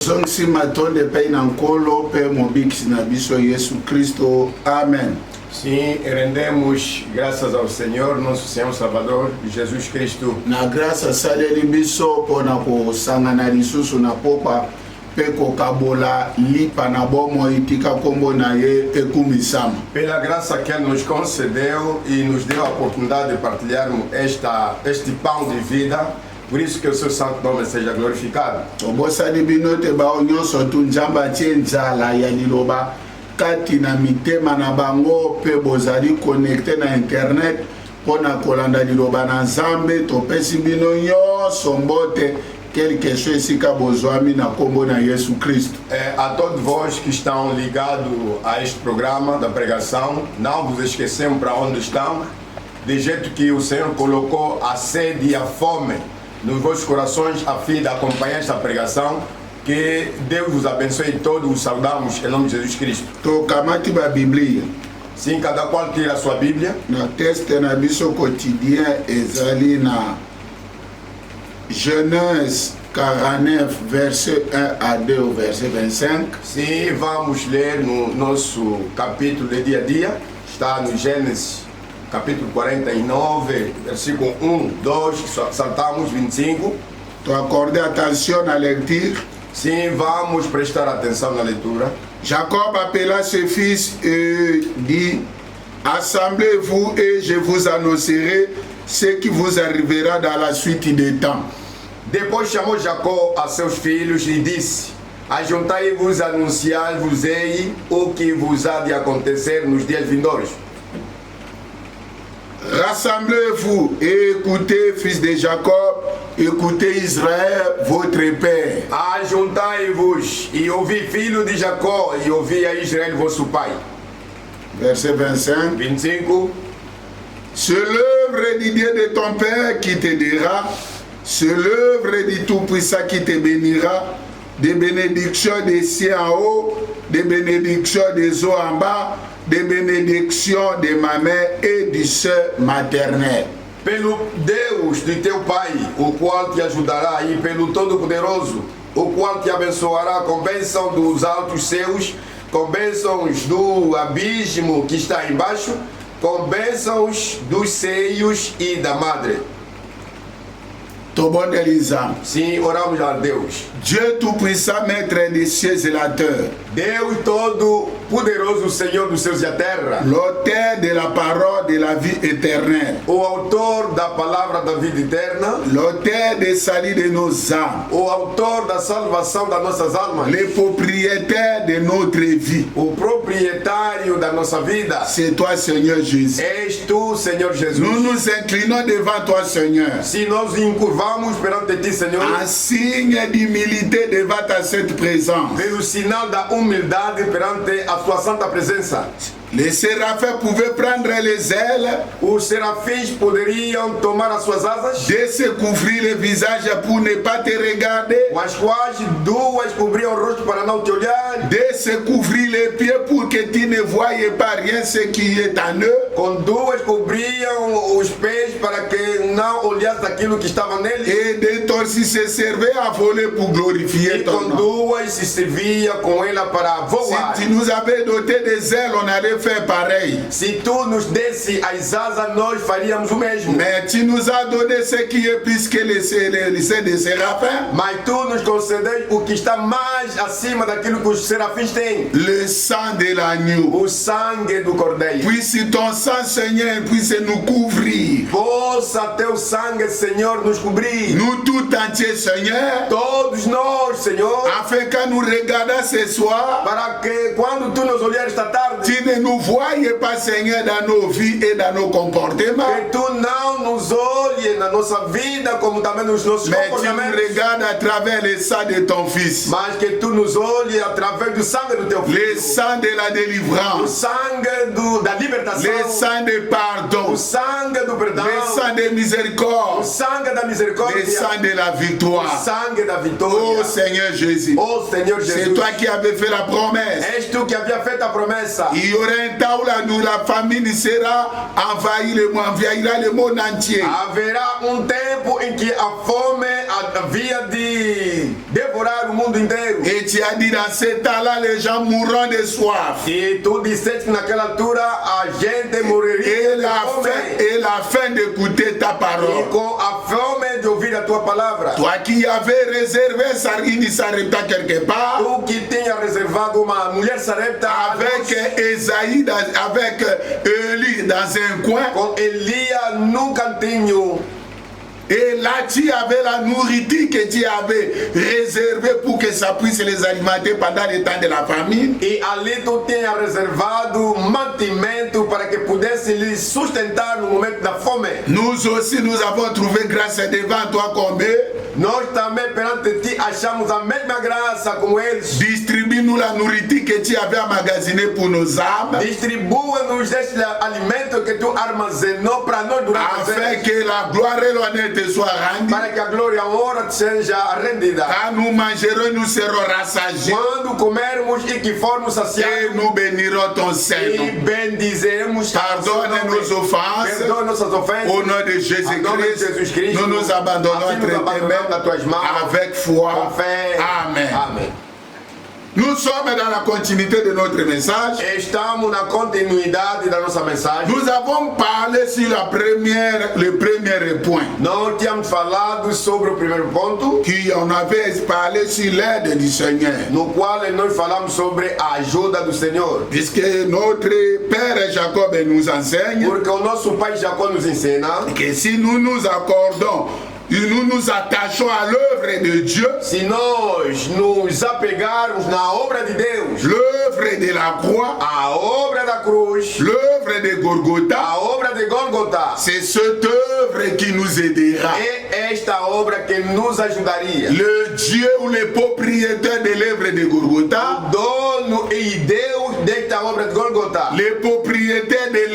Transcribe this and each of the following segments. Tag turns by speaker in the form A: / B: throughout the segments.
A: Zonsi matonde pe nankolo pe mobix na biso Yesu Cristo. Amém.
B: Sim, rendemos graças ao Senhor, nosso Senhor Salvador, Jesus Cristo.
A: Na graça saleli biso pona ko sangana lisusu na popa pe ko kabola lipa na bomo itika kombo na ye ekumisama.
B: Pela graça que Ele nos concedeu e nos deu a oportunidade de partilharmos este pão de vida. Por isso que o seu santo nome seja glorificado.
A: Obosani binote ba onyoso tunjamba tienzala ya liloba kati na mitema na bango pe bozali connecté na internet pona kolanda liloba na Nzambe topesi bino nyonso mbote quelque chose esika bozwami na kombo na Yesu Cristo.
B: A todos vós que estão ligados a este programa da pregação, não vos esquecemos para onde estão, de jeito que o Senhor colocou a sede e a fome nos vossos corações a fim de acompanhar esta pregação. Que Deus vos abençoe todos, os saudamos em nome de Jesus Cristo.
A: Tokamati ba Biblia.
B: Sim, cada qual tira a sua Bíblia.
A: Na texte na biso quotidien ezali na Genèse 49, verset 1 à 2 au verset 25.
B: Sim, vamos ler no nosso capítulo de dia a dia. Está no Gênesis capítulo 49, versículo 1, 2, saltamos 25.
A: Tu accordes attention à la lecture.
B: Sim, vamos prestar atenção na leitura.
A: Jacob appela ses fils et dit: Assemblez-vous et je vous annoncerai ce qui vous arrivera dans la suite des temps.
B: Depois chamou Jacó a seus filhos e disse: Ajuntai-vos, anunciai-vos-ei o que vos há de acontecer nos dias vindouros.
A: Rassemblez-vous et écoutez, fils de Jacob, écoutez Israël, votre père.
B: Ajuntai-vos e ouvi, filho de Jacó, e ouvi a Israel, vosso pai.
A: Verset 25.
B: 25.
A: C'est l'œuvre du Dieu de ton père qui t'aidera, c'est l'œuvre du Tout-Puissant qui te bénira, des bénédictions des cieux en haut, des bénédictions des eaux en bas, des bénédictions de ma mère et du sein maternel.
B: Pelo Deus de teu pai, o qual te ajudará, e pelo Todo-Poderoso, o qual te abençoará com bênção dos altos céus, com bênçãos do abismo que está embaixo, com bênçãos dos seios e da madre. Sim, oramos a Deus.
A: Dieu Tout-Puissant, Maître des cieux et la terre.
B: Deus Todo-Poderoso, Senhor dos céus e a terra.
A: L'auteur de la parole de la vie éternelle.
B: O autor da palavra da vida eterna.
A: L'auteur des salut de nos âmes.
B: O autor da salvação das nossas almas.
A: Le propriétaire de notre vie.
B: O proprietário da nossa vida.
A: C'est toi, Seigneur Jésus.
B: És tu, Senhor Jesus.
A: Nous nous inclinons devant toi, Seigneur.
B: Se nós encurvamos perante ti, Senhor.
A: En signe d'humilité devant ta sainte présence.
B: Pelo sinal da humildade perante a tua santa presença.
A: Les séraphins pouvaient prendre les ailes.
B: Os serafins poderiam tomar as suas asas.
A: De se couvrir le visage pour ne pas te regarder.
B: Com as quais duas cobriam o rosto para não te olhar.
A: De se couvrir les pieds pour que tu ne voyais pas rien ce qui est en eux.
B: Com duas cobriam os pés para que não olhasse aquilo que estava neles.
A: Et de torsi se servait à voler pour glorifier ton nom.
B: Com duas se servia com ela para voar.
A: Si tu nous avais doté des ailes, on allait faire pareil.
B: Se tu nos desse as asas, nós faríamos o mesmo.
A: Mais tu nous as donné ce qui est plus que les des séraphins.
B: Mas tu nos concedeu o que está mais acima daquilo que os serafins têm.
A: Le sang de l'agneau.
B: O sangue do cordeiro.
A: Puisse ton sang, Seigneur, puisse nous couvrir.
B: Possa teu sangue, Senhor, nos cobrir.
A: Nous tout entiers, Seigneur.
B: Todos nós, Senhor.
A: Afin que nous regardions ce soir.
B: Para que quando tu nos olhares esta tarde.
A: Tu ne nous voyez pas, Seigneur, dans nos vies et dans nos comportements.
B: Que tu não nos olhes na nossa vida como também nos nossos comportamentos.
A: Mais tu nous regardes à travers le sang de ton Fils.
B: Mas que tu nos olhes através do sangue do teu filho.
A: Le sang de la délivrance.
B: O sangue da libertação.
A: Le sang de pardon.
B: O sangue do perdão.
A: Le sang de miséricorde.
B: O sangue da misericórdia.
A: Le sang de la victoire.
B: O sangue da vitória.
A: Oh Seigneur Jésus.
B: Oh Seigneur Jesus.
A: C'est toi qui avais fait la promesse.
B: És tu que havia feito a promessa.
A: Il y aurait un temps où la famine envahira le monde entier.
B: Haverá tempo em que a fome havia de devorar o mundo inteiro.
A: Et tu as dit dans ce temps-là, les gens mourront de soif.
B: E tu disseste que naquela altura a gente morreria de fome.
A: Et la fin d'écouter ta
B: E
A: parole.
B: com a fome de ouvir a tua palavra.
A: Toi qui avais réservé Sarepta quelque part,
B: Tu que tinha reservado uma mulher sarepta
A: avec Esaïe, avec Élie dans un coin,
B: com Elia num cantinho.
A: et là tu avais la nourriture que tu avais réservée pour que ça puisse les alimenter pendant le temps de la famine.
B: E ali tu tinha reservado mantimento para que pudesse lhe sustentar no momento da fome.
A: Nous aussi, nous avons trouvé grâce devant toi combien?
B: Nós também perante ti achamos a mesma graça como eles.
A: Distribue-nous la nourriture que tu avais emmagasinée pour nos âmes,
B: Distribua-nos este alimento que tu armazenou para nós durante os
A: afin
B: anos,
A: que la gloire et l'honneur te soient rendus.
B: para que a glória e a honra te seja rendida.
A: Quand nous mangerons, nous serons rassasiés
B: Quando comermos e que formos
A: et
B: saciados,
A: nous bénirons ton
B: e
A: Saint-Nom.
B: bendizemos.
A: Pardonne nos offenses.
B: Perdoa nossas ofensas.
A: Au nom de
B: Em nome de Jesus
A: Jésus-Christ,
B: Cristo,
A: nous nous abandonnons
B: assim nos
A: entre tes
B: abandonamos nas tuas
A: mains
B: mãos,
A: avec foi.
B: com fé.
A: Amen.
B: Amém.
A: Nous sommes dans la continuité de notre message.
B: Estamos na continuidade da nossa mensagem.
A: Nous avons parlé sur le premier point.
B: Nós tínhamos falado sobre o primeiro ponto,
A: Qui on avait parlé sur l'aide du Seigneur.
B: no qual nós falamos sobre a ajuda do Senhor.
A: Puisque notre Père Jacob nous enseigne
B: Porque o nosso pai Jacó nos ensina
A: que si nous nous accordons, nous nous attachons à l'œuvre de Dieu,
B: se nós nos apegarmos na obra de Deus,
A: l'œuvre de la croix,
B: a obra da cruz,
A: l'œuvre de Golgotha,
B: a obra de Golgotha,
A: c'est cette œuvre qui nous aidera.
B: é esta obra que nos ajudaria.
A: Le Dieu ou le propriétaire de l'œuvre de Golgotha,
B: Dono e Deus desta obra de Golgotha,
A: le propriétaire de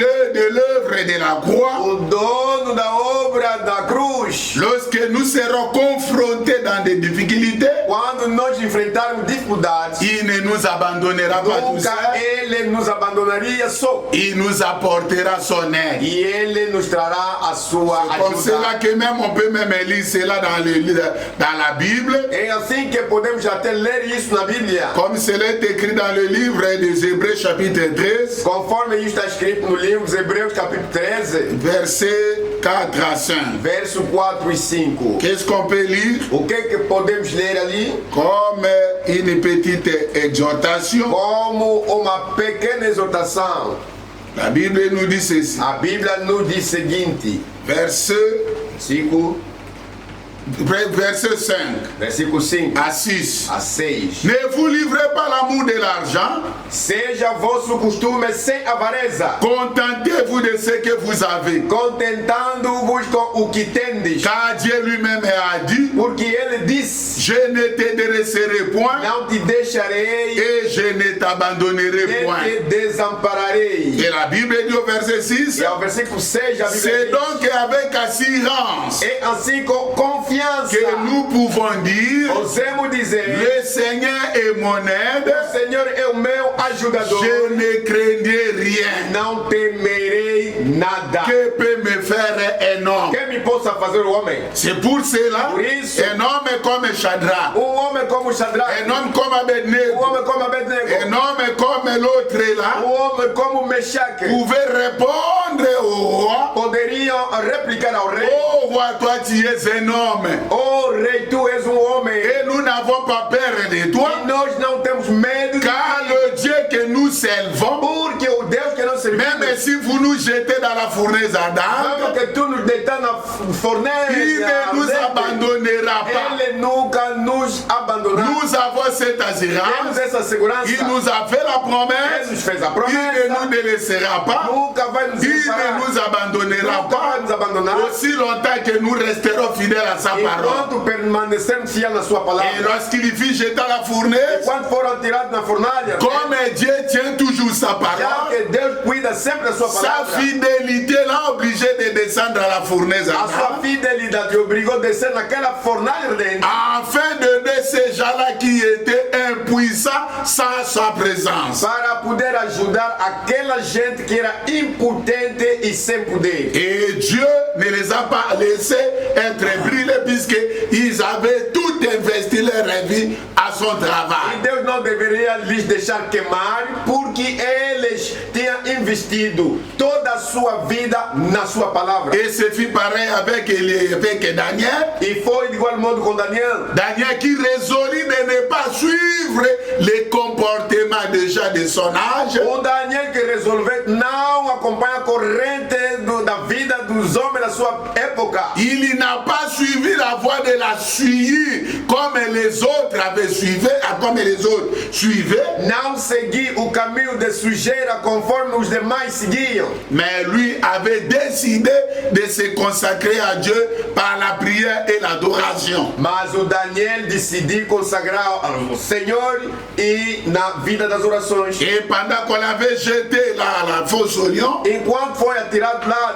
A: l'œuvre de la croix,
B: o dono da obra da cruz,
A: lorsque nous serons confrontés dans des difficultés,
B: quando nós enfrentarmos dificuldades,
A: il ne nous abandonnera pas tout seul.
B: nunca ele nos abandonaria só.
A: Il nous apportera son aide.
B: E ele nos trará a sua
A: Comme
B: ajuda.
A: cela que même on peut même lire cela dans la Bible,
B: É assim que podemos até ler isso na Bíblia.
A: comme cela est écrit dans le livre des Hébreux chapitre 13,
B: Conforme isso está escrito no livro de Hebreus capítulo 13,
A: versets 4 à 5.
B: verso 4 e 5.
A: Qu'est-ce qu'on peut lire?
B: O que podemos ler ali?
A: Comme une petite exhortation.
B: Como uma pequena exortação.
A: La Bible nous dit ceci.
B: A Bíblia nos diz o seguinte,
A: Verset
B: 5,
A: verset 5
B: versículo 5
A: à 6.
B: a 6.
A: Ne vous livrez pas l'amour de l'argent,
B: Seja vosso costume sem avareza,
A: contentez-vous de ce que vous avez.
B: contentando-vos com o que tendes,
A: Car Dieu lui-même a dit,
B: porque ele disse,
A: je ne te délaisserai point
B: não te deixarei,
A: et je ne t'abandonnerai
B: nem
A: point.
B: te desampararei.
A: Et la Bible dit au verset 6,
B: E ao versículo 6, a Bíblia
A: c'est
B: diz,
A: donc avec assurance
B: é assim com confiança,
A: que nous pouvons dire,
B: ousemos dizer,
A: le Seigneur est mon aide,
B: o Senhor é o meu ajudador,
A: je ne craindrai rien.
B: não temerei nada.
A: Que peut me faire un homme?
B: Quem me possa fazer o homem?
A: C'est pour cela,
B: Por isso,
A: un homme comme Shadrach,
B: homem como Shadrach,
A: un homme comme Abednego,
B: homem como Abednego,
A: un homme comme l'autre là,
B: homem como Mechaque,
A: pouvait répondre au roi,
B: poderiam replicar ao rei,
A: oh roi, toi tu es un homme,
B: oh rei, tu és homem,
A: et nous n'avons pas peur de toi,
B: e nós não temos medo de
A: car le Dieu que nous servons,
B: porque o Deus que nós servimos,
A: même si vous nous jetez dans la fournaise ardente,
B: mesmo que tu nos deitar na fornalha,
A: il ne nous abandonnera pas.
B: ele nunca nos abandonará.
A: Nous avons cette
B: Temos
A: assurance.
B: essa segurança.
A: Il nous a fait la
B: Ele
A: promesse.
B: nos fez a
A: Il
B: promessa.
A: ne nous délaissera pas.
B: Nunca vai nos
A: Il
B: desamparar.
A: ne nous abandonnera
B: Nunca vai
A: pas.
B: nos abandonar.
A: Aussi longtemps que nous resterons fidèles à sa parole.
B: Enquanto permanecermos fiéis na sua
A: Et
B: palavra.
A: lorsqu'il fit jeter la fournaise,
B: Quando foram tirados na fornalha,
A: comme Dieu tient toujours sa
B: já
A: parole,
B: que Deus cuida sempre da sua
A: sa
B: palavra,
A: fidélité l'a obligé de descendre à la fournaise
B: a sua
A: ardente,
B: fidelidade obrigou a descer naquela fornalha ardente
A: afin de donner ces gens-là qui étaient impuissants sans sa présence.
B: para poder ajudar aquela gente que era impotente e sem poder.
A: Et Dieu ne les a pas laissés être brûlés puisqu'ils avaient tout investi leur vie à son
B: E
A: travail.
B: Deus não deveria lhes deixar queimar, porque eles tinham investido toda a sua vida na sua palavra.
A: Et ce fut pareil avec Daniel.
B: E foi de igual modo com Daniel.
A: Daniel qui résolut de ne pas suivre les comportements déjà de son âge.
B: O Daniel que resolveu não acompanhar a corrente da vida dos homens da sua época.
A: Il n'a pas suivi la voie de la suivi comme les autres avaient suivi, comme les autres suivaient.
B: Não segui o caminho de sujeira conforme os demais seguiam.
A: Mais lui avait décidé de se consacrer à Dieu par la prière et l'adoration.
B: Mas o Daniel decidiu consagrar ao Senhor e na vida das orações.
A: Et pendant qu'on avait jeté la fosse au lion,
B: Enquanto foi atirado lá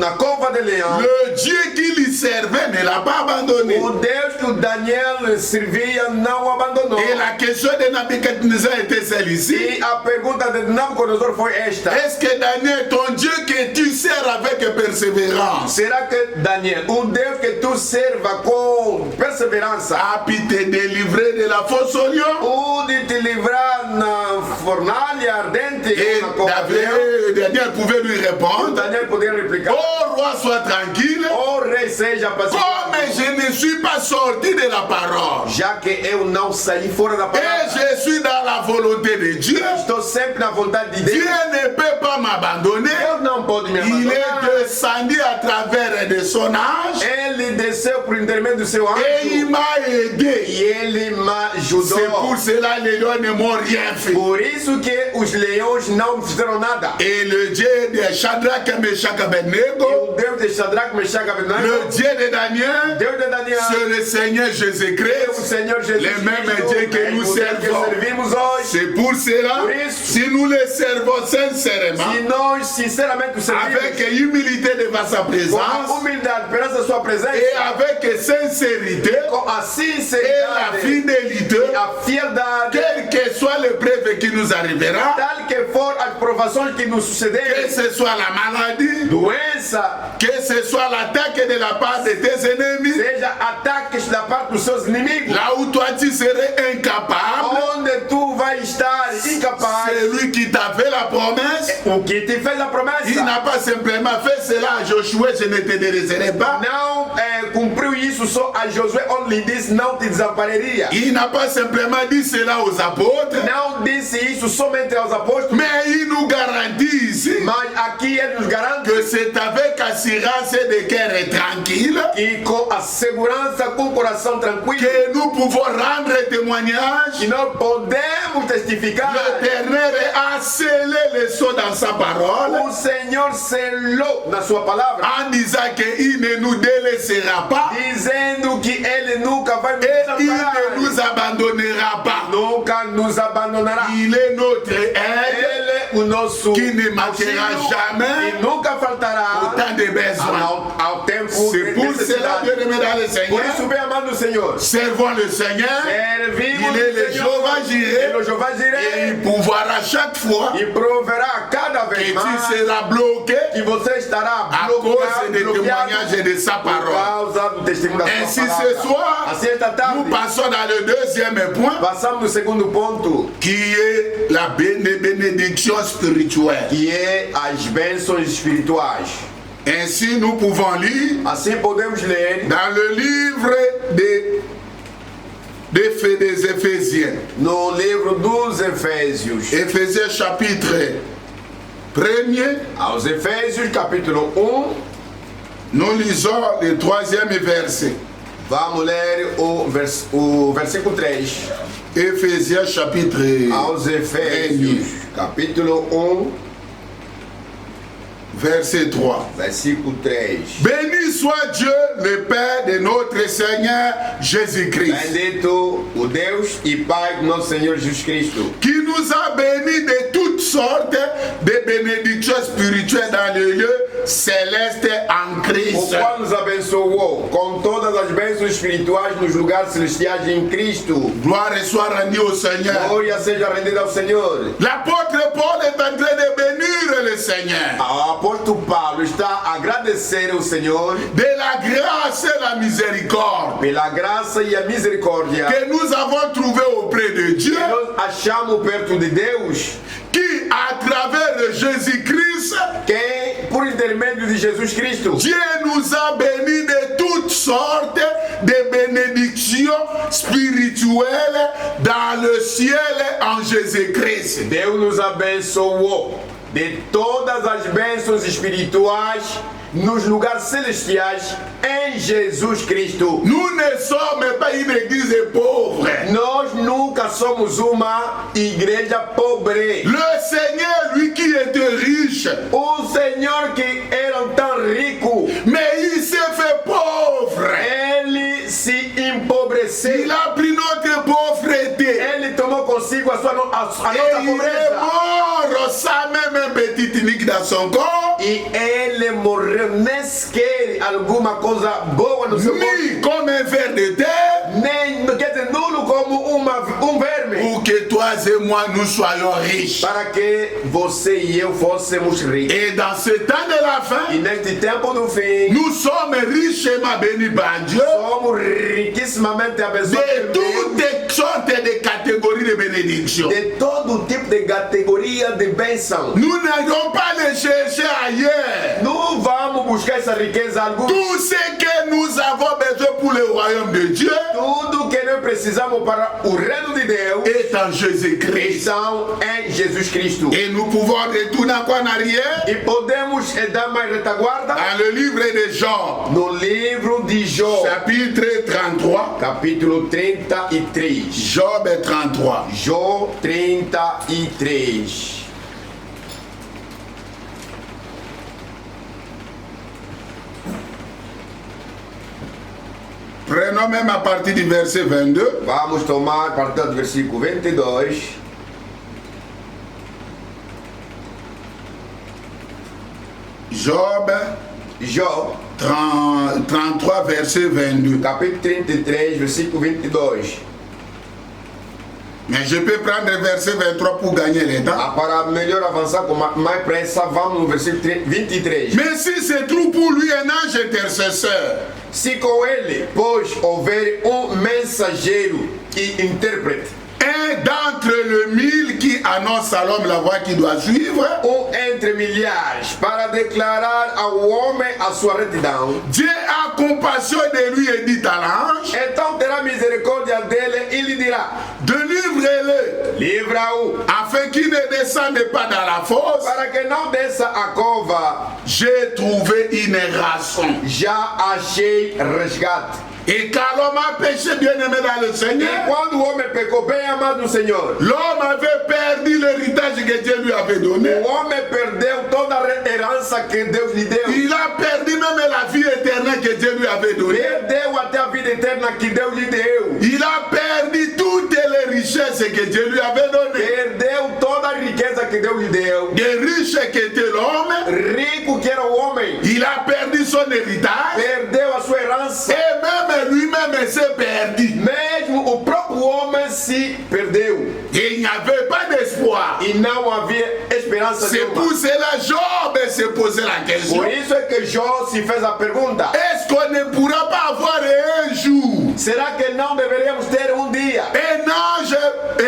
B: na cova de leão,
A: le Dieu qui lui servait ne l'a pas abandonné.
B: o Deus que o Daniel servia não o abandonou.
A: Et la question de Nabucodonosor était celle-ci.
B: E a pergunta de Nabucodonosor foi esta:
A: Est-ce que Daniel, ton Dieu que tu sers avec persévérance,
B: será que Daniel, o Deus que tu serva com perseverança,
A: a pu te délivrer de la fosse au lion?
B: ou de te livrar na fornalha ardente
A: Et
B: ou na cova de leão?
A: Daniel pouvait lui répondre,
B: Daniel podia replicar:
A: oh roi, sois tranquille,
B: o rei seja paciente,
A: comme je ne suis pas sorti de la parole,
B: já que eu não saí fora da
A: et
B: palavra,
A: je suis dans la volonté de Dieu,
B: estou sempre na vontade de
A: Dieu
B: Deus.
A: ne peut pas m'abandonner.
B: Deus não pode me
A: Il
B: abandonar.
A: est descendu à travers de son âge
B: Ele desceu por intermédio do seu
A: et il
B: anjo
A: m'a aidé.
B: e ele me ajudou.
A: C'est pour cela que les lions ne m'ont rien fait.
B: Por isso que os leões não me fizeram nada.
A: Et le Dieu de Shadrach, Meshach,
B: E
A: Abednego,
B: o Deus de Shadrach, Meshach e Abednego,
A: le Dieu de Daniel,
B: Deus de Daniel,
A: c'est le Seigneur
B: o
A: Jésus-Christ,
B: Senhor Jesus
A: les mêmes
B: Cristo,
A: dieux que nous
B: o Deus que
A: servons.
B: servimos hoje.
A: C'est pour cela,
B: Por isso,
A: si nous les servons sincèrement,
B: se nós sinceramente o servimos
A: avec humilité devant sa
B: com a
A: présence
B: humildade perante a sua presença,
A: et avec sincérité
B: com a
A: et la
B: sinceridade
A: fidélité,
B: e a fialdade,
A: quelle que soit l'épreuve qui nous arrivera,
B: tal que for as provações que nos
A: que
B: sucederem,
A: ce soit la maladie,
B: doença,
A: que ce soit l'attaque de la part de tes ennemis,
B: seja ataques da parte dos seus inimigos,
A: là où toi tu serais incapable,
B: onde tu vai estar incapaz,
A: c'est lui qui t'a fait la promesse.
B: o que te fez a
A: Il
B: promessa
A: n'a pas simplement fait cela à Josué, je ne te délaisserai pas.
B: não cumpriu isso só a Josué, onde lhe disse não te desampararia.
A: Il n'a pas simplement dit cela aux apôtres,
B: Não disse isso somente aos apóstolos,
A: mais il nous garantit ici
B: mas aqui ele nos garante
A: que c'est avec assurance de cœur tranquille
B: que com a segurança, com o coração tranquilo,
A: que nous pouvons rendre témoignage.
B: que nós podemos testificar.
A: L'Éternel a scellé les sceaux dans sa parole
B: O Senhor selou na sua palavra,
A: en disant qu'il ne nous délaissera pas
B: dizendo que ele nunca vai nos
A: et il
B: desamparar,
A: ne nous abandonnera pas.
B: nunca nos abandonará.
A: Il est notre aide
B: Ele é o nosso
A: qui ne manquera
B: auxílio
A: jamais
B: e nunca faltará
A: au temps de besoin.
B: ao tempo
A: C'est
B: de
A: pour cela,
B: necessidade.
A: bien-aimé dans le
B: Por
A: Seigneur,
B: isso, bem amado do Senhor,
A: servons le Seigneur.
B: servimos
A: Il est
B: o
A: le
B: Senhor,
A: Jéhovah Jireh.
B: ele é o Jeová
A: Et
B: Jireh,
A: il pourvoira chaque fois
B: e proverá a cada
A: que
B: vez
A: tu
B: mais
A: seras bloqué
B: que você estará
A: à cause des
B: bloqueado
A: témoignages de sa
B: por
A: parole.
B: causa do testemunho da
A: Ainsi
B: sua
A: ce
B: palavra.
A: soir,
B: Assim esta tarde,
A: nous passons dans le deuxième point
B: passamos no segundo ponto,
A: qui est la bénédiction spirituelle.
B: que é as bênçãos espirituais.
A: Ainsi nous pouvons lire
B: Assim podemos ler
A: dans le livre des Éphésiens.
B: no livro dos Efésios.
A: Éphésiens chapitre 1er,
B: Aos Efésios, capítulo 1,
A: nous lisons le troisième verset.
B: vamos ler o versículo 3.
A: Éphésiens chapitre
B: Aos Efésios, capítulo 1,
A: verset 3.
B: versículo 3.
A: Béni soit Dieu, le Père de notre Seigneur Jésus-Christ,
B: Bendito o Deus e Pai do nosso Senhor Jesus Cristo,
A: qui nous a bénis de toutes sortes de bénédictions spirituelles dans les lieux célestes en
B: o
A: Christ.
B: qual nos abençoou com todas as bênçãos espirituais nos lugares celestiais em Cristo.
A: Gloire soit rendue au Seigneur.
B: Glória seja rendida ao Senhor.
A: L'apôtre Paul est en train de bénir le Seigneur.
B: O apóstolo Paulo está a agradecer ao Senhor
A: De la grâce et la miséricorde
B: pela graça e a misericórdia
A: que nous avons trouvé auprès de Dieu,
B: que nós achamos perto de Deus,
A: qui à travers de Jésus-Christ,
B: que por intermédio de Jesus Cristo,
A: Dieu nous a bénis de toutes sortes de bénédictions spirituelles dans le ciel en Jésus-Christ.
B: Deus nos abençoou de todas as bênçãos espirituais nos lugares celestiais em Jesus Cristo.
A: Nous ne sommes pas une église pauvre.
B: Nós nunca somos uma igreja pobre.
A: Le Seigneur, lui qui était riche,
B: O Senhor que era tão rico,
A: mais il s'est fait pauvre.
B: ele se empobreceu.
A: Il a pris notre pauvreté.
B: Ele tomou consigo a nossa
A: Et il est
B: pobreza.
A: mort sans même un petit nique dans son corps,
B: E ele morreu, nem sequer alguma coisa boa no seu corpo,
A: ni comme un ver de terre,
B: nem, quer dizer, nulo como verme,
A: pour que toi et moi nous soyons riches.
B: para que você e eu fôssemos ricos.
A: Et dans ce temps de la
B: E
A: fin,
B: neste tempo do fim,
A: nous sommes richement bénis par Dieu
B: somos riquissimamente abençoados
A: de
B: por Deus,
A: toutes sortes de catégories de bénédictions.
B: de todo tipo de categoria de bênção.
A: Nous n'allons pas les chercher ailleurs.
B: Não vamos buscar essa riqueza alguma.
A: Tout ce que nous avons besoin pour le royaume de Dieu
B: Tudo que nós precisamos para o reino de Deus
A: est en Jésus-Christ.
B: estão em Jesus Cristo.
A: Et nous pouvons retourner encore en arrière
B: E podemos dar mais retaguarda
A: dans le livre de Jean,
B: no livro de Jó,
A: chapitre 33.
B: capítulo 33.
A: Job 33.
B: Jó 33.
A: Prenons même à partir du verset 22.
B: Vamos tomar a partir do versículo 22.
A: Job
B: Jó,
A: 33, verset 22.
B: capítulo 33, versículo 22.
A: Mais je peux prendre le verset 23 pour gagner le temps.
B: Para melhor avançar com mais pressa, vamos no versículo 23.
A: Mais si se trouve pour lui un ange intercesseur,
B: Se com ele, pois, houver mensageiro e intérprete,
A: un d'entre le 1000 qui annonce à l'homme la voie qu'il doit suivre,
B: entre milhares, para declarar ao homem a sua retidão,
A: Dieu a compassion de lui et dit à l'ange,
B: então terá misericórdia dele e lhe dirá:
A: délivre-le,
B: livra-o,
A: afin qu'il ne descende pas dans la fosse.
B: para que não desça a cova.
A: J'ai trouvé une rançon.
B: Já achei resgate.
A: Et quand l'homme a péché, bien-aimé dans le
B: E
A: Seigneur,
B: quando o homem pecou, bem amado no Senhor,
A: l'homme avait perdu l'héritage que Dieu lui avait donné.
B: o homem perdeu toda a herança que Deus lhe deu.
A: Il a perdu même la vie éternelle que Dieu lui avait donnée.
B: Perdeu até a vida eterna que Deus lhe deu.
A: Il a perdu toutes les richesses que Dieu lui avait données.
B: Perdeu toda a riqueza que Deus lhe deu.
A: Des riches qu'était l'homme,
B: Rico que era o homem,
A: il a perdu son héritage.
B: perdeu a sua herança.
A: Et même lui-même s'est perdu.
B: Mesmo o próprio homem se perdeu.
A: Et il n'y avait pas d'espoir.
B: E não havia esperança
A: C'est
B: nenhuma.
A: pour cela Job se posait la question.
B: Por isso é que Jó se fez a pergunta:
A: Est-ce qu'on ne pourra pas avoir un jour
B: será que não deveríamos ter dia
A: un ange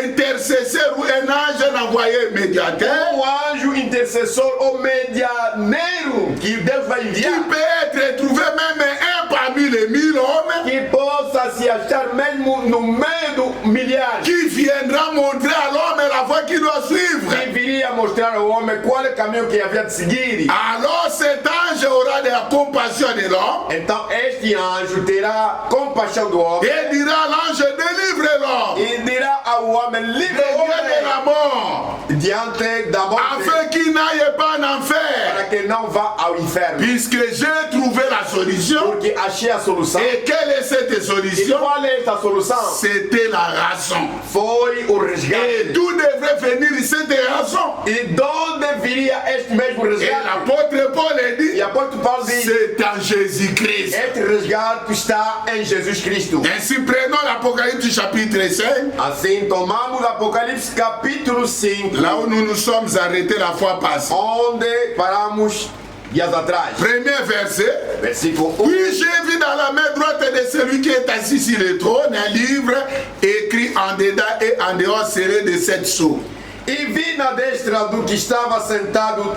A: intercesseur ou un ange envoyé médiateur
B: anjo intercessor ou medianeiro que Deus vai
A: qui
B: enviar,
A: peut être trouvé même un parmi les 1000 hommes
B: que possa se achar mesmo no meio do milhares,
A: qui viendra montrer à l'homme la voie qu'il doit suivre.
B: que viria mostrar ao homem qual é o caminho que havia de seguir.
A: Alors cet ange aura de la compassion de l'homme
B: Então este anjo terá compaixão do homem
A: et dira à l'ange, délivre l'homme
B: e dirá ao homem: livre
A: de
B: o
A: la
B: homem
A: mort,
B: diante da morte,
A: afin qu'il n'aille pas en enfer.
B: para que não vá ao inferno.
A: Puisque j'ai trouvé la solution.
B: Porque achei a solução.
A: Et quelle est cette
B: E
A: solution?
B: qual é esta solução?
A: C'était la raison.
B: Foi o
A: Et
B: resgate.
A: d'où devrait venir cette raison?
B: E de onde viria este mesmo
A: Et
B: resgate?
A: l'apôtre Paul
B: E
A: dit,
B: apóstolo Paulo diz:
A: c'est en Jésus-Christ.
B: este resgate está em Jesus Cristo.
A: Ainsi, prenons l'Apocalypse chapitre 5,
B: Assim tomamos Apocalipse capítulo 5,
A: là où nous nous sommes arrêtés la fois passée.
B: onde paramos dias atrás.
A: Premier verset.
B: Versículo 1.
A: Puis j'ai vu dans la main droite de celui qui est assis sur le trône un livre écrit en dedans et en dehors serré de 7 sceaux.
B: E vi na destra do que estava sentado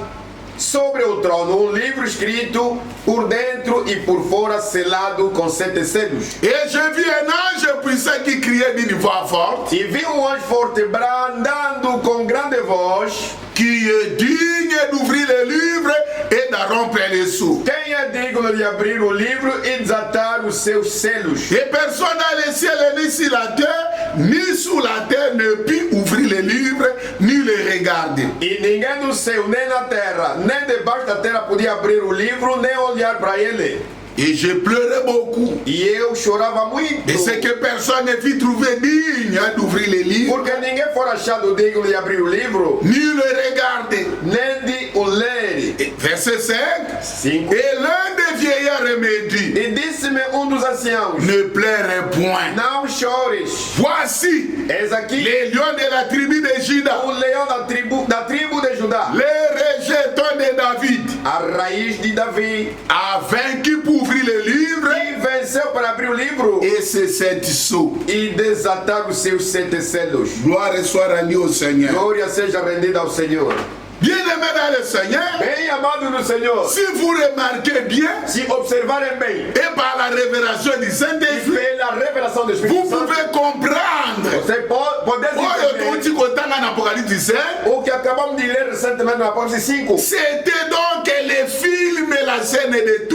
B: sobre o trono livro escrito por dentro e por fora selado com 7 selos.
A: Et j'ai vu un ange puissant qui criait d'une voix forte,
B: E vi anjo forte brandando com grande voz:
A: qui est digne d'ouvrir le livre et de rompre les sceaux.
B: quem é digno de abrir o livro e desatar os seus selos?
A: Et personne dans le ciel ni sur la terre, ni sous la terre ne put ouvrir le livre, ni le regarder.
B: E ninguém no céu, nem na terra, nem debaixo da terra podia abrir o livro, nem olhar para ele.
A: Et je pleurais beaucoup.
B: E eu chorava muito.
A: Et c'est que personne ne fut trouvé digne d'ouvrir le livre,
B: Porque ninguém foi achado digno de abrir o livro,
A: ni le regarder.
B: nem de o ler.
A: Et verset 5.
B: 5.
A: Et l'un des vieillards me dit,
B: E disse-me dos anciãos:
A: ne pleure point.
B: não chores.
A: Voici
B: Eis aqui
A: les lions de la tribu de Juda,
B: o leão da tribo de Judá,
A: les rejetons de David,
B: a raiz de Davi,
A: a vaincu pour ouvrir le livre
B: que venceu para abrir o livro
A: et ses 7 sceaux.
B: e desatar os seus 7 selos.
A: Gloire soit rendue au Seigneur.
B: Glória seja rendida ao Senhor.
A: Bien-aimé dans le Seigneur,
B: Bem amado no Senhor,
A: si vous remarquez bien,
B: se observarem bem,
A: et par la révélation du
B: e
A: Saint-Esprit,
B: pela revelação do Espírito
A: vous
B: Santo,
A: pouvez comprendre.
B: você pode
A: Oyo
B: entender
A: touti kotanga na Apocalypse 5,
B: o que acabamos de ler recentemente no Apocalipse 5.
A: c'était donc le film et la scène de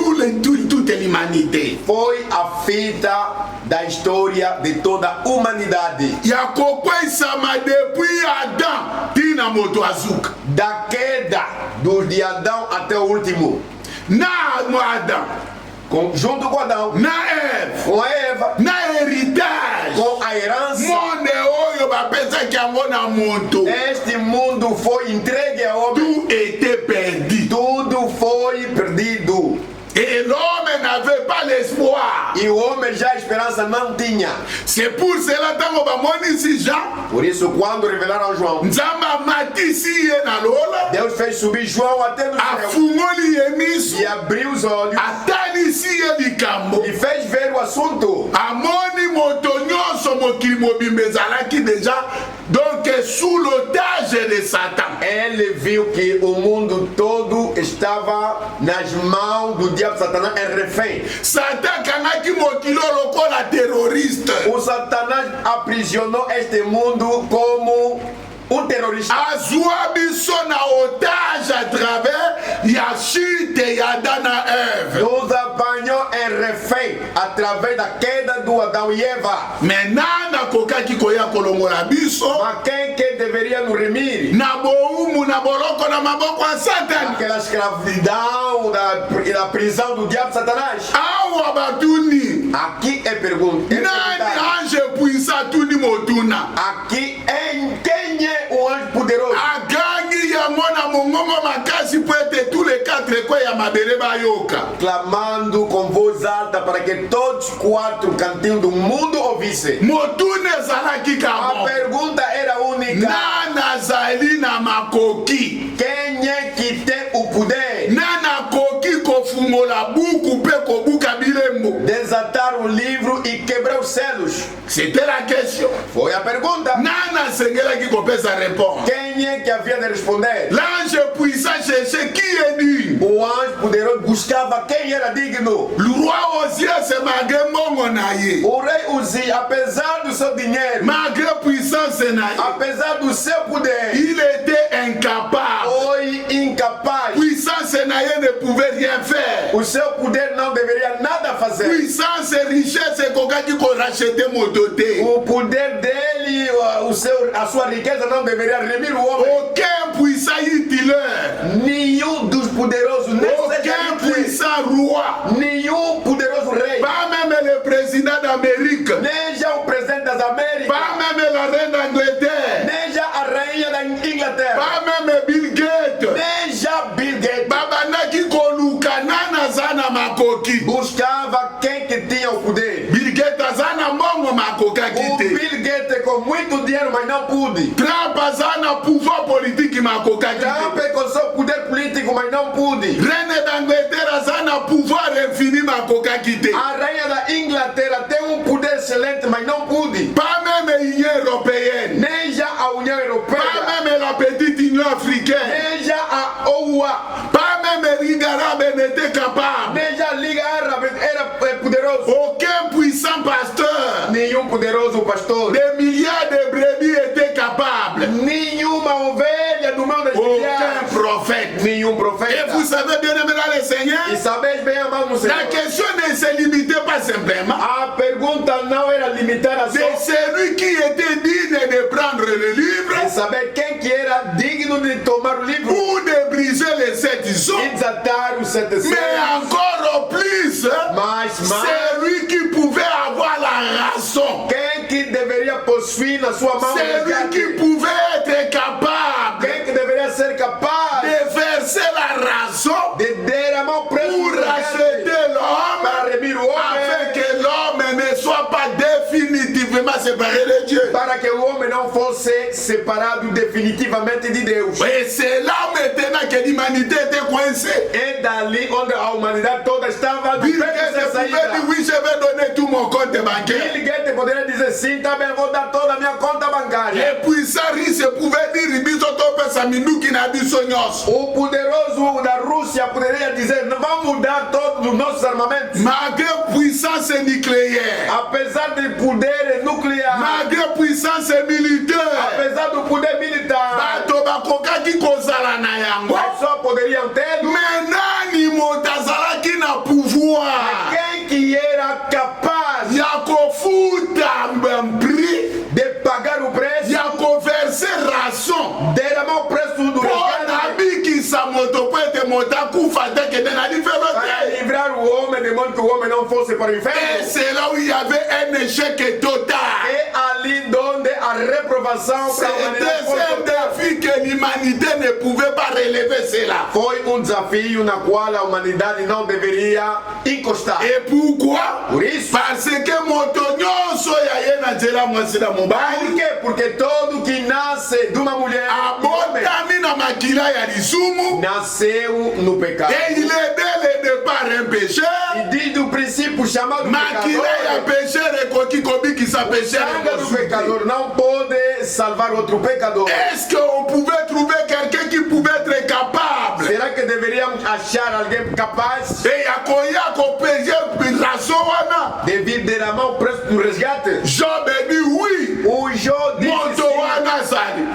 A: toute l'humanité.
B: Foi a fita da história de toda a humanidade.
A: Ya kokwesama depuis Adam tina moto azuka.
B: Da queda de Adão até o último.
A: Na mo Adam,
B: Junto com Adão,
A: na Eve,
B: com a Eva,
A: na héritage.
B: com a herança.
A: Monde oyo bapesaki yango na moto.
B: Este mundo foi entregue ao homem.
A: Tout était perdu.
B: Tudo foi perdido.
A: Et l'homme n'avait pas l'espoir.
B: E o homem já a esperança não tinha.
A: C'est pour cela tango bamoni si Jean,
B: Por isso, quando revelaram João,
A: nzamba matisi ye na lola,
B: Deus fez subir João até no céu
A: afungoli ye miso,
B: e abriu os olhos
A: atalisi ye likambo,
B: e fez ver o assunto.
A: amoni moto nyonso mokili mobimba ezalaki déjà donc sous l'otage de Satan.
B: Ele viu que o mundo todo estava nas mãos do diabo Satanás, é refém.
A: Satan kangaki mokili lokola terroriste,
B: O Satanás aprisionou este mundo como terrorista.
A: azwa biso na otage à travers ya chute ya Adam na Eve.
B: Nos apanhou em refém através da queda do Adão e Eva.
A: Mais nana kokaki koya kolongola biso
B: Mas quem que deveria nos remir?
A: na boumu na boloko na maboko ya Satan.
B: Aquela escravidão da prisão do diabo Satanás.
A: Awa batuni
B: Aqui é pergunta.
A: nani ange puissant tuni motuna
B: Aqui em quem é o anjo poderoso?
A: agangi yango na mongongo makasi po ete tous les 4 kwe ya mabele bayoka.
B: Clamando com voz alta para que todos os 4 cantinhos do mundo ouvissem.
A: Motuna ezalaki
B: A
A: kamo
B: pergunta era única.
A: nana azali na makoki,
B: Quem é que tem o poder?
A: nana akoki kofungola buku mpe kobuka bilembo.
B: Desatar o livro e quebrar os selos?
A: C'était la question.
B: Foi a pergunta.
A: Nana asengelaki kopesa réponse.
B: Quem é que havia de responder?
A: L'ange puissant cherchait qui est digne.
B: O anjo poderoso buscava quem era digno.
A: Le roi Osias malgré mongo na ye,
B: O rei Uzi, apesar do seu dinheiro,
A: malgré puissance na ye,
B: apesar do seu poder,
A: il était incapable.
B: foi incapaz.
A: Puissance na ye ne pouvait rien faire.
B: O seu poder não deveria nada fazer.
A: Puissance et richesse kokaki ko racheter motote.
B: O poder dele, a sua riqueza não deveria remir o homem.
A: Aucun puissant Hitler
B: Nenhum dos poderosos
A: Aucun puissant roi.
B: Nenhum poderoso rei.
A: Pas même le président d'Amérique.
B: Nem já o presidente das Américas.
A: Pas même la reine d'Angleterre.
B: Nem já a rainha da Inglaterra.
A: Pas même Bill Gates.
B: Nem já Bill Gates.
A: Babandaki koluka nana zana makoki.
B: Buscava quem que tinha o poder.
A: Bill Gates zana mongo makoka
B: O
A: kite.
B: Bill Gates com muito dinheiro, mas não pude.
A: Trump zana pouvoir politique makoka
B: Trump
A: kite.
B: com seu poder político, mas não pude.
A: Reine d'Angleterre zana pouvoir infini makoka kite.
B: A rainha da Inglaterra tem poder excelente, mas não pude.
A: Pas même l'Union européenne.
B: Nem já a União Europeia.
A: Pas même la petite Union africaine.
B: Nem já a OUA.
A: Pas même Ligue arabe n'était capable.
B: Nem já a Liga Árabe era poderoso.
A: Aucun puissant pasteur.
B: Nenhum poderoso pastor.
A: Des milliards de brebis étaient capables.
B: Nenhuma ovelha do meio das
A: Aucun
B: milhares.
A: prophète.
B: Nenhum
A: Et
B: profeta.
A: vous savez bien aimé dans le Seigneur,
B: E sabeis bem, amado no Senhor.
A: la question ne se limitait pas simplement
B: A pergunta não era limitada
A: de
B: só
A: celui qui était digne de prendre le livre
B: de saber quem que era digno de tomar o livro
A: ou de briser les sept
B: e
A: sceaux,
B: desatar os 7
A: mais
B: selos.
A: encore plus,
B: Mas
A: celui qui pouvait avoir la raison,
B: quem que deveria possuir na sua mão o
A: celui qui
B: resgate?
A: pouvait être capable
B: Quem que deveria ser capaz
A: de verser la raison
B: de derramar o preço
A: pour
B: do resgate
A: racheter l'homme
B: para remir o
A: afin
B: homem,
A: que l'homme ne soit pas définitivement séparé de Dieu.
B: para que o homem não fosse separado definitivamente de Deus.
A: Et c'est là maintenant que l'humanité était coincée.
B: É dali onde a humanidade toda estava no
A: Bill
B: beco
A: Gates
B: sem
A: pouvait
B: saída.
A: dire oui, je vais donner tout mon compte bancaire.
B: Bill Gates poderia dizer sim, tá bem, vou dar toda a minha conta bancária.
A: Les puissants riches pouvaient dire biso topesa minuki na biso nyonso.
B: O poderoso da Rússia poderia dizer, vamos dar todos os nossos armamentos.
A: Malgré puissance nucléaire,
B: Apesar de poder nuclear,
A: malgré puissance militaire,
B: apesar do poder militar,
A: bato bakokaki kozala na yango.
B: mas só poderiam ter
A: Mais nani moto azalaki na pouvoir
B: quem que era capaz
A: ya kofuta prix,
B: de pagar o preço,
A: ya koverse ration
B: derramar o preço do
A: mpo
B: resgate
A: nabikisa moto po ete moto akufa te kende na lifelo
B: para
A: te.
B: livrar o homem de modo que o homem não fosse para o
A: Et
B: inferno.
A: c'est là où il y avait un échec total.
B: É ali onde a reprovação para a
A: C'était
B: humanidade foi
A: un
B: total.
A: défi que l'humanité ne pouvait pas relever cela.
B: Foi desafio na qual a humanidade não deveria encostar.
A: Et pourquoi?
B: Por isso,
A: Parce que moto nyonso ya ye na nzela mwasi na
B: por
A: mobali
B: quê? Porque todo que nasce de uma mulher e homem
A: abotami na makila ya lisumu.
B: nasceu no pecado.
A: Et il est dès le départ un pécheur.
B: E desde o princípio chamado
A: Makila ya
B: pecador,
A: pécheur ekoki kobikisa pécheur
B: sangue do
A: ekosuki.
B: pecador não pode salvar outro pecador.
A: Est-ce qu'on pouvait trouver quelqu'un qui pouvait être capable
B: Será que deveríamos achar alguém capaz
A: et yakoya kopéger raso wana?
B: de vir derramar o preço do resgate?
A: Job dit oui.
B: O Jó disse
A: Moto
B: sim,
A: wana zali.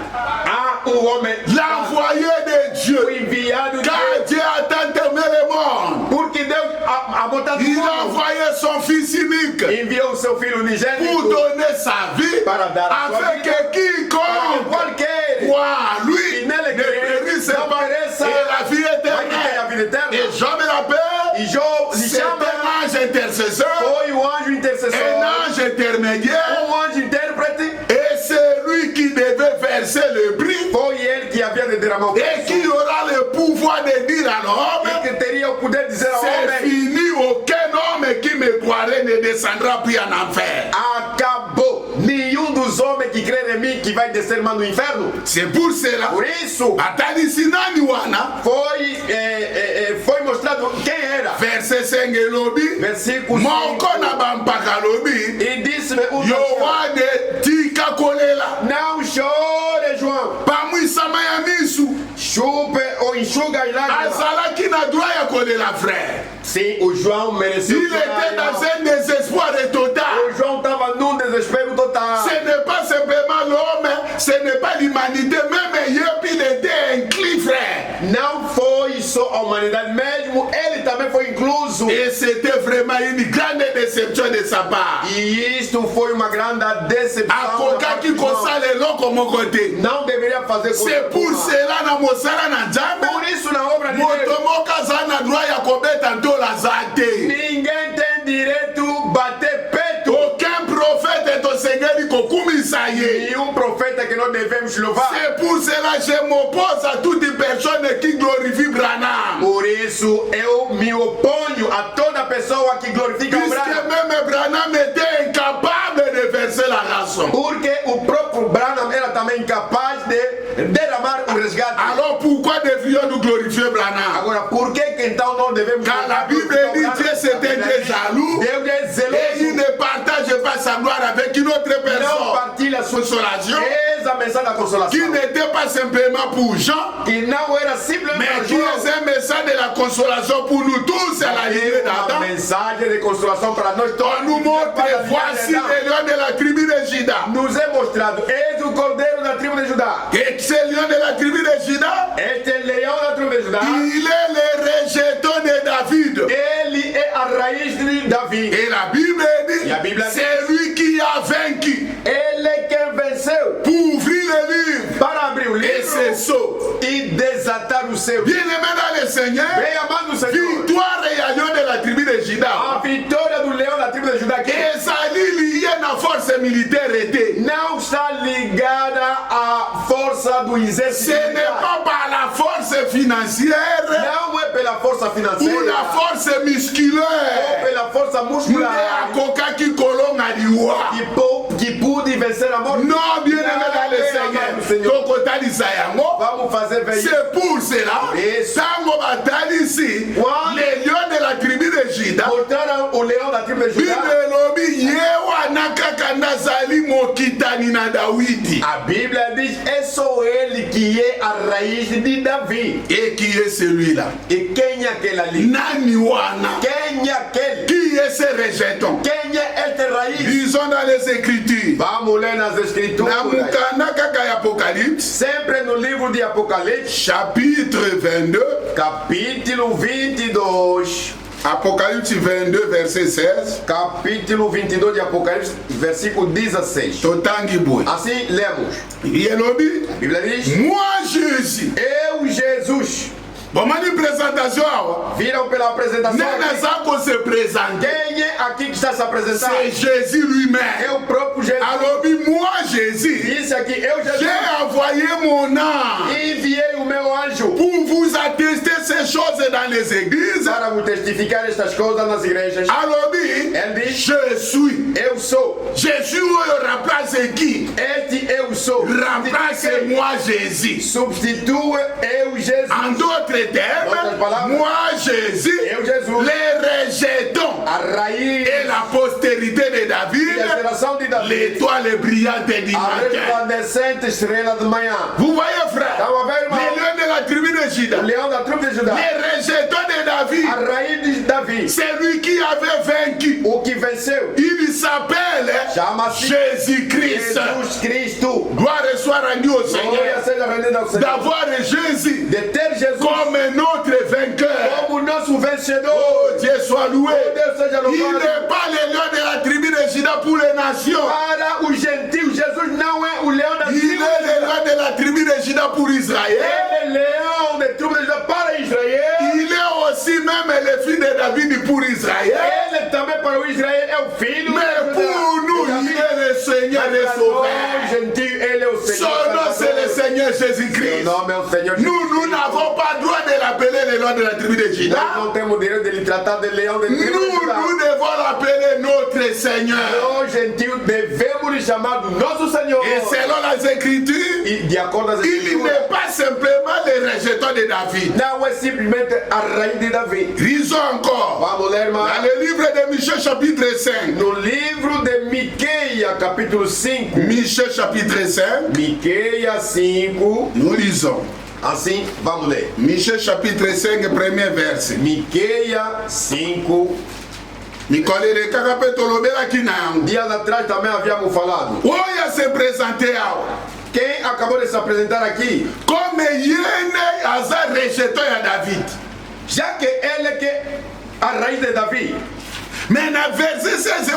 B: há homem,
A: L'envoyé de
B: o
A: Dieu.
B: enviado de
A: Car
B: Deus.
A: Dieu a tant aimé le monde.
B: Porque Deus a vontade do
A: Il a
B: mundo
A: envoyé son fils unique
B: enviou o seu filho
A: pour
B: unigênito
A: donner sa vie
B: para dar a sua
A: afin
B: vida
A: que
B: para
A: quiconque
B: qualquer
A: croit en lui
B: e
A: ne
B: nele crer
A: périsse
B: não
A: pas
B: pereça,
A: et la vie
B: mas que tenha a
A: éternelle.
B: vida eterna.
A: Et Job l'appelle,
B: E Jó lhe
A: c'est
B: chama,
A: un ange intercesseur,
B: foi o anjo intercessor,
A: un ange intermédiaire,
B: anjo intérprete,
A: et c'est lui qui devait verser le prix
B: foi ele que havia de derramar o
A: et
B: preço
A: qui aura le pouvoir de dire à l'homme,
B: e que teria o poder de dizer ao
A: c'est
B: homem,
A: fini, aucun homme qui me croirait ne descendra plus en enfer.
B: acabou. Nenhum dos homens que crê em mim que vai descer mais no inferno.
A: C'est pour cela,
B: Por isso,
A: atalisi nani wana,
B: foi mostrado quem era.
A: verset 5 elobi,
B: Versículo
A: moko
B: 5.
A: na bampaka lobi,
B: E disse-me um
A: yowane tika kolela,
B: não chore, João.
A: pamwisama ya misu,
B: Chupe ou enxuga as lágrimas.
A: azalaki na droit ya kolela frère.
B: Sim, o João mereceu
A: Il était dans un désespoir total.
B: O João estava num desespero total.
A: Ce n'est pas simplement l'homme, ce n'est pas l'humanité, même Yep, il était inclus, frère.
B: Não foi só a humanidade mesmo, ele também foi incluso confuso.
A: Et c'était vraiment une grande déception de sa part.
B: E isto foi uma grande decepção.
A: Akokaki kosala eloko moko te.
B: Não deveria fazer
A: C'est pour cela na mosala na Nzambe.
B: Por isso na obra de Deus,
A: Moto moko aza na droit ya kobeta ntola aza te.
B: ninguém tem direito bater peito.
A: Aucun prophète tosengeli kokumisa ye.
B: Nenhum profeta que nós devemos louvar.
A: C'est pour cela que je m'oppose à toute personne qui glorifie Branham.
B: Por isso eu me oponho a toda pessoa que glorifica o
A: Puisque
B: Branham.
A: même Branham était incapable de verser la rançon.
B: Porque o próprio Branham era também incapaz de derramar o resgate.
A: Alors pourquoi devrions-nous glorifier Branham?
B: Agora, por que então nós devemos
A: Car la Bible dit que Dieu c'était Dieu jaloux
B: Deus é
A: et
B: zeloso.
A: il ne partage pas sa gloire avec une autre
B: Não
A: personne.
B: partilha sua
A: Consolation
B: essa mensagem da
A: qui
B: consolação.
A: n'était pas simplement pour Jean,
B: Que não era simplesmente
A: mais
B: para
A: qui
B: João,
A: est un message de la consolation pour nous tous à la lignée
B: uma
A: d'Adam.
B: mensagem de consolação para nós todos.
A: On nous montre, voici le lion de la tribu de Juda.
B: Nos é mostrado, eis o cordeiro da tribo de Judá.
A: Et ce lion de la tribu de Juda,
B: Este leão da tribo de Judá,
A: il est le rejeton de David.
B: ele é a raiz de Davi.
A: Et la Bible dit,
B: Et la Bible dit,
A: c'est lui qui a vaincu
B: Ele é quem venceu
A: pour ouvrir le livre
B: para abrir o
A: et ses
B: livro
A: sceaux.
B: e desatar o seu.
A: Bien-aimé dans le Seigneur,
B: Bem amado Senhor,
A: victoire et lion de la tribu de
B: a
A: Juda.
B: vitória do leão da tribo de Judá que
A: Et ça lié à la force militaire était.
B: não está ligada à força do
A: Ce
B: exército.
A: n'est pas par la force financière
B: Não é pela força
A: ou
B: financeira
A: la force
B: ou
A: musculaire.
B: pela força
A: Mais
B: muscular
A: à coca qui colonne à l'Iwa.
B: que pude vencer a morte.
A: Non, bien-aimé dans le Seigneur. Donc, on t'a dit ça, yango.
B: Vamos fazer veio.
A: C'est pour cela,
B: Isso.
A: Sango Batali ici,
B: What?
A: les lions de la tribu de Juda,
B: Mostraram o leão da tribo de Judá.
A: Bible lobi yewa nakaka nazali mokitani na Dawidi.
B: A Bíblia diz, é só ele que é a raiz de Davi.
A: Et qui est celui-là?
B: E quem é aquele ali?
A: Nani wana?
B: Quem é aquele?
A: Qui est ce rejeton?
B: Quem é esta raiz?
A: Lisons dans les Écritures.
B: Vamos ler nas
A: Na
B: Escrituras.
A: mukana kaka ya Apocalypse,
B: Sempre no livro de Apocalipse,
A: chapitre 22,
B: capítulo 22.
A: Apocalypse 22, verset 16.
B: Capítulo 22 de Apocalipse, versículo 16.
A: Totangi boy.
B: Assim lemos.
A: Yelobi,
B: A Bíblia diz:
A: moi Jésus.
B: Eu, Jesus.
A: Bon, mani présentation awa.
B: Viram pela apresentação?
A: Nana zako se présenter.
B: Quem é aqui que está se apresentando?
A: C'est Jésus lui-même.
B: É o próprio Jesus.
A: Alors, moi Jésus,
B: Disse aqui, eu, Jesus,
A: j'ai envoyé mon âme
B: enviei o meu anjo
A: pour vous attester ces choses dans les églises.
B: para vos testificar estas coisas nas igrejas.
A: Alors,
B: Elle dit,
A: je suis.
B: eu sou.
A: Jésus remplace qui?
B: Este eu sou.
A: Remplace moi Jésus.
B: Substitui eu, Jesus.
A: En d'autres termes,
B: D'autres palavras.
A: moi Jésus,
B: Eu, Jesus.
A: les rejetons.
B: A raiz
A: Et la postérité de
B: e a
A: David,
B: geração de Davi.
A: l'étoile brillante du
B: A
A: matin.
B: resplandecente estrela de manhã.
A: Vous voyez, frère,
B: Tá vendo, irmão?
A: les lions de la tribu de Juda,
B: O leão da tribo de Judá.
A: les rejetons de David,
B: A raiz de Davi.
A: c'est lui qui avait vaincu.
B: O que venceu.
A: Il s'appelle
B: Chama-se
A: Jésus-Christ.
B: Jesus Cristo.
A: Gloire soit rendue au
B: Glória
A: Seigneur
B: seja rendida ao Senhor.
A: d'avoir Jésus
B: De ter Jesus
A: comme notre vainqueur.
B: como nosso vencedor.
A: Oh, Dieu soit loué.
B: Oh, Deus seja
A: Il
B: louvado.
A: n'est pas le lion de la tribu de Juda pour les nations.
B: Para os gentios, Jesus não é o leão da
A: Il
B: tribo.
A: est le lion de la tribu de Juda pour Israël.
B: Ele é leão da tribo de Judá para Israel.
A: Il est aussi même le fils de David pour Israël.
B: Ele também para o Israel é o filho.
A: Mais pour nous, il est le Seigneur et
B: Para
A: Sauveur.
B: nós, gentios, ele é o Senhor.
A: Son nom, c'est le Seigneur
B: Seu
A: Jésus-Christ.
B: nome é o Senhor Jesus.
A: Nous n'avons pas droit de l'appeler le lion de la tribu de
B: Nós
A: Juda.
B: não temos direito de lhe tratar de leão da tribo de
A: Nous
B: Judá.
A: devons l'appeler notre Seigneur.
B: Nós, gentios, devemos lhe chamar do nosso Senhor.
A: Et selon les Écritures,
B: E de acordo às
A: il
B: Escrituras,
A: n'est pas simplement le rejeton de David.
B: não é simplesmente a raiz de Davi.
A: Lisons encore.
B: Vamos ler, irmão.
A: Dans le livre de Michée, chapitre 5.
B: No livro de Miqueias, capítulo 5.
A: Michée, chapitre 5.
B: Miqueias 5.
A: Nous lisons.
B: Assim, vamos ler.
A: Michée, chapitre 5, premier verset.
B: Miqueias 5.
A: Nicolere kakape tolobela kina yango.
B: Dias atrás também havíamos falado.
A: Oya se présenter awa.
B: Quem acabou de se apresentar aqui,
A: Comme yene aza rejeton ya David.
B: já que ele que a raiz de Davi.
A: Mais dans verset 16,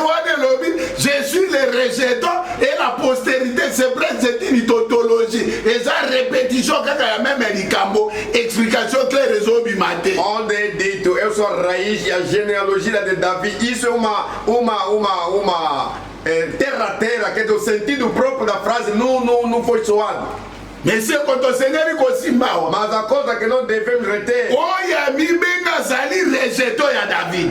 A: je suis le rejeton et la postérité, c'est presque une tautologie. Et ça, répétition, quand il y a même un cambo, explication claire des hommes maté.
B: Onde é dito, eu sou a raiz e a genealogia de Davi. Isso é uma terra, que é o sentido próprio da frase não foi soado.
A: Mais c'est quand on Seigneur
B: mas a coisa que não devemos reter,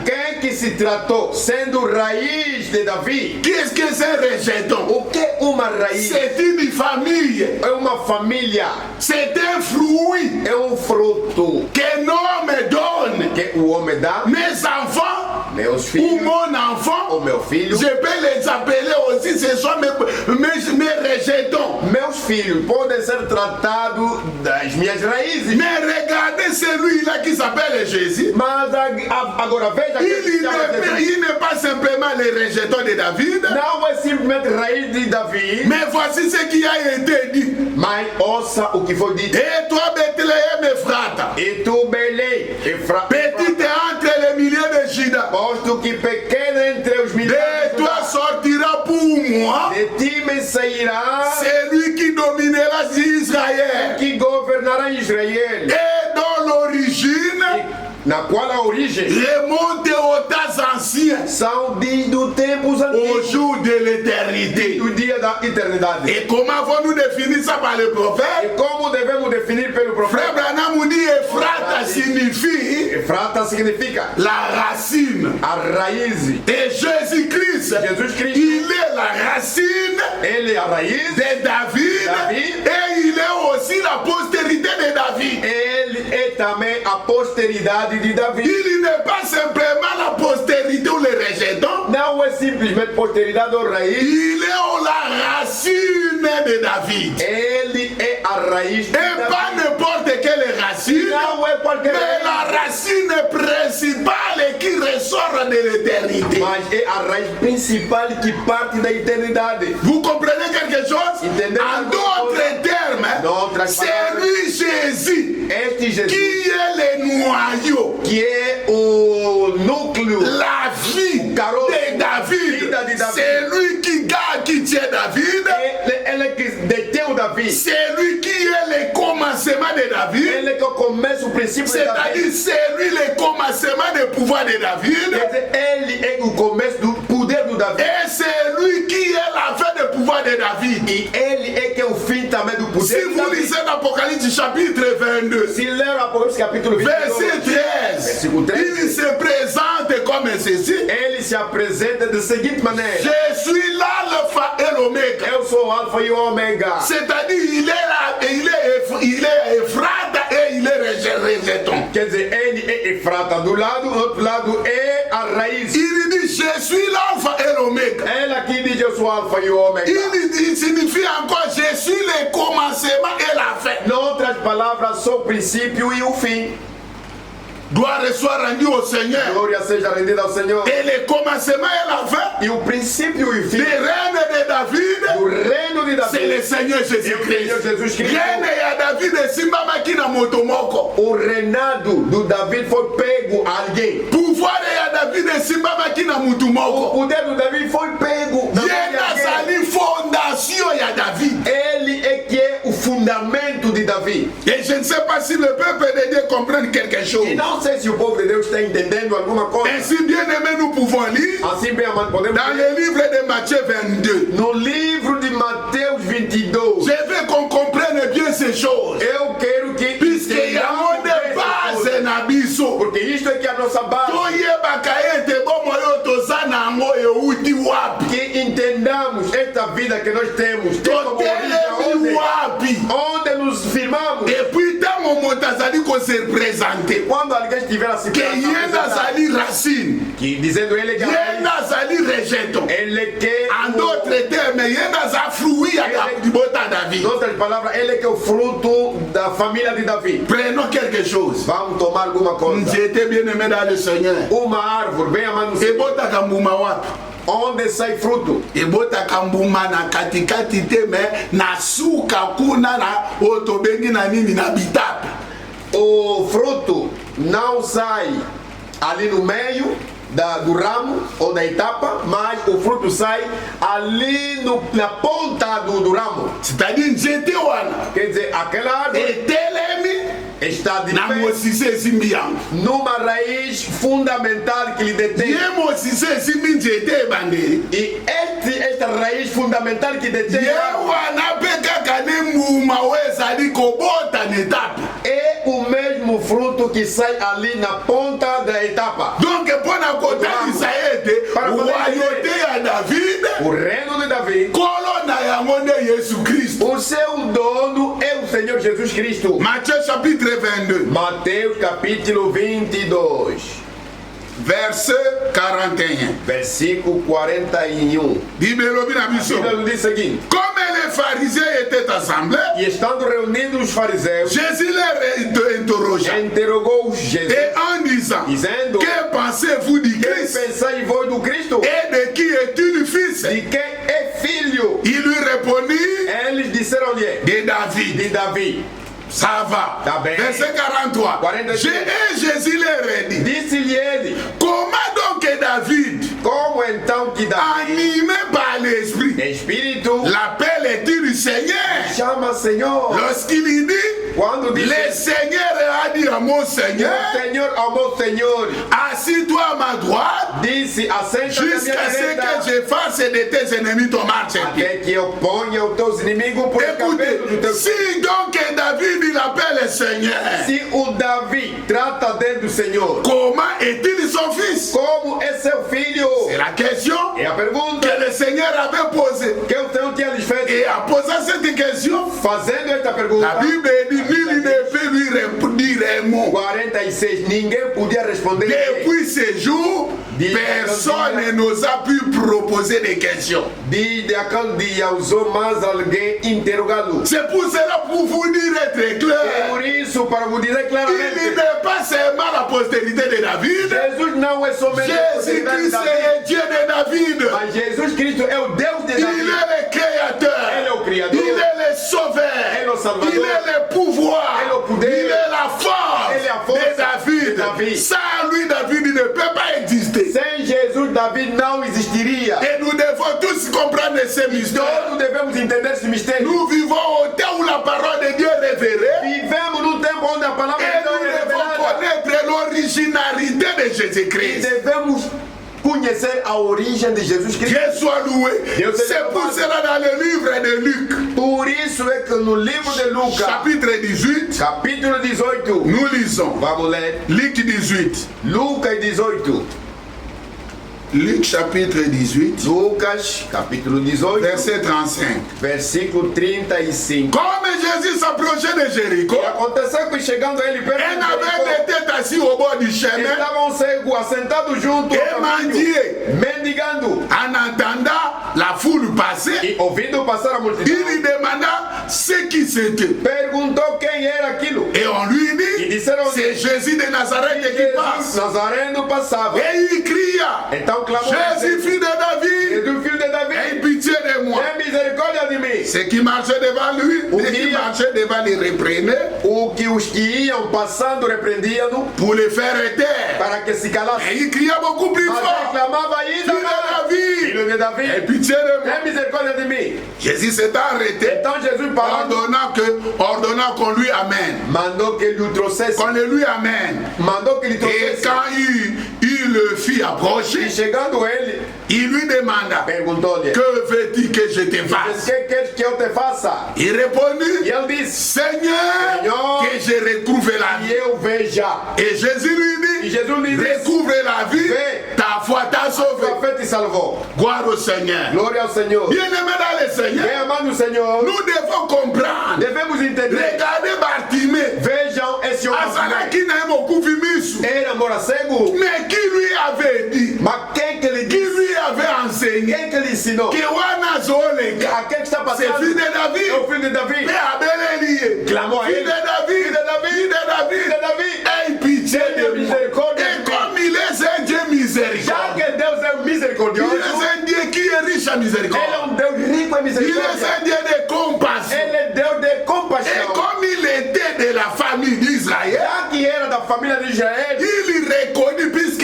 B: quem que se tratou sendo raiz de Davi?
A: Qu'est-ce que c'est rejeton?
B: O que é uma raiz?
A: C'est une famille.
B: É uma família.
A: C'est un fruit
B: É fruto
A: que l'homme donne.
B: que o homem dá.
A: Mes enfants
B: Meus
A: ou
B: filhos,
A: mon enfant,
B: o meu filho,
A: je peux les appeler aussi, ce sont mes rejetons.
B: meus filhos podem ser tratados das minhas raízes.
A: Mais regardez celui-là qui s'appelle Jésus.
B: Mas agora veja que
A: Il n'est pas simplement le rejeton de David,
B: não é simplesmente raiz de Davi,
A: mais voici ce qui a été dit.
B: mas ouça o que foi dito.
A: Et toi, Bethléem Ephrata,
B: E tu, Belém,
A: petite entre les milliers de Juda,
B: posto que pequena entre os milhares,
A: de toi sortira pour moi
B: de ti me sairá
A: celui qui dominera Israël.
B: que governará Israel,
A: Et dont l'origine
B: na qual a origem
A: remonte aux temps anciens,
B: são dos tempos
A: au
B: antigos,
A: jour de l'éternité.
B: do dia da eternidade.
A: Et comment avons-nous défini ça par le
B: E
A: prophète?
B: como devemos definir pelo
A: Frère
B: profeta?
A: Branham dit Ephrata signifie
B: Efrata significa
A: la racine.
B: a raiz.
A: Et Jésus-Christ,
B: Jesus Cristo,
A: il est la racine
B: ele é a raiz,
A: de David,
B: David.
A: et il est aussi la postérité de David.
B: ele é também a posteridade de Davi.
A: Il n'est pas simplement la postérité ou le rejeton,
B: Não é simplesmente posteridade ou raiz,
A: il est la racine de David.
B: ele é a raiz de
A: Et pas
B: Davi.
A: n'importe quelle racine,
B: Não é qualquer
A: mais la
B: raiz,
A: racine principale qui ressort de l'éternité.
B: mas é a raiz principal que parte da eternidade.
A: Vous comprenez quelque chose?
B: Entendez?
A: En d'autres termes,
B: D'autres
A: c'est
B: paroles.
A: lui Jésus
B: Este Jesus,
A: qui est le noyau,
B: que é o núcleo,
A: la vie de David.
B: Vida de David.
A: C'est lui qui garde, qui tient David.
B: ele que detém o Davi,
A: C'est lui qui est le commencement de David.
B: ele que começa o princípio de Davi.
A: C'est-à-dire, c'est lui le commencement du pouvoir de David.
B: Quer dizer, ele é o começo do poder do Davi.
A: Et c'est lui qui est la fin du pouvoir de David.
B: E ele é que é o fim também do poder
A: Si
B: de
A: vous
B: Davi.
A: lisez l'Apocalypse chapitre 22,
B: Se ler Apocalipse capítulo 22,
A: verset 13,
B: versículo 13,
A: il se présente comme ceci.
B: ele se apresenta da seguinte maneira:
A: Je suis l'alpha et l'oméga.
B: eu sou o alfa e o ômega.
A: C'est-à-dire, il est Ephrata et il est rejeton.
B: Quer dizer, ele é Efrata do lado, do outro lado é a raiz.
A: Il dit, je suis l'alpha et l'oméga.
B: Ela aqui diz: eu sou o alfa e o ômega.
A: Il signifie encore, je suis le commencement et la fin.
B: Em outras palavras, sou o princípio e o fim.
A: Gloire soit rendue au Seigneur.
B: Glória seja rendida ao Senhor.
A: Et le commencement et la fin
B: E o princípio e o fim
A: du règne de David,
B: do reino de
A: c'est le
B: Davi.
A: Seigneur
B: É o Senhor
A: Jésus-Christ.
B: Jesus Cristo.
A: Règne ya David simba makina motomoko.
B: O reinado do Davi foi pego a alguém.
A: Pouvoir ya David simba makina
B: O
A: mutumoko.
B: poder do Davi foi pego na mão de
A: Yena
B: alguém.
A: zali fondation ya David.
B: Ele é que é o fundamento de Davi.
A: Et je ne sais pas si le peuple de Dieu comprend quelque chose.
B: E não sei se o povo de Deus está entendendo alguma coisa.
A: Ainsi bien aimé, nous pouvons lire
B: Assim bem amado, podemos
A: dans
B: ler
A: le livre de Matthieu 22.
B: no livro de Mateus 22.
A: Je veux qu'on comprenne bien ces choses.
B: Eu quero que
A: Puisque il y a
B: entendamos
A: de
B: essas
A: base
B: coisas.
A: na biso.
B: Porque isto é que é a nossa base.
A: Toyebaka ete bomo yo toza nango euti wapi.
B: Que entendamos esta vida que nós temos. Tem como
A: Totelemi
B: origem
A: wapi.
B: onde nos firmamos.
A: Et puis tango moto azali ko se présenter.
B: Quando alguém estiver a se
A: Que yenda azali racine.
B: que dizendo ele que
A: Yenda azali rejeton.
B: ele quer
A: En d'autres termes, yenda aza fruit ya bota
B: em
A: David.
B: outras palavras, ele que é o fruto da família de Davi.
A: Prenons quelque chose.
B: Vamos tomar alguma coisa.
A: J'étais bien aimé dans le Seigneur.
B: Uma árvore bem amado,
A: Ebotaka mbuma wapi.
B: onde sai fruto.
A: Ebotaka mbuma na katikati te me na suka kuna na otobengi na nini na bitape.
B: O fruto não sai ali no meio do ramo ou da etapa, mas o fruto sai ali na ponta do ramo.
A: C'est-à-dire njete wana
B: Quer dizer, aquela árvore
A: etelemi
B: está de
A: na
B: pé
A: mosise esimbi yango.
B: numa raiz fundamental que lhe detém.
A: Ye mosise esimbi njete ebandeli.
B: E esta raiz fundamental que detém
A: Ye wana mpe kaka ne mbuma oyo ezali kobota na etape.
B: é o mesmo fruto que sai ali na ponta da etapa.
A: Donc mpona kotalisa ete royauté ya David,
B: O reino de Davi,
A: kolo na yango nde Yesu Kristo.
B: o seu dono é o Senhor Jesus Cristo.
A: Matthieu chapitre 22,
B: Mateus capítulo 22,
A: verset 41.
B: versículo 41.
A: Bible elobi na
B: A
A: biso.
B: Bíblia nos diz o seguinte:
A: Comme les pharisiens étaient assemblés,
B: E estando reunidos os fariseus,
A: Jésus les interrogea
B: interrogou Jesus,
A: et en disant,
B: dizendo:
A: que pensez-vous du
B: Que
A: Christ
B: pensais-vos do Cristo?
A: et de qui est-il fils?
B: De quem é filho?
A: Il lui répondit,
B: Eles disseram-lhe:
A: de David.
B: De Davi.
A: Ça va.
B: Tá bem.
A: Verset 43.
B: 43.
A: Et Jésus leur redit,
B: Disse-lhe ele:
A: comment donc que David,
B: Como então que Davi,
A: animé par l'Esprit,
B: Espírito,
A: l'appelle-t-il Seigneur?
B: chama Senhor?
A: Lorsqu'il y dit,
B: Quando
A: le
B: disse:
A: Seigneur a dit à mon
B: O
A: Seigneur,
B: Senhor ao meu Senhor,
A: assis-toi à ma droite,
B: disse: Assenta-te à
A: jusqu'à
B: minha
A: ce que
B: direita,
A: je fasse de tes ennemis ton marche.
B: até que eu ponha os teus inimigos por
A: Écoutez,
B: cabelo do teu pé.
A: si donc David il appelle Seigneur,
B: Se o Davi trata dele do Senhor,
A: comment est-il son fils?
B: como é seu filho?
A: C'est la question
B: É a pergunta
A: que le Seigneur avait posée.
B: que o Senhor tinha lhes feito.
A: Et en posant cette question,
B: Fazendo esta
A: la
B: pergunta,
A: Bible dit nul ne peut lui dire un mot.
B: 46, ninguém podia responder.
A: Depuis ce jour, personne ne nous a pu proposer des questions.
B: De aquele dia usou mais alguém interrogá-lo.
A: C'est pour cela, pour vous dire très
B: É
A: clair,
B: por isso, para vous dizer
A: il
B: claramente,
A: n'est pas seulement la postérité de David,
B: Jesus não é somente a posteridade de
A: Jésus-Christ
B: Davi,
A: est Dieu de David.
B: mas Jesus Cristo é o Deus de
A: Il est
B: Davi.
A: le créateur,
B: Ele é o Criador.
A: il est le sauveur,
B: Ele é o Salvador.
A: il est le pouvoir,
B: Ele é o poder.
A: il est la force
B: Ele é a força
A: de David.
B: de Davi.
A: Sans lui, David ne peut pas exister.
B: Sem Jesus, Davi não existiria.
A: Et nous devons tous comprendre ce mystère.
B: Todos devemos entender esse mistério.
A: Nous vivons au temps où la parole de Dieu est révélée
B: Vivemos num tempo onde a palavra de
A: et
B: Deus
A: nous
B: é
A: devons
B: revelada.
A: connaître l'originalité de
B: E
A: Jésus-Christ.
B: devemos conhecer a origem de Jesus Cristo.
A: Dieu soit loué.
B: Dieu seja
A: C'est pour
B: louvado.
A: cela dans le livre de Luc,
B: Por isso é que no livro de Lucas,
A: chapitre 18,
B: capítulo 18,
A: nous lisons.
B: vamos ler
A: Luc 18.
B: Lucas 18.
A: Luc chapitre 18,
B: Lucas, capítulo 18,
A: verset 35.
B: versículo 35.
A: Comme Jésus s'approchait de Jéricho,
B: E aconteceu que chegando a ele perto
A: un
B: de
A: aveugle
B: Jericó,
A: était assis au bord du chemin
B: estava cego assentado junto
A: et
B: ao caminho,
A: mendiait.
B: mendigando.
A: En entendant la foule passer,
B: E ouvindo passar a multidão,
A: il lui demanda ce qui c'était.
B: perguntou quem era aquilo.
A: Et on lui
B: E
A: dit,
B: disseram:
A: c'est Jésus de Nazareth qui
B: Jesus
A: passe.
B: Nazareno passava.
A: Et il cria,
B: Então clamou:
A: Jésus, fils de David,
B: Jesus, filho de
A: aie
B: Davi,
A: pitié de moi.
B: tem misericórdia de mim.
A: Ceux qui marchaient devant lui, ceux qui marchaient devant lui reprenaient
B: O que os que iam passando repreendiam-no
A: pour le faire taire.
B: para que se calasse.
A: Et il cria beaucoup plus
B: Mas ele
A: fort,
B: clamava
A: fils
B: ainda
A: de
B: mais:
A: David,
B: Filho de Davi,
A: aie pitié de moi.
B: tem misericórdia de mim.
A: Jésus s'est arrêté,
B: Então Jesus parando,
A: ordonnant qu'on lui amène.
B: mandou que ele o trouxesse.
A: Qu'on le lui amène.
B: Mandou que ele
A: Et
B: trouxesse.
A: quand il le fit
B: E
A: approcher,
B: chegando ele,
A: il lui demanda,
B: perguntou-lhe:
A: que veux-tu que je te
B: O
A: fasse?
B: que queres que eu te faça?
A: Il
B: E
A: répondit,
B: ele disse:
A: Seigneur,
B: Seigneur,
A: que je retrouve la
B: E
A: vie.
B: eu veja.
A: Et Jésus lui
B: E
A: dit,
B: Jesus lhe disse:
A: recouvre la vie,
B: Fais.
A: ta foi t'a sauvé.
B: Tua fé te salvou.
A: Gloire au Seigneur.
B: Glória ao Senhor.
A: Bien-aimé dans le
B: Bem
A: Seigneur,
B: amado o Senhor,
A: nous devons comprendre.
B: devemos entender.
A: Regardez Bartimée.
B: Vejam esse homem.
A: Azalaki na mokufi misu.
B: Era mora cego.
A: Mais qui lui avait dit,
B: Mas quem que lhe
A: qui
B: disse?
A: lui avait enseigné
B: Quem que lhe ensinou?
A: que wana zoleka,
B: Aquele que está
A: c'est
B: passando
A: fils de David.
B: é o filho de Davi.
A: Mais Abel lié.
B: Clamou a
A: Fils
B: ele.
A: de David,
B: Fils de David.
A: fils de David,
B: Filho de Davi.
A: aie pitié de moi.
B: Miséricórdia
A: Et
B: de mim.
A: comme il est un Dieu
B: Já
A: miséricordieux,
B: que Deus é
A: il
B: misericordioso,
A: est un Dieu qui est riche en
B: ele é
A: miséricorde.
B: Deus rico em
A: Il est
B: misericórdia.
A: un Dieu de compassion.
B: Ele é Deus de
A: Et
B: compaixão.
A: comme il était de la famille d'Israël,
B: Já que era da família de Israel,
A: il reconnaît, puisque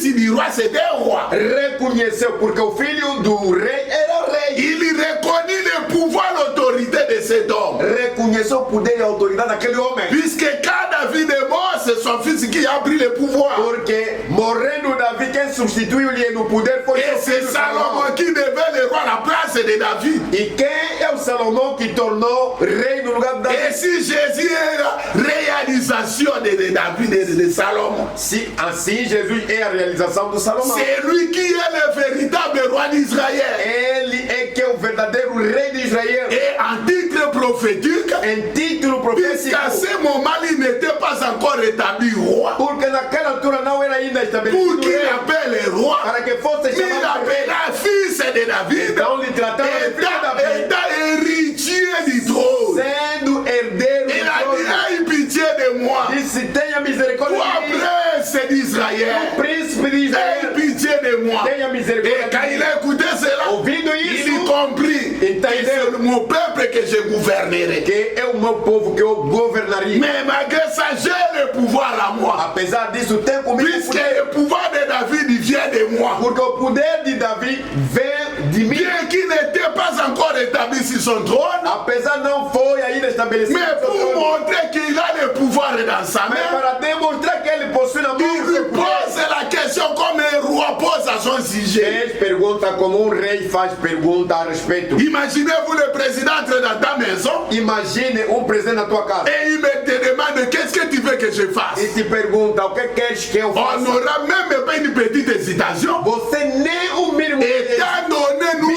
A: fils du roi, c'était un roi.
B: Reconheceu, porque o filho do rei era rei.
A: Il reconnaît le pouvoir, l'autorité de cet homme.
B: Reconheceu o poder e a autoridade daquele homem.
A: Puisque quand David est mort, c'est son fils qui a pris le pouvoir.
B: Porque morrendo Davi, quem substituiu-lhe no poder foi
A: Et c'est Salomon qui devait le roi à la place de David.
B: E quem é o Salomão que tornou rei no lugar de Davi?
A: Et si Jésus est la réalisation de David et de Salomon,
B: Se assim Jesus é a realização do Salomão.
A: c'est lui qui est le véritable roi d'Israël.
B: Ele é que é o verdadeiro rei de Israel.
A: Et en titre prophétique,
B: Em título
A: puisqu'à
B: profético,
A: ce moment il n'était pas encore établi roi,
B: porque naquela altura não era ainda
A: pour
B: estabelecido
A: qu'il
B: rei,
A: appelle roi,
B: para que fosse
A: mais il
B: chamado rei.
A: appela fils de David,
B: Então lhe tratava de filho de Davi,
A: étant héritier du trône.
B: sendo herdeiro
A: Il
B: do
A: a dit,
B: trono.
A: aie pitié de moi,
B: Disse: tenha misericórdia
A: toi
B: de mim,
A: prince d'Israël,
B: príncipe de
A: aie
B: Israel,
A: pitié de moi.
B: tenha
A: Et
B: misericórdia
A: quand
B: de
A: il
B: mim.
A: a écouté cela,
B: Ouvindo
A: il
B: isso,
A: comprit que c'est mon peuple que je gouvernerai.
B: que é o meu povo que eu governaria.
A: Mais malgré ça, j'ai le pouvoir à moi.
B: Apesar disso, tem comigo o
A: Puisque
B: poder,
A: le pouvoir de David vient de moi.
B: porque o poder de Davi vem de mim.
A: Bien qu'il n'était pas encore établi sur son trône,
B: Apesar não foi ainda estabelecido,
A: mais
B: no seu
A: pour
B: trono,
A: montrer qu'il a le pouvoir dans sa
B: mas
A: main,
B: para demonstrar que ele possui na mão
A: il
B: o
A: lui
B: seu poder.
A: pose la question comme un roi pose à son sujet.
B: Fez pergunta como rei faz pergunta a respeito.
A: Imaginez-vous le président entre dans ta maison
B: Imagine presidente na tua casa
A: et il me te demande qu'est-ce que tu veux que je fasse.
B: e te pergunta o que queres que eu
A: On
B: faça.
A: n'aura même pas une petite hésitation.
B: Você nem o mínimo
A: Étant donné, nous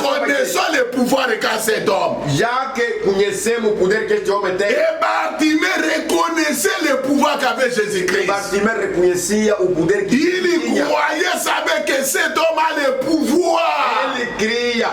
A: reconnaissons le pouvoir qu'a cet homme.
B: já que conhecemos o poder que este homem tem.
A: Et Bartimée reconnaissait le pouvoir qu'avait Jésus-Christ.
B: Bartimeu reconhecia o poder que
A: Il
B: tinha.
A: croyait, savait que cet homme a le pouvoir
B: Ele cria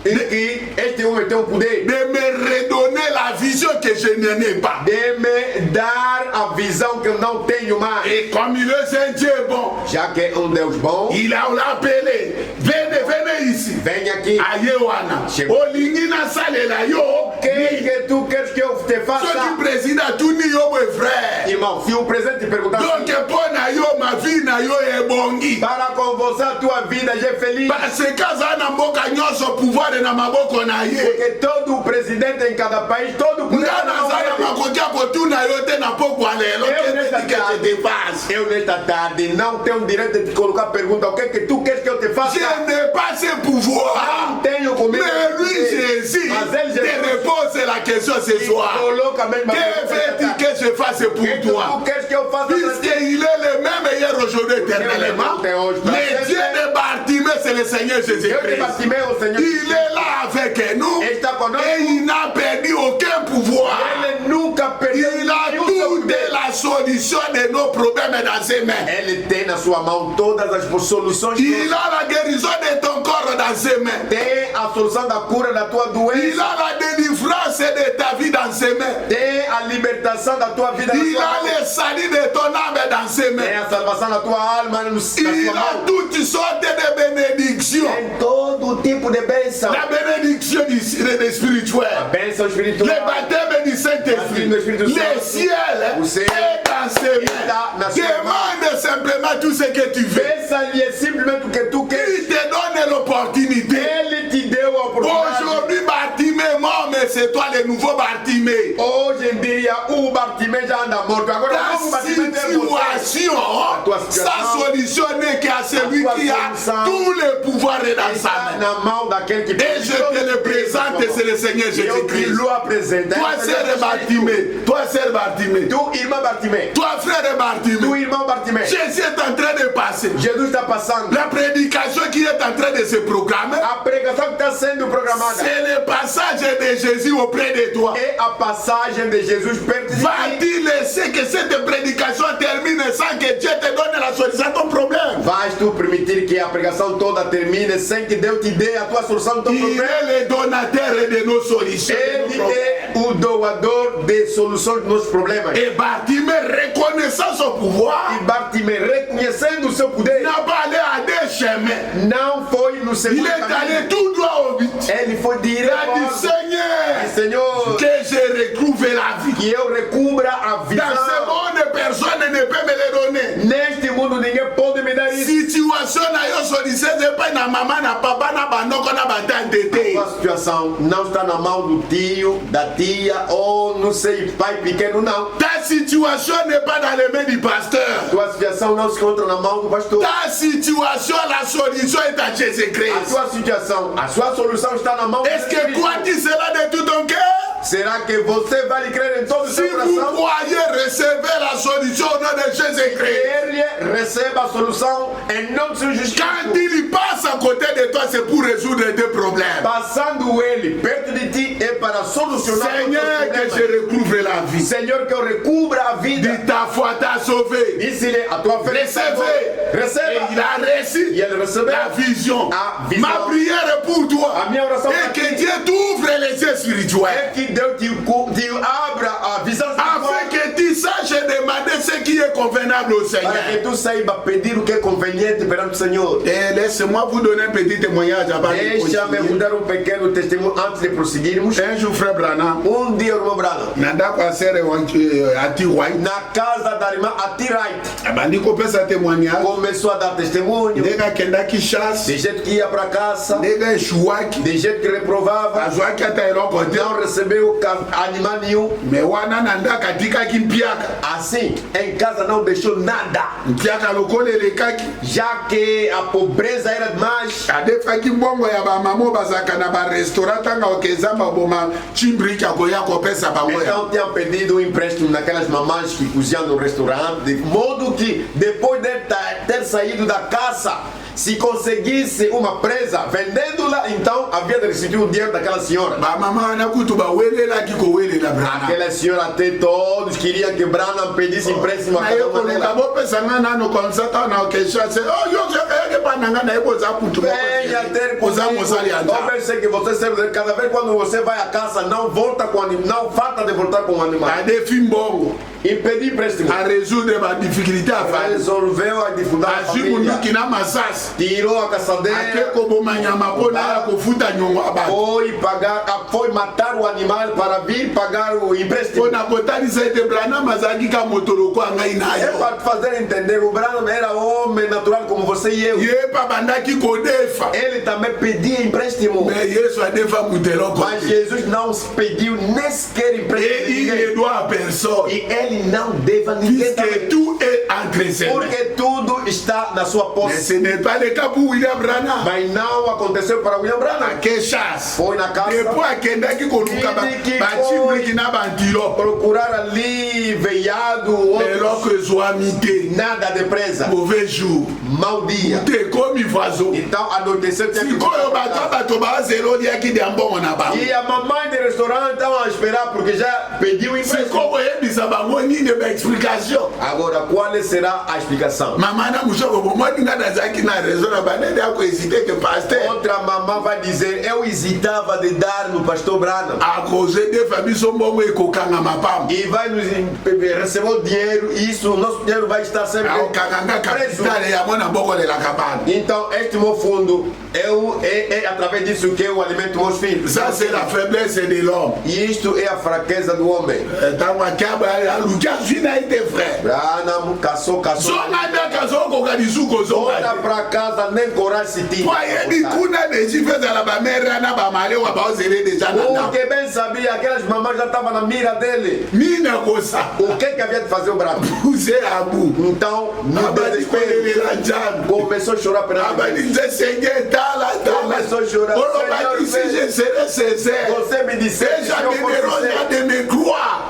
B: em que este homem tem o poder
A: de me redonner la vision que je n'en ai pas.
B: de me dar a visão que eu não tenho mais.
A: Et comme il est un Dieu bon,
B: Já que é Deus bom,
A: il a appelé. Venez ici.
B: vem aqui.
A: Ayewana.
B: Chegou.
A: Olingi na salle la yo.
B: O que tu queres que eu te
A: Ceux
B: faça?
A: qui président tout ni yo mon frère.
B: Irmão, se o presidente te perguntar
A: Donc
B: assim,
A: pour na yo ma vie na yo e bongi.
B: para com você a tua vida já é feliz,
A: Parce que kaza na mboka nyonso pouvoir na maboko na ye.
B: porque todo presidente em cada país, todo poder
A: Nga
B: na mão
A: naza na
B: dele.
A: makoki akotuna yo te na poko alelo. Qu'est-ce que je te fasse?
B: Eu nesta tarde não tenho direito de te colocar pergunta, o que tu queres que eu te faça?
A: Je n'ai pas ce pouvoir.
B: Não tenho comigo.
A: Mais lui, Jésus,
B: Mas ele,
A: te
B: Jesus,
A: repose la question ce soir.
B: coloca a mesma
A: Que veux-tu que je fasse pour
B: que
A: toi?
B: tu queres que eu faça para ti?
A: Puisqu'il est le même hier, aujourd'hui, éternellement. Le Dieu de Bartimée, c'est le Seigneur
B: Deus de
A: Jésus-Christ.
B: Bartimeu, o Senhor,
A: Il est là avec nous
B: está conosco.
A: et il n'a perdu aucun pouvoir.
B: Ele nunca perdeu
A: Il a
B: nenhum seu
A: toute
B: poder.
A: la solution de nos problèmes dans ses mains.
B: Ele tem na sua mão todas as soluções.
A: Il a la guérison de ton corps dans ses mains.
B: Tem a solução da cura da tua
A: Il
B: doença.
A: a la délivrance de ta vie dans ses mains.
B: Tem a libertação da tua vida na
A: Il
B: sua
A: a
B: mão.
A: le salut de ton âme dans ses
B: Tem
A: mains.
B: a salvação da tua alma na
A: Il
B: sua
A: a
B: mão.
A: toutes sortes de bénédictions.
B: Tem todo tipo de bênção.
A: La bénédiction du spirituel.
B: A bênção
A: Le
B: espiritual.
A: baptême du Saint-Esprit. Le ciel est dans ses mains. Demande simplement tout ce que tu veux.
B: Peça-lhe simplesmente o que tu queres.
A: Il te donne l'opportunité.
B: Ele te deu a oportunidade.
A: Aujourd'hui, Bartimée est mort, mais c'est toi le nouveau Bartimée.
B: Hoje em dia, o Bartimeu já anda morto. Agora, o novo
A: Ta
B: Bartimeu é você.
A: situation,
B: tua
A: sa
B: situation,
A: solution n'est qu'à celui
B: tua
A: qui a
B: solução
A: tout le pouvoir dans sa
B: Está
A: main.
B: na mão daquele que
A: Et je te le présente, c'est le Seigneur
B: Eu te
A: Jésus-Christ.
B: lo apresento.
A: Toi, sœur Bartimée, toi, sœur Bartimée,
B: Tu, irmão Bartimeu.
A: toi, frère
B: Tu,
A: Bartimée,
B: irmão Bartimeu.
A: Jésus est en train de passer.
B: Jesus está passando.
A: La prédication qui est en train de se programmer,
B: A pregação que está sendo programada
A: c'est le passage de Jésus auprès de toi.
B: é a passagem de Jesus perto de ti.
A: Va-t-il laisser que cette prédication termine sans que Dieu te donne la solution à ton problème?
B: Vais tu permitir que a pregação toda termine sem que Deus te dê a tua solução do teu
A: Il
B: problema?
A: est le donateur de nos solutions. de nos
B: Ele
A: problèmes.
B: é o doador de soluções dos nossos problemas.
A: Et Bartimée, reconnaissant son pouvoir,
B: E Bartimeu, reconhecendo o seu poder,
A: n'a pas allé à des chemins.
B: não foi no
A: Il
B: segundo
A: est allé
B: caminho.
A: tout droit au but.
B: Ele foi
A: Il
B: direto
A: a dit,
B: ao
A: Seigneur,
B: Senhor,
A: que je retrouve la vie.
B: que eu recubra a
A: Dans ce
B: visão.
A: monde, personne ne peut me le donner.
B: Neste mundo ninguém pode me dar isso.
A: Si situation na yo solution pas na maman na papa na banoko na batante te.
B: A situação não está na mão do tio, da tia ou não sei, pai pequeno não.
A: Ta situation n'est pas dans les mains du pasteur.
B: Tua situação não se encontra na mão do pastor.
A: Ta situation, la solution est à Jésus-Christ.
B: A tua situação, a sua solução está na mão de
A: Est-ce que toi tu seras de tout ton cœur?
B: Será que você vai lhe crer em todo o
A: Si
B: seu
A: vous
B: coração?
A: croyez recevoir la solution au nom de Jésus-Christ.
B: Ele receba a solução em nome de seu Jesus
A: Quand
B: Cristo.
A: il passe à côté de toi, c'est pour résoudre tes problèmes.
B: Passando ele perto de ti é para solucionar
A: Seigneur,
B: os
A: que
B: teus
A: je
B: problemas.
A: recouvre la vie.
B: Senhor, que eu recubra a vida.
A: Dit ta foi t'a sauvé.
B: Disse-lhe a tua fé.
A: Recevez. Et
B: Receba.
A: il a reçu
B: E ele recebeu.
A: la vision.
B: A visão.
A: Ma prière est pour toi.
B: A minha oração
A: Et
B: para
A: que
B: ti.
A: Dieu t'ouvre les yeux spirituels.
B: É que Deus te abra a visão
A: Afin
B: espiritual
A: que tu saches demander ce qui est convenable au
B: para que
A: Seigneur.
B: tu saiba pedir o que é conveniente perante o Senhor.
A: Et laisse-moi vous donner un petit témoignage avant de
B: Deixa-me
A: continuer.
B: dar pequeno testemunho antes de prosseguirmos.
A: Un jour, frère Branham,
B: Dia, irmão Branham,
A: nada com a sœur Ati White,
B: na casa da irmã Atirait,
A: abandi kopesa témoignage,
B: começou a dar testemunho,
A: ndenge akendaki chasse,
B: de jeito que ia para caça,
A: ndenge eshuwaki,
B: de jeito que reprovava,
A: azwaki ata eloko te,
B: não recebeu animal nenhum.
A: me wana na ndako atikaki mpiaka,
B: Assim, em casa não deixou nada,
A: mpiaka lokola elekaki,
B: já que a pobreza era demais.
A: adefaki mbongo ya bamama bazalaka na barestaurant ntanga okeza baboma chimbriki akoya kopesa bango ya.
B: Então tinha pedido um empréstimo naquelas mamães que cozinham no restaurante, de modo que depois de ter saído da caça, se conseguisse uma presa vendendo-la, então havia de receber o dinheiro daquela senhora.
A: Bamama wana kutu bawelelaki kowelela Branham.
B: Aquela senhora até todos queriam que Branham pedisse empréstimo a
A: Na
B: cada
A: ye
B: uma
A: koluka
B: delas.
A: bopesanga nano komsa ta na okesha se oh yo yeke bananga na ye boza kutu
B: Venha ter
A: boza mosali
B: comigo.
A: anja.
B: Talvez sei que você serve cada vez quando você vai à caça, não volta com animal, não falta de voltar com o animal.
A: Adefi mbongo
B: E pedir empréstimo.
A: a résoudre ba difficulté afali.
B: Resolveu a dificuldade da
A: Aji
B: família.
A: munduki na masasi.
B: Tirou a caçadeira.
A: Ake koboma nyama mpona ya kofuta nyongo ya bato.
B: Foi matar o animal para vir pagar o empréstimo.
A: Mpona kotalisa ete Branham azalaki ka moto lokola ngai na
B: É
A: yo.
B: para te fazer entender, o Branham era homem natural como você e eu.
A: Ye pa bandaki kodefa.
B: Ele também pedia empréstimo.
A: Me Yesu adefa mutu eloko
B: Mas
A: te.
B: Jesus não pediu nem sequer empréstimo.
A: Et
B: de
A: il
B: ninguém.
A: ne doit à personne.
B: E ele não deve a ninguém
A: Puisque
B: também.
A: tout est entre ses mains.
B: Porque tudo está na sua
A: Mais
B: posse.
A: ce n'est pas le cas pour William Branham.
B: Mas não aconteceu para William Branham.
A: Ake chasse.
B: Foi na casa.
A: Depois akendaki koluka bachibriki na bantilope.
B: Procurar ali veiado, outros,
A: eloko ezwami te.
B: nada de presa.
A: Mauvais jour.
B: Mau dia.
A: te komi voisin.
B: Então anoiteceu, tinha que
A: Sikoyo bato bazela oliaki de mbongo na bango.
B: E a mamãe do restaurante estava a esperar porque já pediu empréstimo.
A: Sikoyo oyebisa bango nini ba explication.
B: Agora, qual será a explicação?
A: Mama na mushoko bomoni nga nazaki na raison na banende ako hésiter que pasteur.
B: Outra mamã vai dizer, eu hesitava de dar no pastor Branham.
A: A cause de famille so mbongo ekokanga mapambo.
B: E vai nos receber o dinheiro e isso, o nosso dinheiro vai estar sempre
A: Akokanga
B: preso.
A: capital ya mona mbongo lela kapana.
B: Então, este meu fundo, é através disso que eu alimento meus filhos.
A: Ça c'est la faiblesse de l'homme.
B: E isto é a fraqueza do homem.
A: Tango akaba alukia zwina ite frère.
B: Branham caçou.
A: Zonga ndaka zokoka lisuko zonga.
B: Volta pra casa, nem coragem se tinha.
A: Wayebi kuna deji fezala bamere na bamalewa baozele deja na ndako.
B: Porque bem sabia, aquelas mamães já estavam na mira dele.
A: Mina kosa.
B: O que havia de fazer o Branham?
A: Puze abu.
B: Então, no
A: Abadi
B: desespero,
A: kolelela njani.
B: começou a chorar perante
A: Abadi
B: Deus.
A: nze senge tala
B: Começou a chorar.
A: Olobaki si je serai sincère.
B: Você me disse que
A: Déjà
B: se eu
A: me
B: fosse
A: dérange
B: sincero,
A: de me croire.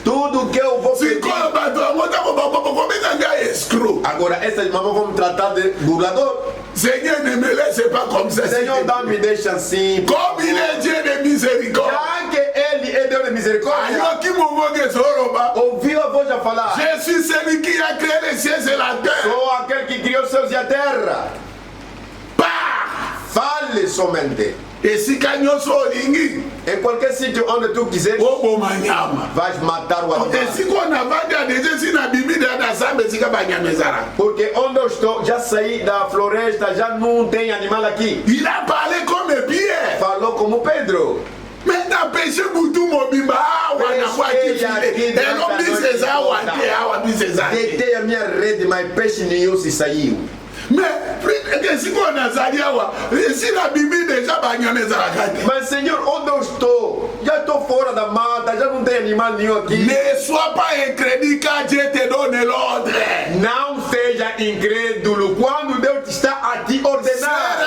B: tudo que eu vou pedir.
A: Sikoyo bato amota komeza nga escroc.
B: Agora, essas mamães vão me tratar de burlador.
A: Seigneur, ne me laisse pas comme ça.
B: Senhor, não me deixa assim.
A: Comme il est Dieu de miséricorde.
B: Já que ele é Deus de misericórdia,
A: Ayoki mongoge zoroba.
B: ouviu a voz a falar.
A: Je suis celui qui a créé les cieux et la terre.
B: Sou aquele que criou os céus e a terra.
A: Bah!
B: Fale somente.
A: Esika nyonso olingi
B: Em qualquer sítio onde tu quiseres,
A: oboma nyama.
B: vais matar o animal.
A: Esika onavandi adeze sina bimbi da samba esika banyama ezala.
B: Porque onde eu estou, já saí da floresta, já não tem animal aqui.
A: Il a parlé comme Pierre.
B: Falou como Pedro.
A: Maintenant péché butu mobimba awa na kwa kifile. Elo biseza awa te awa biseza te.
B: Deitei a minha rede, mas peixe nenhum se saiu.
A: Mais si on a Zaliawa, si la Bible déjà bagnonné Zarakati.
B: Mas Senhor, onde eu estou? Já estou fora da mata, já não tem animal nenhum aqui.
A: Ne sois pas incrédule quand Dieu te donne l'ordre.
B: Não seja incrédulo quando Deus está a te ordenar.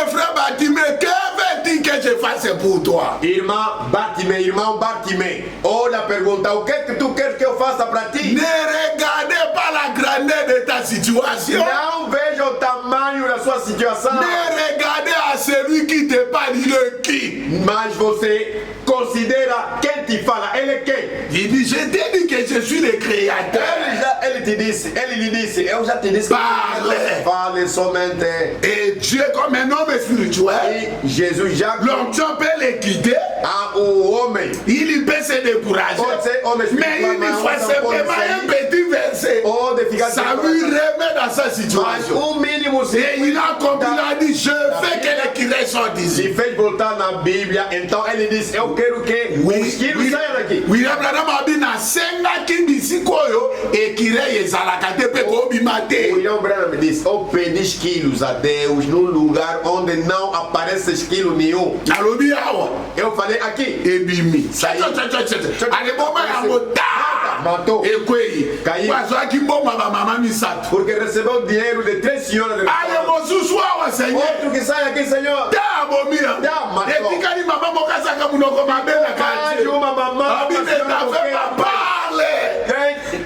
A: Frère Batimé, que veux-tu que je fasse pour toi?
B: Irmã Bartimeu, irmão Bartimeu, olha, pergunta, o que é que tu queres que eu faça para ti?
A: Ne regardez pas la grandeur de ta situation.
B: Não veja o tamanho da sua situação.
A: Ne regardez à celui qui te parle, il est qui?
B: Mas você considera quem te fala, ele é quem?
A: Il dit, je t'ai dit que je suis le créateur.
B: Ele lhe disse, eu já te disse. Fale somente.
A: Et Dieu comme un homme spirituel,
B: E Jesus já
A: l'onction peut le quitter,
B: o homem
A: il peut se décourager.
B: pode ser homem
A: Mais
B: espiritual,
A: il
B: mas
A: faut
B: não pode
A: simplement un
B: sair
A: petit verset.
B: ou de ficar
A: Ça lui remet dans sa
B: mas
A: situation.
B: mínimo
A: Et il a compris, il a dit, je veux que les kirés sortent d'ici.
B: se fez voltar na Bíblia, então ele disse, eu quero que os quilos saiam daqui.
A: William Branham abi na senga kibisiko oyo ekirei ezalaka te mpe kobima te.
B: William Branham disse, eu pedi esquilos a Deus num lugar onde não aparece esquilo nenhum.
A: Alobi awa
B: Eu falei aqui,
A: ebimi
B: Saí.
A: aleboma yango ta
B: matou,
A: ekwei
B: Caí.
A: azwaki mbongo ya bamama misato
B: porque recebeu dinheiro de 3 senhoras de
A: ale mosusu awa senye
B: outro que sai aqui, Senhor.
A: ta abomia
B: Ta matou.
A: etikali mama moko azaka munoko mabe na
B: Mais
A: kati
B: uma mamã,
A: abi
B: uma
A: ne
B: senhora
A: tafe
B: qualquer.
A: parle.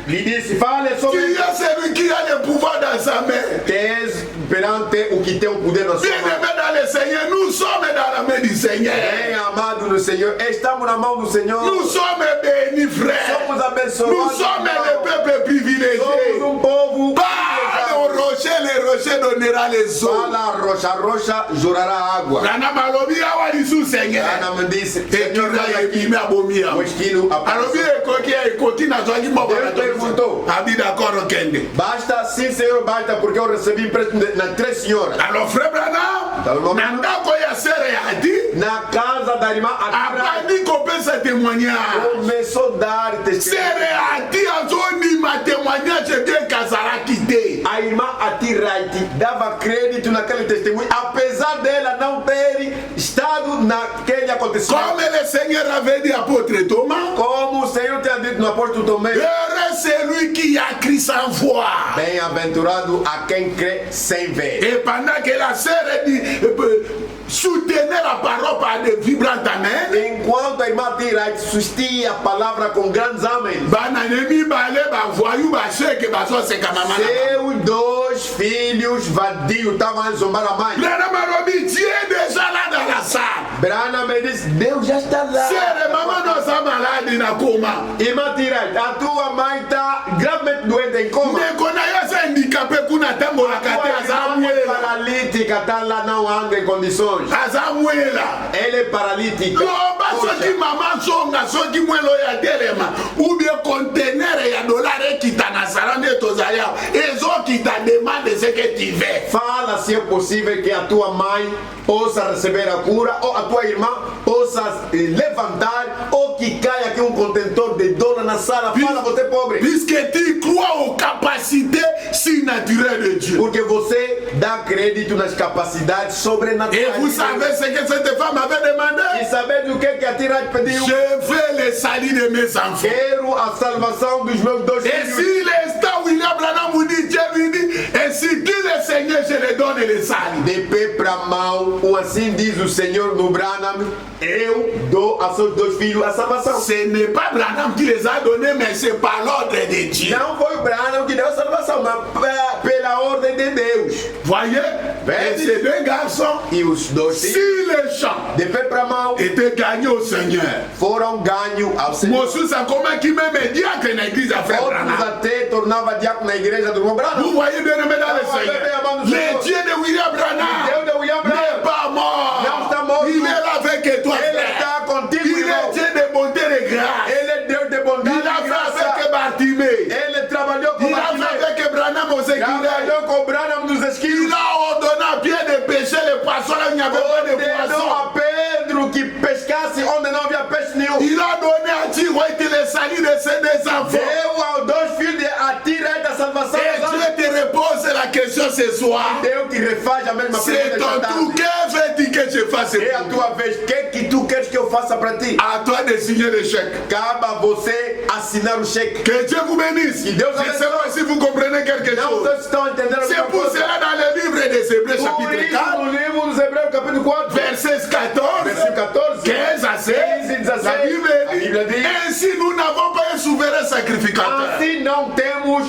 B: Lhe disse, fale sobre
A: Qui est celui qui a le pouvoir dans sa main?
B: tens perante o que tem o poder na sua
A: Bien
B: mão.
A: aimé dans le Seigneur, nous sommes dans la main du Seigneur.
B: Bem amado no Senhor, estamos na mão do Senhor.
A: Nous sommes bénis, frères.
B: Somos abençoados.
A: Nous sommes le peuple privilégié.
B: Somos povo
A: Parle au rocher, le rocher donnera les eaux.
B: Fala a rocha jorará água.
A: Rana malobi awa lisu Seigneur.
B: Ana me disse,
A: Et
B: Senhor, vai aqui.
A: qui m'a abomi
B: O esquilo
A: alobi
B: apareceu.
A: ekoki ekoti na zwaki moko
B: Deus
A: na
B: perguntou.
A: abi d'accord okende.
B: Basta, sim, Senhor, basta, porque eu recebi empréstimo na 3 senhoras.
A: Alors frère Branham,
B: Dans
A: na ndako ya sere ya di
B: Na casa da irmã Akira,
A: abandi kopesa témoignage.
B: começou a dar testemunho.
A: Sere ati azonima témoignage bien kazalaki te.
B: A irmã Atiraiti dava crédito naquele testemunho, apesar dela não ter estado naquele acontecimento.
A: Comme le Seigneur avait dit à l'apôtre Thomas,
B: Como o Senhor tinha dito no apóstolo Tomé,
A: heureux celui qui a cru sans foi.
B: bem-aventurado a quem crê sem ver.
A: Et pendant que la sœur dit, soutenait la parole par des vibrantes amens,
B: Enquanto a irmã Atiraiti sustia a palavra com grandes amens,
A: bananemi bale bavoyu baseke bazoseka mama.
B: seus 2 filhos vadios estavam a zombar a mãe.
A: Branham alobi, Dieu est déjà là dans la salle.
B: Branham me disse, Deus já está lá.
A: Sere mama nossa malade na coma.
B: Irmã Atiraiti, a tua mãe está gravemente doente em coma.
A: Ndeko na yo eza handicapé kuna tambolaka te aza
B: Ela é
A: mwela.
B: paralítica, está lá, não anda em condições.
A: Aza mwela.
B: Ela é paralítica.
A: loba soki mama zonga soki mwelo ya telema ubie kontenere ya dolari ekita na sala nde tozali awa ezokita demande ce que tu veux.
B: Fala se é possível que a tua mãe possa receber a cura, ou a tua irmã possa levantar, ou que caia aqui contentor de dona na sala. Fala, você é pobre.
A: Puisque tu crois aux capacités surnaturelles de Dieu.
B: Porque você dá crédito nas capacidades
A: Et
B: sobrenaturais.
A: vous savez ce que cette femme avait
B: E
A: demandé?
B: saber do que a Atiraiti pediu?
A: Je veux le salut de mes enfants.
B: Quero a salvação dos meus 2
A: Et
B: filhos.
A: si l'instant William Branham vous dit, Dieu lui dit, ainsi dit le Seigneur, je le donne le salut.
B: De pé para mão, ou assim diz o Senhor no Branham, eu dou a seus 2 filhos a salvação.
A: Ce n'est pas Branham qui les a donnés, mais c'est par l'ordre de Dieu.
B: Não foi o Branham que deu a salvação, mas pela ordem de Deus.
A: Voyez? Et ces 2 garçons,
B: E os 2
A: si
B: filhos,
A: les champs
B: de pé para mão,
A: étaient gagnés au Seigneur,
B: foram ganhos ao Senhor.
A: Mosus a comment qui même diacre dans l'église a fait
B: Outros
A: Branham.
B: até tornava diácono na igreja do irmão Branham.
A: Vous voyez bien aimé dans le Seigneur. Le Dieu de William Branham
B: Deus de William
A: n'est
B: Branham,
A: pas mort.
B: Não está morto.
A: Il est là avec toi.
B: Ele
A: frère.
B: está contigo,
A: Il
B: irmão.
A: est Dieu de bonté et de grâce.
B: Ele é Deus de bondade
A: Il a
B: e
A: fait
B: graça.
A: avec Bartimée.
B: Ele trabalhou com
A: Il a
B: Bartimeu.
A: fait avec Branham aux équilibres.
B: Trabalhou com o Branham nos esquilos.
A: Il a ordonné à Pierre de pêcher les poissons là où il n'y avait pas de
B: Ordenou
A: poissons.
B: a Pedro que pescasse onde não havia peixe nenhum.
A: Il a donné à Tiroïte le salut de ses 2 enfants.
B: Deu aos 2 filhos de Atiraiti a salvação.
A: Et Dieu te repose la question ce soir.
B: Deus que refaz a mesma
A: C'est
B: pergunta
A: ton
B: esta
A: tour.
B: tarde.
A: Que veux-tu que je fasse
B: É a
A: pour toi?
B: tua vez. O que tu queres que eu faça para ti?
A: À toi de signer le chèque.
B: Cabe a você assinar o cheque.
A: Que Dieu vous bénisse.
B: Que Deus
A: Je ne sais pas si vous comprenez quelque
B: Não
A: chose.
B: vocês estão entendendo
A: C'est
B: alguma
A: pour
B: coisa?
A: cela dans le livre des Hébreux
B: Por
A: chapitre
B: isso,
A: 4,
B: no livro dos Hebreus, capítulo 4,
A: versets 14,
B: versículo 14,
A: 15 à 16,
B: 15 et 16,
A: la
B: a
A: Bible
B: Bíblia
A: dit,
B: diz,
A: ainsi nous n'avons pas un souverain sacrificateur
B: assim não temos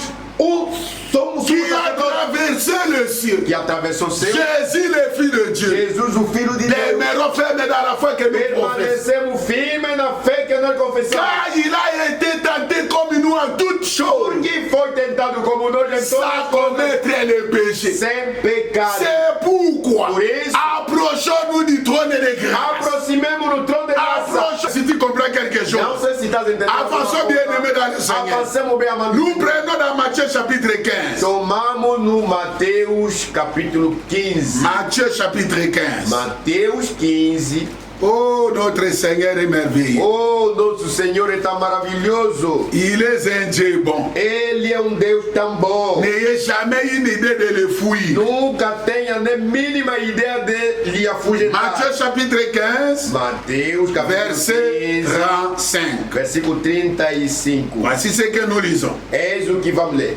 B: somos
A: qui
B: um
A: a
B: sacerdote
A: traversé le ciel.
B: que atravessou o céu.
A: Jésus le Fils de Dieu.
B: Jesus, o Filho de Deus.
A: Demeurons fermes dans la foi que nous professons.
B: Permanecemos firmes na fé que nós confessamos.
A: Car il a été tenté comme nous en toutes choses,
B: Porque foi tentado como nós em
A: sans
B: todas
A: commettre le péché.
B: sem pecado.
A: C'est pourquoi
B: Por isso,
A: approchons-nous du trône de grâce.
B: aproximemos no trono de graça.
A: Approche, si tu comprends quelque chose.
B: Não sei se estás entendendo.
A: Avançons bien aimé dans le Seigneur.
B: Avancemos bem amado.
A: Nous prenons dans Matthieu chapitre 15.
B: Tomamos no Mateus capítulo 15.
A: Matthieu chapitre 15.
B: Mateus 15.
A: Oh, notre Seigneur est merveilleux.
B: Oh, nosso Senhor é tão maravilhoso.
A: Il est un Dieu bon.
B: Ele é Deus tão bom.
A: N'ayez jamais une idée de le fuir.
B: Nunca tenha nem mínima ideia de lhe afugentar.
A: Matthieu chapitre 15,
B: Mateus capítulo
A: verset
B: 15,
A: 35.
B: versículo 35.
A: Voici ce que nous lisons.
B: Eis o que vamos ler.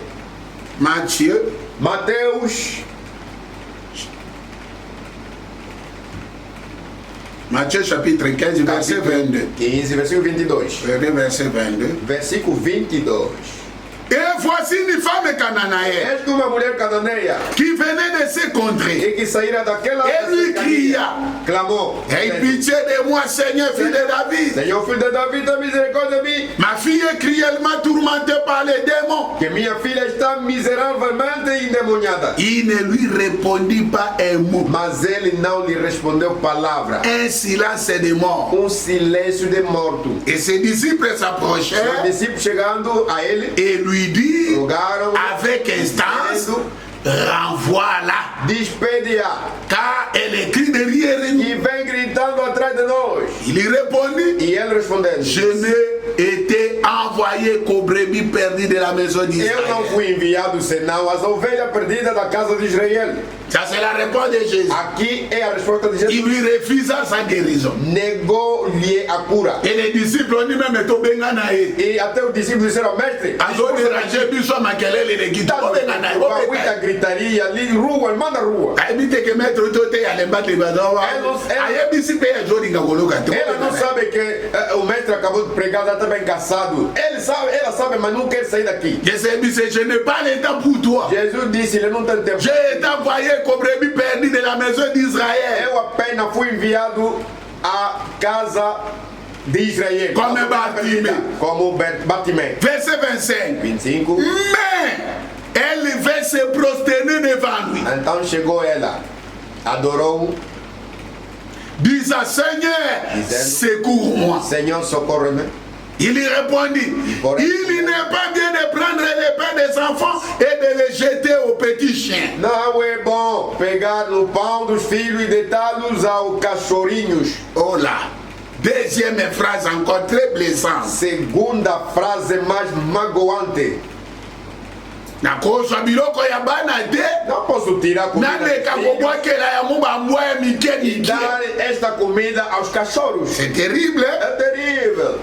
A: Matthieu chapitre 15, verset 22.
B: 15, versículo 22.
A: Verset 22.
B: Versículo 22.
A: Et voici une femme cananéenne
B: Eis que uma mulher cananeia
A: qui venait de ces contrées.
B: e que saíra daquela
A: Et lui cria,
B: clamou:
A: aie pitié de moi, Seigneur, fils de David.
B: Senhor, filho de Davi, tem misericórdia de mim,
A: Ma fille est cruellement tourmentée par les démons.
B: que minha filha está miseravelmente endemoniada.
A: Il ne lui répondit pas un mot.
B: Mas ele não lhe respondeu palavra.
A: Un silence de mort.
B: Silêncio de morto.
A: Et ses disciples
B: Os
A: s'approchèrent
B: discípulos chegando a ele
A: et lui dirent
B: rogaram,
A: avec instance, renvoie-la,
B: despede-a,
A: car elle crie derrière nous.
B: e vem gritando atrás de nós.
A: Il lui répondit,
B: E ele respondendo:
A: je n'ai été envoyé qu'aux brebis perdues de la maison
B: eu não
A: d'Israël.
B: fui enviado senão as ovelhas perdidas da casa de Israel.
A: Ça c'est la réponse de Jésus.
B: Aqui é a resposta de
A: Il
B: Jesus.
A: lui refusa sa guérison.
B: Negou-lhe a cura.
A: Et les disciples ont dit même Tobenganae.
B: E até os discípulos disseram: mestre,
A: Azo déranger biso makelele le kita Tobenganae.
B: muita gritaria ali, rua, manda rua.
A: Ayebite ke maître tote ya lemba te badawa. Ayebisi pe ya jori ngakoloka te.
B: Ela não sabe que o mestre acabou de pregar, ela está bem cansado. Ele sabe, ela sabe, mas não quer sair daqui.
A: Je n'ai pas le temps pour toi.
B: Jesus disse: ele não tem tempo.
A: J'ai été envoyé comme brebis perdues de la maison d'Israël.
B: Eu apenas fui enviado à casa de Israel.
A: Como Bartimeu.
B: Como Bartimeu.
A: Verset 25.
B: 25.
A: Mais elle va se prosterner devant lui,
B: Então chegou ela, adorou,
A: disant Seigneur, secours-moi.
B: Senhor, socorre-me.
A: Il lui répondit, il n'est pas bien de prendre les pains des enfants et de les jeter aux petits chiens.
B: Não é bom pegar no pão dos filhos e deitá-los aos cachorrinhos.
A: Oh là, deuxième phrase encore très blessante.
B: Segunda frase mais magoante.
A: Nakozwa biloko ya bana te,
B: Não posso tirar comida
A: naleka
B: dos filhos
A: kobwakela ya mumba mbwa ya mike
B: e
A: mike.
B: dar esta comida aos cachorros.
A: C'est terrible, hein?
B: É terrível.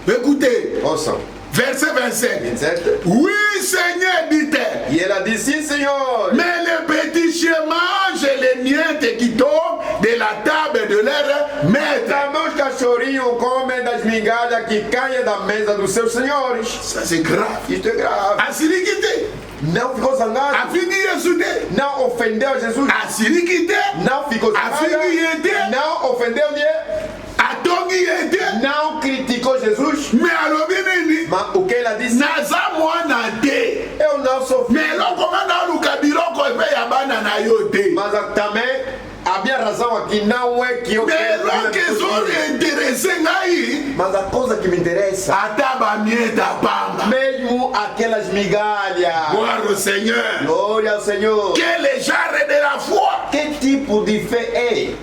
A: Écoutez,
B: Ouçam.
A: verset 25.
B: 27.
A: Oui, Seigneur, dit-elle.
B: E ela disse: sim, Senhor.
A: Mais les petits chiens mangent les miettes qui tombent de la table de leur maître.
B: Também os cachorrinhos comem das migalhas que caem da mesa dos seus senhores.
A: Ça c'est grave.
B: Isto é grave.
A: Asirikite.
B: Não ficou zangado.
A: Afini yesude.
B: Não ofendeu Jesus.
A: Asirikite.
B: Não ficou zangado.
A: Afini yete.
B: Não ofendeu-lhe.
A: Atongi yete.
B: Não criticou Jesus.
A: Mais alobi nini?
B: Mas o que ela disse?
A: Naza mwana te.
B: Eu não sou filho.
A: Mais eloko manda oluka biloko epe ya bana na yo te.
B: Mas também a minha razão aqui não é que eu
A: Mais
B: quero.
A: eloko ezointéresse ngai.
B: Mas a coisa que me interessa,
A: Ata bamieta pamba.
B: mesmo aquelas migalhas.
A: Gloire au Seigneur.
B: Glória ao Senhor.
A: Quel est le genre de la foi?
B: Que tipo de fé é?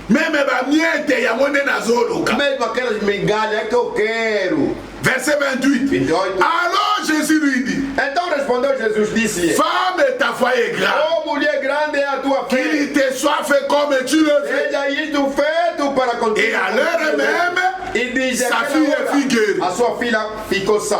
A: Même bamiete ya monde nazoluka.
B: Mesmo aquelas migalhas que eu quero.
A: Verset 28.
B: 28.
A: Alors Jésus lui dit,
B: Então respondeu Jesus, disse:
A: Femme, ta foi est grande.
B: Oh, mulher grande é a tua fé.
A: Qu'il te soit fait comme tu le fais.
B: Seja isto feito para contigo.
A: Et à l'heure même,
B: E diz
A: sa fille est guérie.
B: a sua filha ficou sã.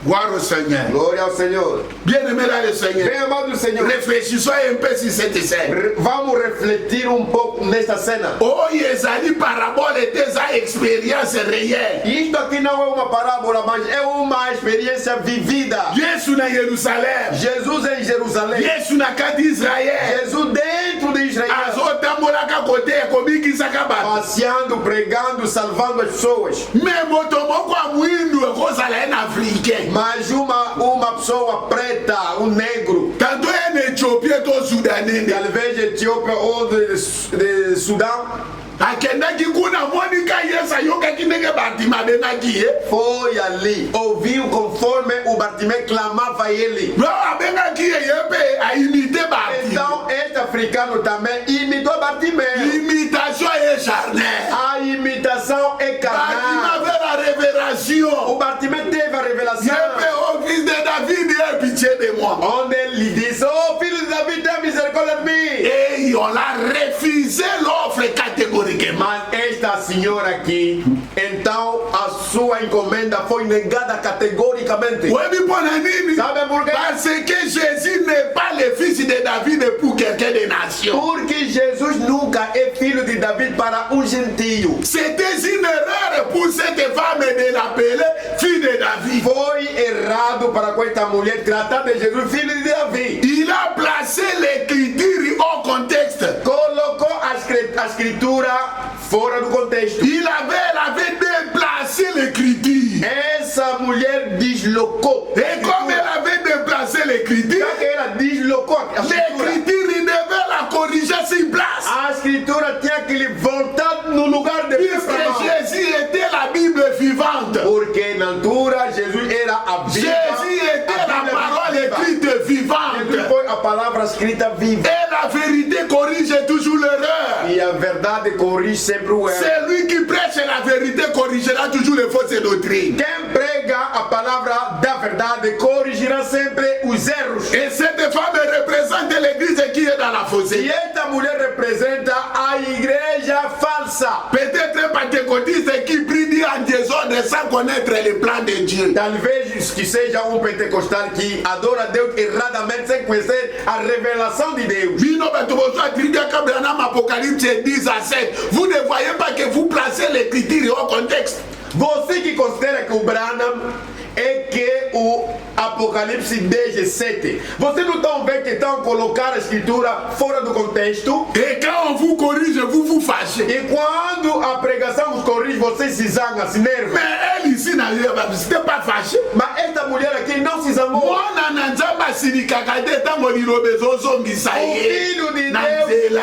A: Gloire au Seigneur.
B: Glória ao Senhor.
A: Bien-aimé dans le Seigneur.
B: Bem amado Senhor.
A: Réfléchissons un peu sur cette scène.
B: Vamos refletir pouco nesta cena.
A: Oh, Yezali parabole tes expériences réelles.
B: Isto aqui não é uma parábola, mas é uma experiência vivida.
A: Yesu na Jerusalém.
B: Jesus em Jerusalém.
A: Yesu na kati Israël.
B: Jesus dentro de Israel.
A: Azotambolaka kote komikisaka bato.
B: Passeando, pregando, salvando as pessoas.
A: Mais moto moko ya mwindu ekozala en africain.
B: Mas uma pessoa preta, negro,
A: Tanto en Éthiopie to Soudanais.
B: talvez Etiópia ou de Sudão,
A: Akendaki kuna monika Yesu ayokaki ndenge batima bengaki ye.
B: foi ali, ouviu conforme o Bartimeu clamava ele.
A: Bro abengaki ye yepe a imiter Bartimée.
B: Então este africano também imitou Bartimeu.
A: Imitation est charnelle.
B: A imitação é
A: Bartimée
B: carnal.
A: avait la révélation.
B: O Bartimeu teve a revelação.
A: Yepe au fils de David, aie pitié de moi.
B: Onde ele lhe disse: Oh filho de David, tenha misericórdia de mim.
A: Et on l'a refusé l'offre catégoriquement.
B: Mas esta senhora aqui, então a sua encomenda foi negada categoricamente.
A: Oui, mais pour la nuit,
B: Sabe por quê?
A: parce que Jésus n'est pas le fils de David pour quelqu'un des nations.
B: Porque Jesus nunca é filho de David para gentio.
A: C'était une erreur pour cette femme de l'appeler fille de David.
B: Foi errado para com esta mulher tratar de Jesus filho de Davi.
A: Il a placé l'écriture au contexte.
B: Colocou a escritura fora do contexto.
A: Elle avait déplacé l'écriture.
B: Essa mulher deslocou.
A: Et comme elle avait déplacé l'écriture,
B: Já que ela deslocou a escritura,
A: l'écriture devait la corriger sur place.
B: a escritura tinha que lhe voltar no lugar de
A: Puisque Jésus était la Bible vivante.
B: Porque na altura Jesus era a Bíblia.
A: Jésus était la parole écrite
B: Jesus
A: vivante.
B: foi a palavra escrita viva.
A: Et la vérité corrige toujours l'erreur.
B: E a verdade corrige sempre o erro.
A: Celui qui prêche la vérité corrigera toujours les fausses doctrines.
B: Quem prega a palavra da verdade corrigirá sempre os erros.
A: Et cette femme représente l'église qui est dans la
B: E
A: fausseté.
B: esta mulher representa a igreja falsa.
A: Peut-être un pentecôtiste qui prie en désordre sans connaître les plans de Dieu.
B: Talvez que seja pentecostal que adora Deus erradamente sem conhecer a revelação de Deus.
A: Bino batobozo atribue Abraham Apocalypse 10 à 7. Vous ne voyez pas que vous placez l'écriture au contexte.
B: Você que considera que o Branham é que o Apocalipse 10:7. Vocês não estão vendo que estão colocando a escritura fora do contexto?
A: Et quand on vous corrige, vous vous fâchez.
B: E quando a pregação os corrige, vocês se zangam, se nervam.
A: Mais elle ici, c'était pas fâché.
B: Mas esta mulher aqui não se zangou.
A: Mwana na nzambe asilikaka te ntango liloba ezozongisa ye
B: Filho de
A: na
B: Deus,
A: nzela.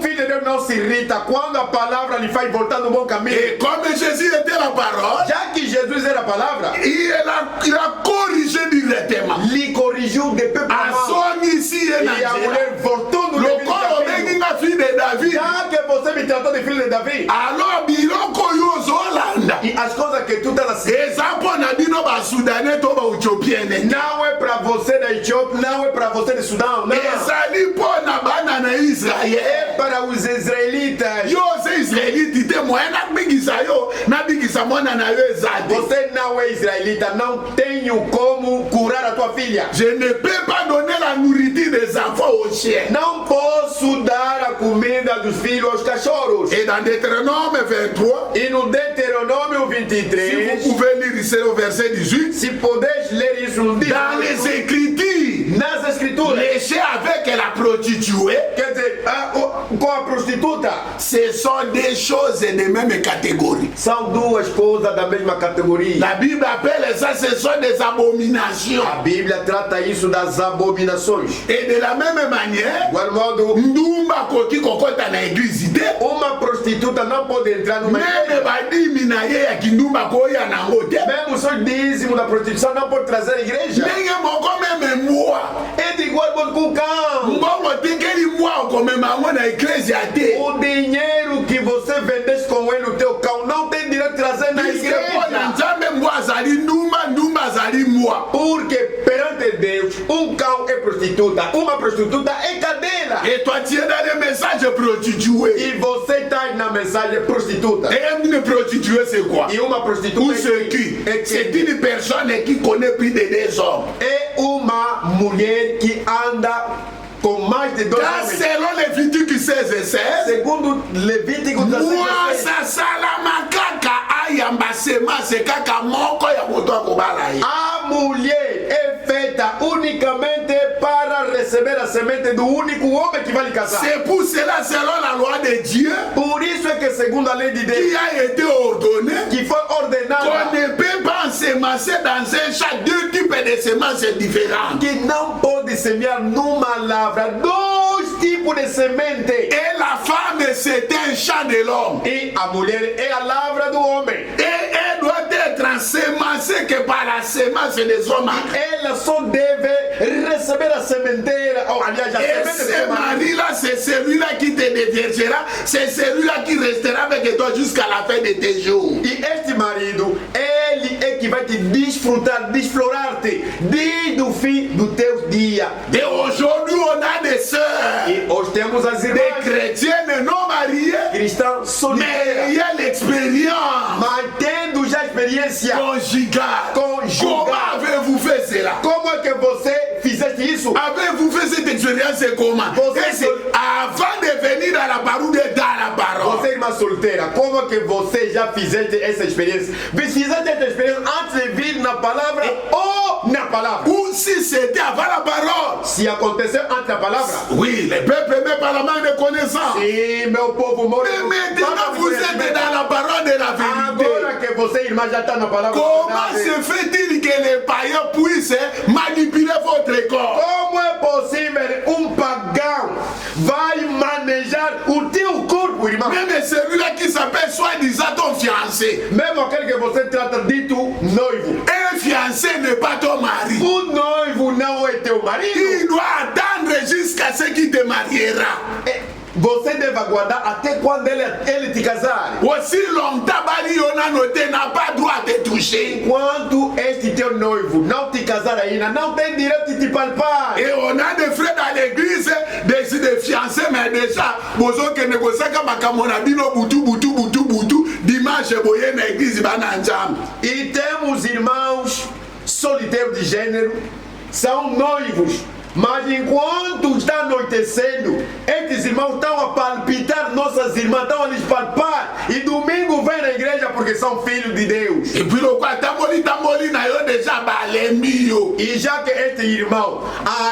B: filho de Deus não se irrita quando a palavra lhe faz voltar no bom caminho.
A: Et comme Jésus était la parole,
B: Já que Jesus era a palavra,
A: il a corrigé directement.
B: lhe corrigiu de pé para mal.
A: Asongi ici et na
B: E a
A: nzela.
B: mulher voltou no devido
A: Lokolo
B: caminho.
A: obengi nga fille de David.
B: Já que você me tratou de filho de Davi,
A: Alors biloko oyo ozolanda
B: e as coisas que tu estás assim,
A: eza mpo na bino basoudanais to baethiopienne.
B: não é para você da Etiópia, não é para você de Sudão, não.
A: ezali mpo na bana na
B: É
A: Israel.
B: para os israelitas.
A: Yo oza israelite te moye nabingisa yo nabingisa mwana na yo eza te.
B: Você não é israelita, não tenho como curar a tua filha.
A: Je ne peux pas donner la nourriture des enfants aux chiens.
B: Não posso dar a comida dos filhos aos cachorros.
A: Et dans Deutéronome 23,
B: E no Deuteronômio
A: si
B: 23,
A: vous pouvez lire ici au verset 18,
B: se puderes ler isso no
A: dans les Écritures,
B: nas escrituras,
A: lécher avec la prostituée,
B: quer dizer, com a prostituta,
A: ce sont des choses de même catégorie.
B: são duas coisas da mesma categoria.
A: La Bible appelle ça, ce sont des abominations.
B: A Bíblia trata isso das abominações.
A: Et de la même manière,
B: De igual modo,
A: ndumba koki kokota na église te,
B: uma prostituta não pode entrar numa
A: meme
B: igreja.
A: badimi na ye ya kindumba koya nango te.
B: Mesmo o seu dízimo da prostituição não pode trazer a igreja.
A: Ndenge moko meme mwa
B: É de igual modo com o cão.
A: mbongo tekeli mwa okomema yango na église te.
B: O dinheiro que você vendesse com ele, o teu cão, não tem direito de trazer na
A: Puisque mpo na
B: igreja.
A: nzambe mbwa azali ndumba, ndumba azali mwa.
B: Porque perante Deus, cão é prostituta, uma prostituta é cadeira.
A: Et toi, tu es dans les messages prostituées.
B: E você está na mensagem prostituta.
A: Et une prostituée, c'est quoi?
B: E uma prostituta
A: Ou c'est qui? C'est une personne qui connaît plus de 2 hommes.
B: é uma mulher que anda com mais de 2
A: Car
B: homens.
A: selon Lévitique 16:16,
B: Segundo Levítico 16,
A: mwasa salama kaka ayamba semence kaka moko ya moto akobala ye.
B: a mulher é feita unicamente para receber a semente do único homem que vai lhe casar.
A: C'est pour cela, selon la loi de Dieu,
B: Por isso é que segundo a lei de
A: qui
B: Deus,
A: a été ordonné,
B: que foi
A: qu'on
B: ordenada,
A: ne peut pas ensemencer dans un champ 2 types de semences différentes.
B: que não pode semear numa lavra 2 tipos de semente.
A: Et la femme, c'est un champ de l'homme.
B: E a mulher é a lavra do homem.
A: Et elle doit être ensemencée que par la semence des hommes.
B: Ela só deve receber a sementeira. Oh, aliás, a
A: Et
B: semente do
A: ce
B: seu marido.
A: mari-là, c'est celui-là qui te déviergera, c'est celui-là qui restera avec toi jusqu'à la fin de tes jours.
B: E este marido, ele é que vai te desfrutar, desflorar-te desde o fim do teu dia.
A: Et aujourd'hui, on a des sœurs,
B: E hoje temos as
A: des
B: irmãs
A: chrétiennes non mariées,
B: cristãs
A: mais
B: solteiras,
A: il y a l'expérience
B: mas tendo já experiência
A: conjugale.
B: conjugal.
A: Comment avez-vous fait cela?
B: Como é que você fizeste isso?
A: Avez-vous fait cette expérience comment?
B: Vous
A: Et c'est avant de venir à la parole, dans la parole.
B: Você, irmã solteira, como é que você já fizeste essa experiência? Fizeste essa experiência antes de vir na palavra ou na palavra?
A: Ou si c'était avant la parole.
B: Se aconteceu antes da palavra?
A: Oui, le peuple met par la main de connaissance.
B: Sim, meu povo morre.
A: Mais maintenant, vous êtes dans la parole de la vérité.
B: Agora que você, irmã, já está na palavra.
A: Comment se fait-il que les païens puissent manipuler votre corps?
B: Como é possível pagão vai manejar o teu corpo, irmão?
A: Même celui-là qui s'appelle soi-disant ton fiancé.
B: Mesmo aquele que você trata dito noivo.
A: Un fiancé n'est pas ton mari.
B: O noivo não é teu marido.
A: Il doit attendre jusqu'à ce qu'il te mariera.
B: Você deve aguardar até quando ele te casar.
A: Aussi longtemps, Bali Yonanote n'a pas droit de te toucher.
B: Enquanto este teu noivo não te casar ainda, não tem direito de te palpar.
A: Et on a des frères dans l'église, des fiancés, mais déjà, besoin que négocier comme Makamona Bino Boutou, dimanche, boye na église, bananjam.
B: E temos irmãos solteiros de gênero, são noivos. Mas enquanto está anoitecendo, estes irmãos estão a palpitar nossas irmãs, estão a lhes palpar. E domingo vem na igreja porque são filhos de Deus.
A: Et puis le quoi, tamoli, na yo déjà balembio.
B: E já que este irmão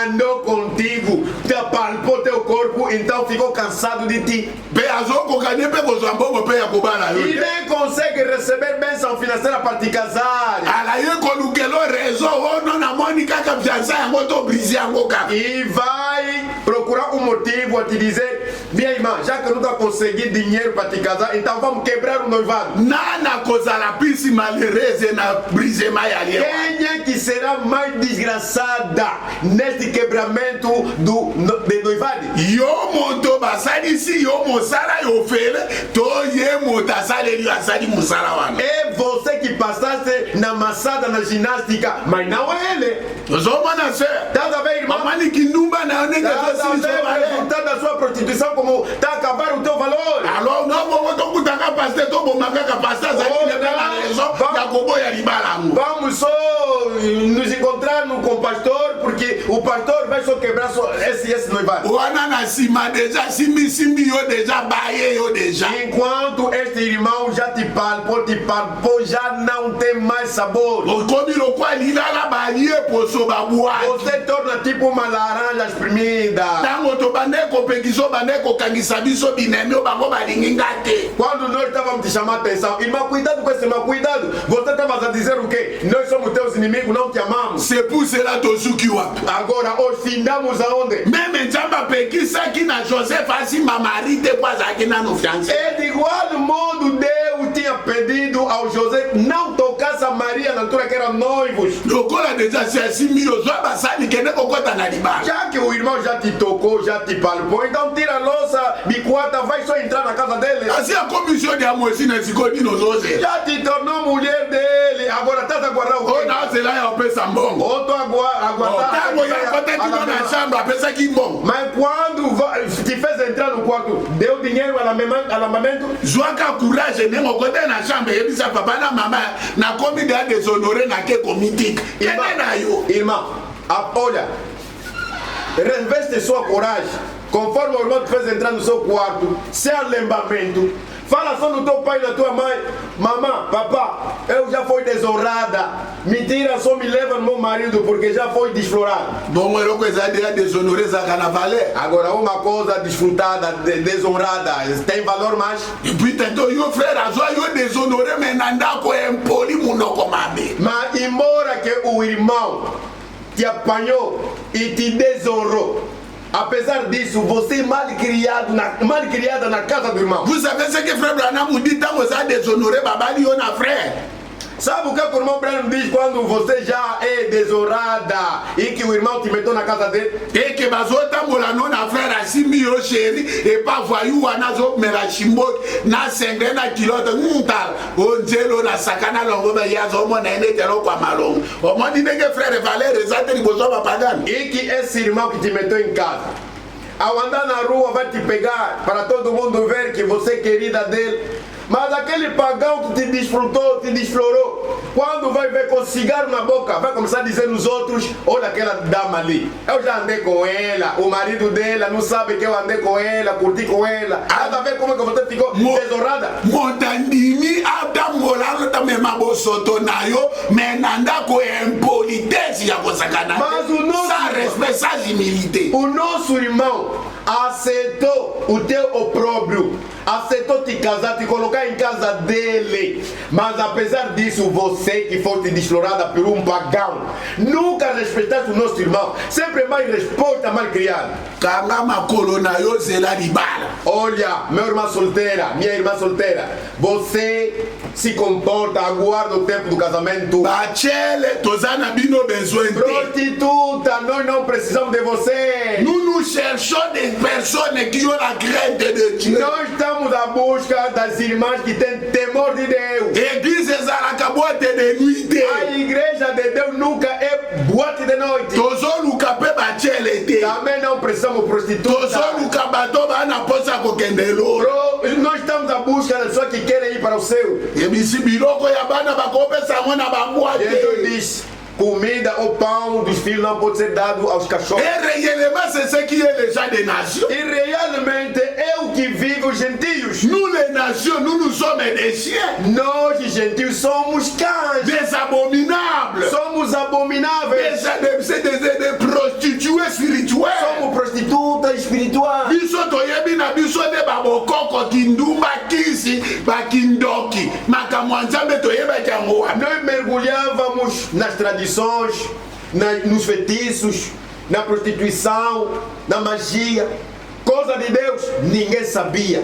B: andou contigo, te palpou teu corpo, então ficou cansado de ti.
A: Pe azoko kanye pe kozambongo pe yakobala
B: E
A: yo.
B: nem consegue receber bênção financeira para te casar.
A: Ala ye kolukelo réseau, oh non, na moni kaka fiança yango to brise yango kaka.
B: E vai procurar motivo a te dizer: minha irmã, já que eu não estou a conseguir dinheiro para te casar, então vamos quebrar o noivado.
A: Nana kozala pisi malheureuse na brise mayali.
B: Quem é que será mais desgraçada neste quebramento de noivado?
A: Yo monto basali si yo mosala yo fele to ye motasale li asali musala wana.
B: É você que passaste na massada, na ginástica, mas não é ele.
A: Ozomana se.
B: Estás a ver, irmão?
A: Mamani kinumba na onde que
B: Estás a
A: você
B: ver o resultado da sua prostituição, como está a acabar o teu valor.
A: Alors non bon to kutaka pasteur to bomaka ka pasteur za ki ne pela raison ya koboya libala mu.
B: Vamos só nos encontrar com o pastor, porque o pastor vai só quebrar esse noivado.
A: Wana na sima déjà simbi yo déjà baye yo déjà.
B: Enquanto este irmão já te palpou, já não tem mais sabor.
A: Okomi lokwa lilala balie poso babua.
B: Você torna tipo uma laranja espremida.
A: Tango to bandeko pekiso bandeko kangisa biso bineme bango balingi ngate.
B: Quando nós estávamos te chamando a atenção, irmão, cuidado com esse irmão, cuidado. Você estava a dizer o quê? Nós somos teus inimigos, não te amamos.
A: C'est pour cela to suki wapi.
B: Agora, hoje findamos aonde?
A: Même njamba pekisa kina Joseph asi mamari te kwaza kina no fiancé.
B: É de igual modo Deus tinha pedido ao José não tocasse a Maria na altura que eram noivos.
A: lokola deja si asimi ozwa basali kende kokota na libala.
B: Já que o irmão já te tocou, já te palpou, então tira a louça, bicuata, vai só entrar na casa dele.
A: Assim a comissão de amosi na sikodi nozoze.
B: Já te tornou mulher dele, agora estás a guardar o quê?
A: O na zela ya opesa mbongo.
B: Ou tu aguardar.
A: Tango ya kota kino na chamba apesa ki mbongo.
B: Mas quando te fez entrar no quarto, deu dinheiro alamamento?
A: Zwaka courage nengo kota na chamba yebisa papa na mama na komi de déshonorer na ke comité. Kene na yo.
B: Irmão, olha, reveste sua coragem, conforme o irmão te fez entrar no seu quarto, sem alembamento. Fala só no teu pai e na tua mãe: mamãe, papá, eu já fui desonrada. Mentira, só me leva no meu marido porque já foi desflorado.
A: Bom, eu coisa de déshonorer za carnavalé.
B: Agora, uma coisa desfrutada, desonrada, tem valor mais?
A: E puis tento yo frère azo yo déshonorer mais nanda ko impoli munoko mabe.
B: Mas embora que o irmão te apanhou e te desonrou, apesar disso, você é mal criada na casa do irmão.
A: Vous savez ce que frère Branham dit tant vous a déshonoré babali yo na frère.
B: Sabe o que o irmão Branham diz quando você já é desonrada e que o irmão te meteu na casa dele?
A: Et que bazota molano na frère asimi yo chéri et pas voyou wana zo mera chimbo na sengre na kilote ntar onjelo na sakana longo ba yazo mona ene telo kwa malongo. O moni nege frère Valer exate ni bozo ba pagano.
B: E que esse irmão que te meteu em casa, ao andar na rua vai te pegar para todo mundo ver que você é querida dele. Mas aquele pagão que te desfrutou, te desflorou, quando vai ver com cigarro na boca, vai começar a dizer nos outros: olha aquela dama ali, eu já andei com ela, o marido dela não sabe que eu andei com ela, curti com ela. Nada a ver como é que você ficou desonrada.
A: Montandini Adam Molano também mabosoto nayo, menanda ko impolitesse ya kosakana.
B: Mas o nosso
A: sans respect, sans humilité.
B: O nosso irmão aceitou o teu opróbrio, aceitou te casar, te colocar em casa dele. Mas apesar disso, você que foi desflorada por um pagão, nunca respeitaste o nosso irmão. Sempre mais resposta mal criada.
A: Kangama corona yo zela libala.
B: Olha, meu irmã solteira, minha irmã solteira, você se comporta, aguarda o tempo do casamento.
A: Bachele tozana bino besoin.
B: Prostituta, nós não precisamos de você.
A: Nous cherchons des personnes qui ont la crainte de Dieu.
B: Nós estamos à busca das irmãs que têm temor de Deus.
A: Église ezalaka boîte de nuit.
B: A igreja de Deus nunca é boate de noite.
A: Tozoluka pe bachele te.
B: Também não precisamos prostitutas.
A: Tozoluka bato bana posa kokende loro.
B: Nós estamos à busca das pessoas que querem ir para o céu.
A: Ebisi biloko ya bana bakopesa ngo na baboite.
B: Jesus diz: comida ou pão dos filhos não pode ser dado aos cachorros.
A: Et réellement c'est ce qui est les gens des nations.
B: E realmente é o que vive os gentios.
A: Nous les nations, nous sommes des chiens.
B: Nós gentios somos cães.
A: Des abominables.
B: Somos abomináveis.
A: Des prostituées spirituelles.
B: Somos prostitutas espirituais.
A: Biso toyebi na biso de babokoko kindumba kisi bakindoki makamwa nzambe toyeba kango.
B: Nós mergulhávamos nas tradições, nos feitiços, na prostituição, na magia. Coisa de Deus, ninguém sabia.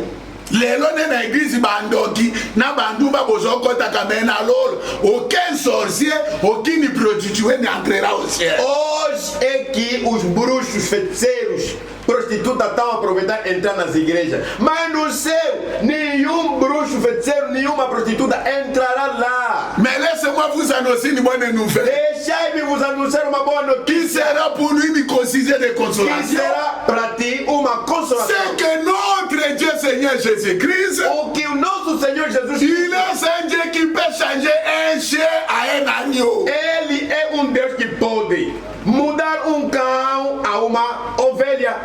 A: Lelo ne na église bandoki na bandumba bozokota kamena lolo. Aucun sorcier, aucune prostituée n'entrera au ciel.
B: Hoje é que os bruxos, feiticeiros, prostitutas estão a aproveitar e entrar nas igrejas. Mas no céu, nenhum bruxo, feiticeiro, nenhuma prostituta entrará lá.
A: Mais laissez-moi vous annoncer une bonne nouvelle.
B: Deixai-me vos anunciar uma boa
A: Qui
B: notícia.
A: sera pour lui une concisée de
B: Que
A: consolation.
B: será para ti uma consolação.
A: C'est que notre Dieu Seigneur Jésus-Christ,
B: O que o nosso Senhor Jesus
A: il
B: Cristo,
A: est un Dieu qui peut changer un chien à un agneau.
B: Ele é um Deus que pode mudar um cão a uma ovelha.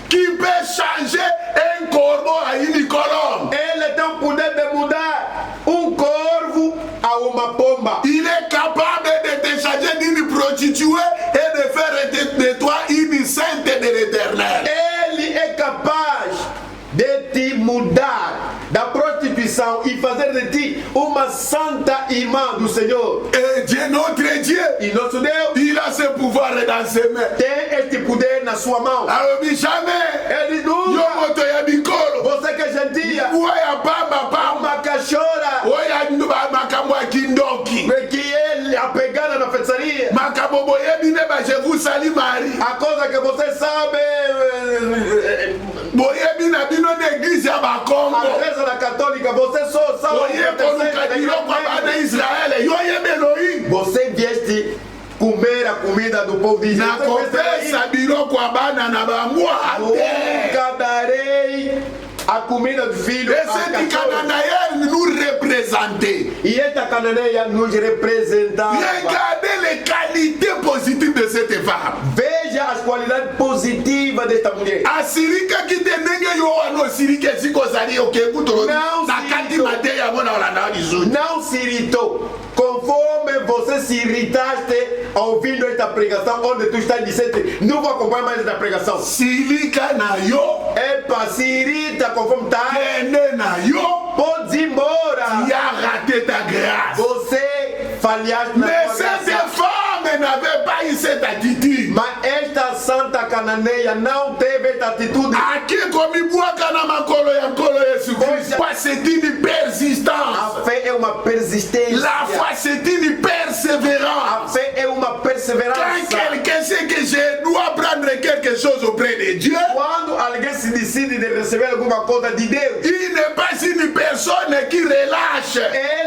A: Qui peut changer un corbeau à une colombe.
B: Ele tem o poder de mudar um corvo a uma pomba.
A: Il est capable de te changer d'une prostituée et de faire de toi une sainte de l'Éternel.
B: Ele é capaz de te mudar da prostituição e fazer de ti uma santa irmã do Senhor.
A: Et Dieu, notre Dieu,
B: E nosso Deus
A: il a ce pouvoir dans ses mains.
B: tem este poder na sua mão.
A: Alors, jamais,
B: Ele
A: yo
B: nunca,
A: moto ya bikolo,
B: você que é gentia,
A: oya pamba pamba,
B: uma cachorra,
A: oya biso ba makambo ya kindoki.
B: Mais qui est apegana na feitiçaria.
A: Makambo boyebi ne ba je vous salue Marie.
B: À cause que você sabe
A: Boyebi na bino na église ya ba Congo.
B: a igreja da católica, você só sabe
A: Boye konuka biloko ya bana Israel. Yo yebe Elohim.
B: você vieste comer a comida do povo de Israel.
A: Na kopesa biloko ya bana na bamwa te.
B: Nunca darei a comida do filho a
A: Esse
B: católica.
A: Cananéen nous représenter.
B: E esta cananeia nos representava.
A: Regardez les qualités positives de cette femme.
B: Veja as qualidades positivas desta mulher.
A: Asirika kite ndenge yo wano sirike ziko zali okekutoro
B: Não,
A: na
B: sim,
A: kati
B: eu-
A: mate ya mona olanda lizuti.
B: Não se irritou. Conforme você se irritaste ouvindo esta pregação, onde tu estás dizendo, não vou acompanhar mais esta pregação.
A: Silika na yo,
B: Epa, se irrita conforme está.
A: kende na yo,
B: Pode ir embora.
A: ya raté ta grâce.
B: Você falhaste na
A: Mais
B: sua
A: cette
B: graça.
A: femme n'avait pas eu cette attitude.
B: Mas esta santa cananeia não teve esta atitude.
A: Aki komi bwaka na makolo ya nkolo Yesu Christ. Foi c'est une persistance.
B: A fé é uma persistência.
A: La foi c'est une persévérance.
B: A fé é uma
A: Quand
B: perseverança.
A: quelqu'un sait que je dois prendre quelque chose auprès de Dieu,
B: Quando alguém se decide de receber alguma coisa de Deus,
A: il n'est pas une personne qui relâche.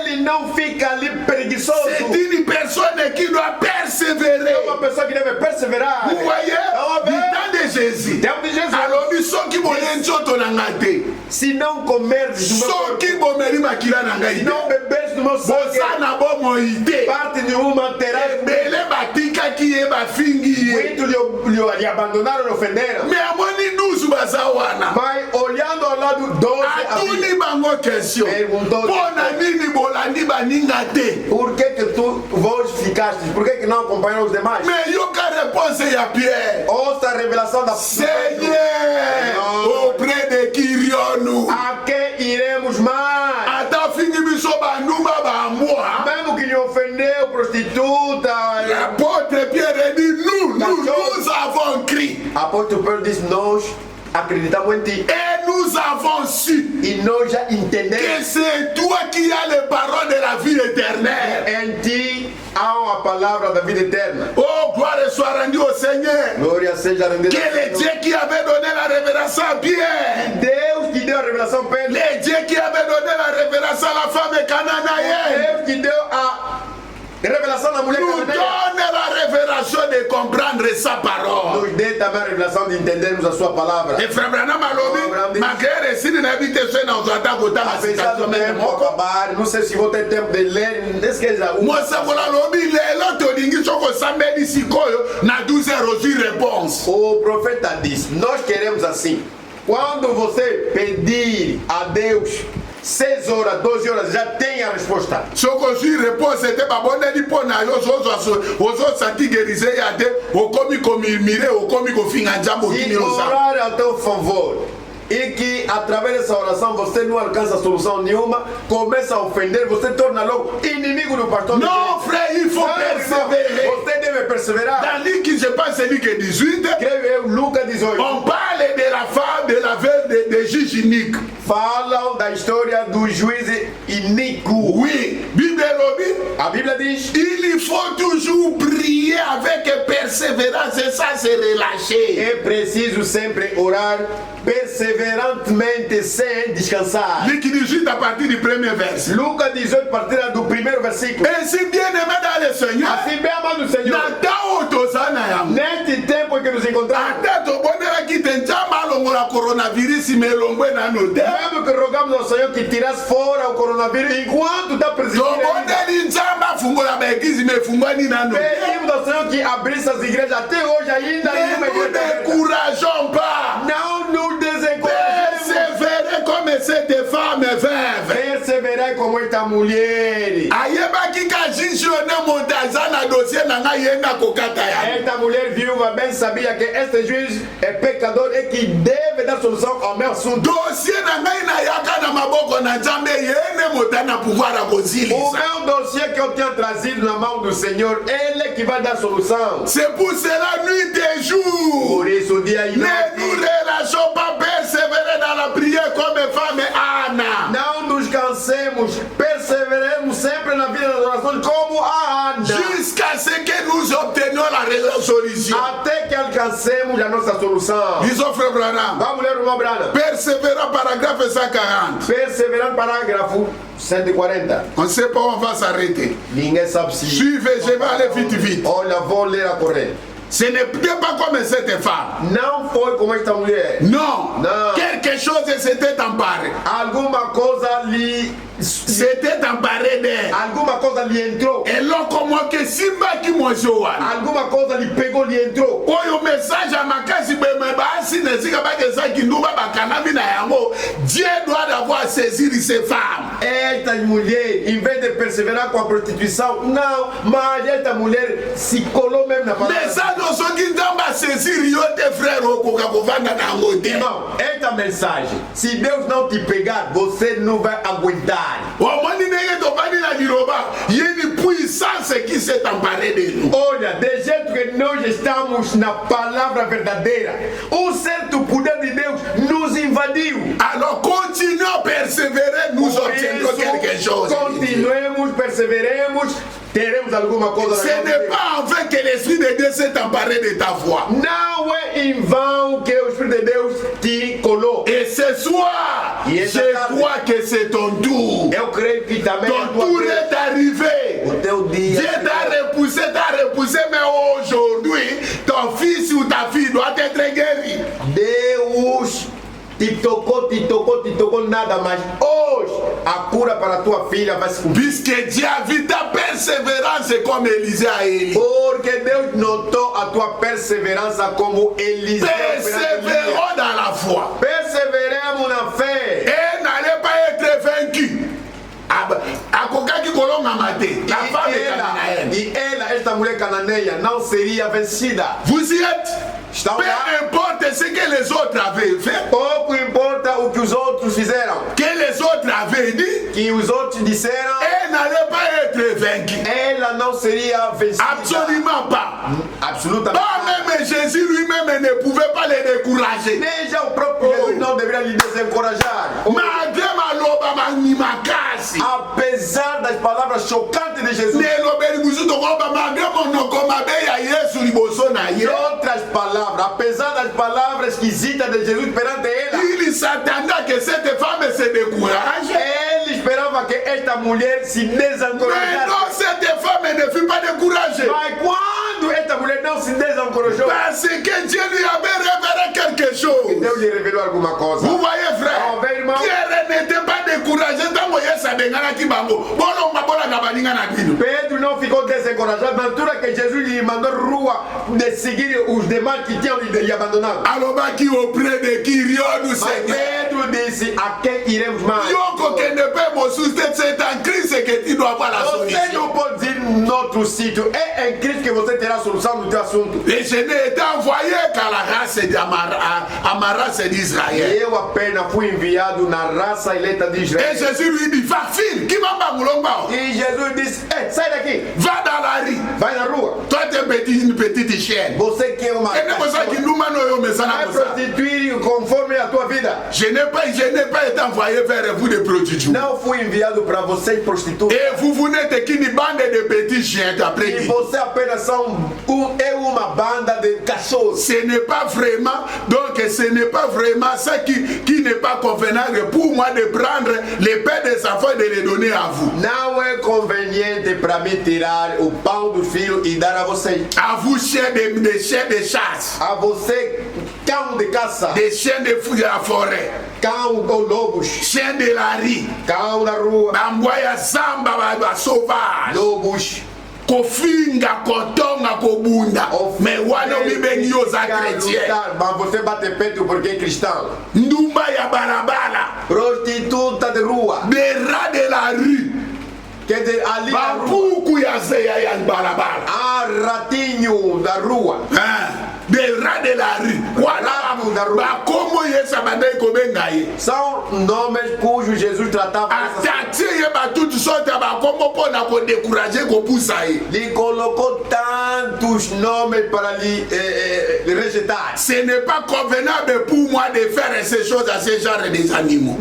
B: ele não fica ali preguiçoso.
A: C'est une personne qui doit persévérer.
B: É uma pessoa que deve perseverar.
A: Vous voyez, du temps de Jésus.
B: Tempo de Jesus.
A: Alors, soki boye nzoto na ngai te,
B: Se não comeres do meu corpo,
A: soki bomeli makila na ngai
B: se
A: te,
B: não beberes do meu sangue,
A: boza na bomoi te,
B: parte de uma terá.
A: ebele batikaki ye bafingi ye.
B: Muitos lhe abandonaram e ofenderam.
A: Me amoni nusu baza wana.
B: Mas olhando ao lado 12
A: Atuni bango question.
B: Perguntou.
A: Pona nini bolandi baninga te?
B: por que tu vos ficaste? Por que não acompanharam os demais?
A: Me yoka réponse ya Pierre.
B: Ouça a revelação da
A: Seigneur, auprès de Kirionu.
B: A que iremos mais?
A: Ata fingi biso banuma bamwa.
B: Mesmo que lhe ofendeu, prostituta.
A: L'apôtre Pierre dit nous avons crié.
B: Apóstolo Pedro disse: Nós acreditamos em ti.
A: Et nous avons su
B: E nós já
A: que
B: entendemos.
A: c'est toi qui as les paroles de la vie éternelle.
B: Em ti há a palavra da vida eterna.
A: Oh, gloire soit rendue au Seigneur.
B: Glória seja rendida.
A: Quel est Dieu qui avait donné la révélation à Pierre?
B: Deus que deu a revelação para ele.
A: Le Dieu qui avait donné la révélation à la femme cananéenne.
B: Deus que deu a revelação da mulher
A: Nous
B: cananeia.
A: donne la révélation de comprendre sa parole.
B: Nos dê também a revelação de entendermos a sua palavra.
A: Et frère Branham alobi, malgré récit de l'invitation dans un temps où
B: Apesar do tempo acabar, não sei se vou ter tempo de ler.
A: mosangola alobi lelo tolingi soko sambeli sikoyo na 12 heures ozwi réponse.
B: O profeta diz: Nós queremos assim. Quando você pedir a Deus 6 horas, 12 horas, já tem a resposta.
A: Soko ozwi réponse ete babondeli mpo na yo ozosati guérise ya te okomi komimire okomi kofinga nzambe
B: Se
A: okini oza.
B: orar a teu favor e que através dessa oração você não alcança solução nenhuma, começa a ofender, você torna logo inimigo do pastor.
A: Non frère, il faut persévérer.
B: Você deve perseverar.
A: Dans Luc, je pense Luc 18,
B: Escreve Lucas 18.
A: on parle de la femme, de la veuve de juge unique.
B: Falam da história do juiz iníquo.
A: Oui, Bible lobi,
B: A Bíblia diz:
A: il faut toujours prier avec persévérance et ça se relâcher.
B: é preciso sempre orar perseverantemente sem descansar.
A: Luc 18 à partir du premier verset.
B: Lucas 18, a partir do primeiro versículo.
A: Ainsi bien aimé dans le Seigneur,
B: Assim bem amado do Senhor,
A: na tozana yango.
B: neste tempo em que nos encontramos,
A: Ata tobonelaki te nzambe alongola coronavirus melongwe nano te.
B: mesmo que rogamos ao Senhor que tirasse fora o coronavírus enquanto está persistindo,
A: Tobondeli nzambe afungola baeglize mefungwani nano te.
B: pedimos ao Senhor que abrisse as igrejas até hoje ainda.
A: Ne nous décourageons pas.
B: Não nos desencorajemos.
A: Persévérer comme cette femme veuve.
B: Perseverai como esta mulher.
A: Ayebaki ka juge one moto aza na dossier na ngai yenga kokata ya.
B: Esta mulher viúva bem sabia que este juiz é pecador e que deve dar solução ao meu assunto.
A: Dossier na ngai na yaka na maboko na nzambe yene moto na pouvoir a
B: O
A: kozilisa.
B: meu dossiê que eu tinha trazido na mão do Senhor, Ele que vai dar solução.
A: C'est pour cela nuit et jour.
B: Por isso, dia e
A: Ne nous
B: noite,
A: relâchons pas, persévérer dans la prière comme femme Anna.
B: não nos cansemos, perseveremos
A: jusqu'à ce que nous obtenions la résolution.
B: Até que alcancemos a nossa solução.
A: Ils offrent Branham.
B: Vamos ler o irmão Branham.
A: Persévérant, paragraphe 140.
B: Perseverando, parágrafo 140.
A: On ne sait pas où on va s'arrêter.
B: Ninguém sabe se...
A: Suivez, je vais aller vite, vite.
B: Olha, vou ler a correr.
A: Ce n'était pas comme cette femme.
B: Não foi como esta mulher.
A: Non.
B: Non.
A: Quelque chose s'était emparé.
B: Alguma coisa lhe...
A: C'était emparé d'elle.
B: Alguma coisa lhe entrou.
A: Et là, comment que Simba qui m'a joué.
B: Alguma coisa lhe pegou, lhe entrou.
A: Oyo message à Makasi Bemebasi ne sika ba que ça qui nous va bakanabi na yango. Dieu doit avoir saisi ces femmes.
B: Esta mulher, em vez de perseverar com a prostituição, não, mas esta mulher se colou mesmo na palavra.
A: Mais ça nous sont qui n'ont saisir yo tes frères au Kokakovanda na ngote.
B: Irmão, esta mensagem, se Deus não te pegar, você não vai aguentar.
A: O mani nenge to bani na diroba. Il y a une puissance qui s'est emparée de nous.
B: Olha, de jeito que nós estamos na palavra verdadeira, certo poder de Deus nos invadiu.
A: Alors continuons à persévérer, nous obtiendrons quelque chose.
B: Continuemos, perseveremos, teremos alguma coisa.
A: Ce n'est pas en vain que l'Esprit de Dieu s'est emparé de ta foi.
B: Não é em vão que o Espírito de Deus te colou.
A: Et ce soir, je crois que c'est ton tour.
B: Eu creio que também
A: Ton tour est arrivé.
B: o teu dia.
A: Dieu t'a repoussé, mais aujourd'hui, ton fils ou ta fille doit être guéri.
B: Deus te tocou, nada mais. Hoje, a cura para a tua filha vai se cumprir.
A: Puisque Dieu a vu ta persévérance comme Élisée a Élie.
B: Porque Deus notou a tua perseverança como Eliseu.
A: Persévérons dans la foi.
B: Perseveremos na fé.
A: Et n'allez pas être vaincu. Akokaki kolonga mate. La femme est cananéenne.
B: E ela, esta mulher cananeia, não seria vencida.
A: Vous y êtes?
B: Estão
A: Peu
B: lá.
A: importe ce que les autres avaient fait,
B: Pouco importa o que os outros fizeram.
A: que les autres avaient dit,
B: Que os outros disseram,
A: elle n'allait pas être vaincue.
B: ela não seria vencida.
A: Absolument pas.
B: Absolutamente.
A: Pas même Jésus lui-même ne pouvait pas les décourager.
B: Nem já o próprio Jesus não deveria lhe desencorajar.
A: Malgré maloba manimakasi.
B: Apesar das palavras chocantes de Jesus.
A: Nelobeli busu tokoba malgré monoko mabe ya Yesu liboso na
B: Em
A: ye.
B: outras palavras, apesar das palavras esquisitas de Jesus perante ela,
A: Il s'attendait que cette femme se décourage.
B: ele esperava que esta mulher se
A: Mais
B: desencorajasse.
A: non, cette femme ne fut pas découragée.
B: Mas quando esta mulher não se desencorajou,
A: Parce que Dieu lui avait révélé quelque chose.
B: Deus lhe revelou alguma coisa.
A: Vous voyez, frère,
B: Oh, ben, irmão.
A: Pierre n'était pas découragé tant que Yesu abengana kibango. Bolonga bolanga baninga na bino.
B: Pedro não ficou desencorajado na altura que Jesus lhe mandou rua de seguir os demais que tinham lhe abandonado.
A: Alobaki auprès de qui Rio du
B: Mas
A: Seigneur.
B: Pedro disse: a quem iremos mais?
A: Yoko que ne peut me soustraire, c'est en Christ que tu dois avoir la
B: Você
A: solution.
B: não pode dizer noutro sítio. É em Cristo que você terá a solução do teu assunto.
A: Et je n'ai été envoyé qu'à la race à ma race d'Israël.
B: Eu apenas fui enviado na raça eleita de
A: Et
B: Israel.
A: Jésus lui dit, va file, qui m'a moulomba.
B: E Jesus disse: sai daqui,
A: Va dans la rue.
B: vai na rua.
A: Toi, tu es une petite chienne.
B: Você que é uma
A: Et c'est pour ça que nous m'en
B: vai prostituir conforme a tua vida.
A: Je n'ai pas été envoyé vers vous des prostituées.
B: Não fui enviado para vocês prostitutas.
A: Et vous n'êtes qu'une bande de petits chiens d'après
B: E
A: qui.
B: você apenas é uma banda de cachorros.
A: Ce n'est pas vraiment, donc ce n'est pas vraiment ça qui n'est pas convenable pour moi de prendre les pères des enfants et de les donner à vous.
B: Não é conveniente para mim tirar o pão dos filhos e dar a vocês.
A: À vous, chiens de chasse,
B: A você, cão de caça,
A: des chiens de la forêt,
B: cão ou lobos,
A: chiens de la rue,
B: cão na rua,
A: bamboya samba ba sauvage.
B: lobos.
A: Kofinga kotonga kobunda me wana obibengi yo za chrétien
B: Mas você bate peito porque é cristão.
A: ndumba ya barabara
B: Prostituta de rua.
A: des rats de la rue
B: Quer dizer, ali na rua.
A: bampuku ya zeya ya barabara
B: Ah, ratinho da rua.
A: des rats de la rue wana femmes. Comment yesa bandai kobengaye.
B: São nomes cujos Jesus tratava.
A: Atati yeba toutes sortes ba comment pour na ko décourager ko poussaye.
B: Ele colocou tantos nomes para lhe rejetar.
A: Ce n'est pas convenable pour moi de faire ces choses à ce genre des animaux.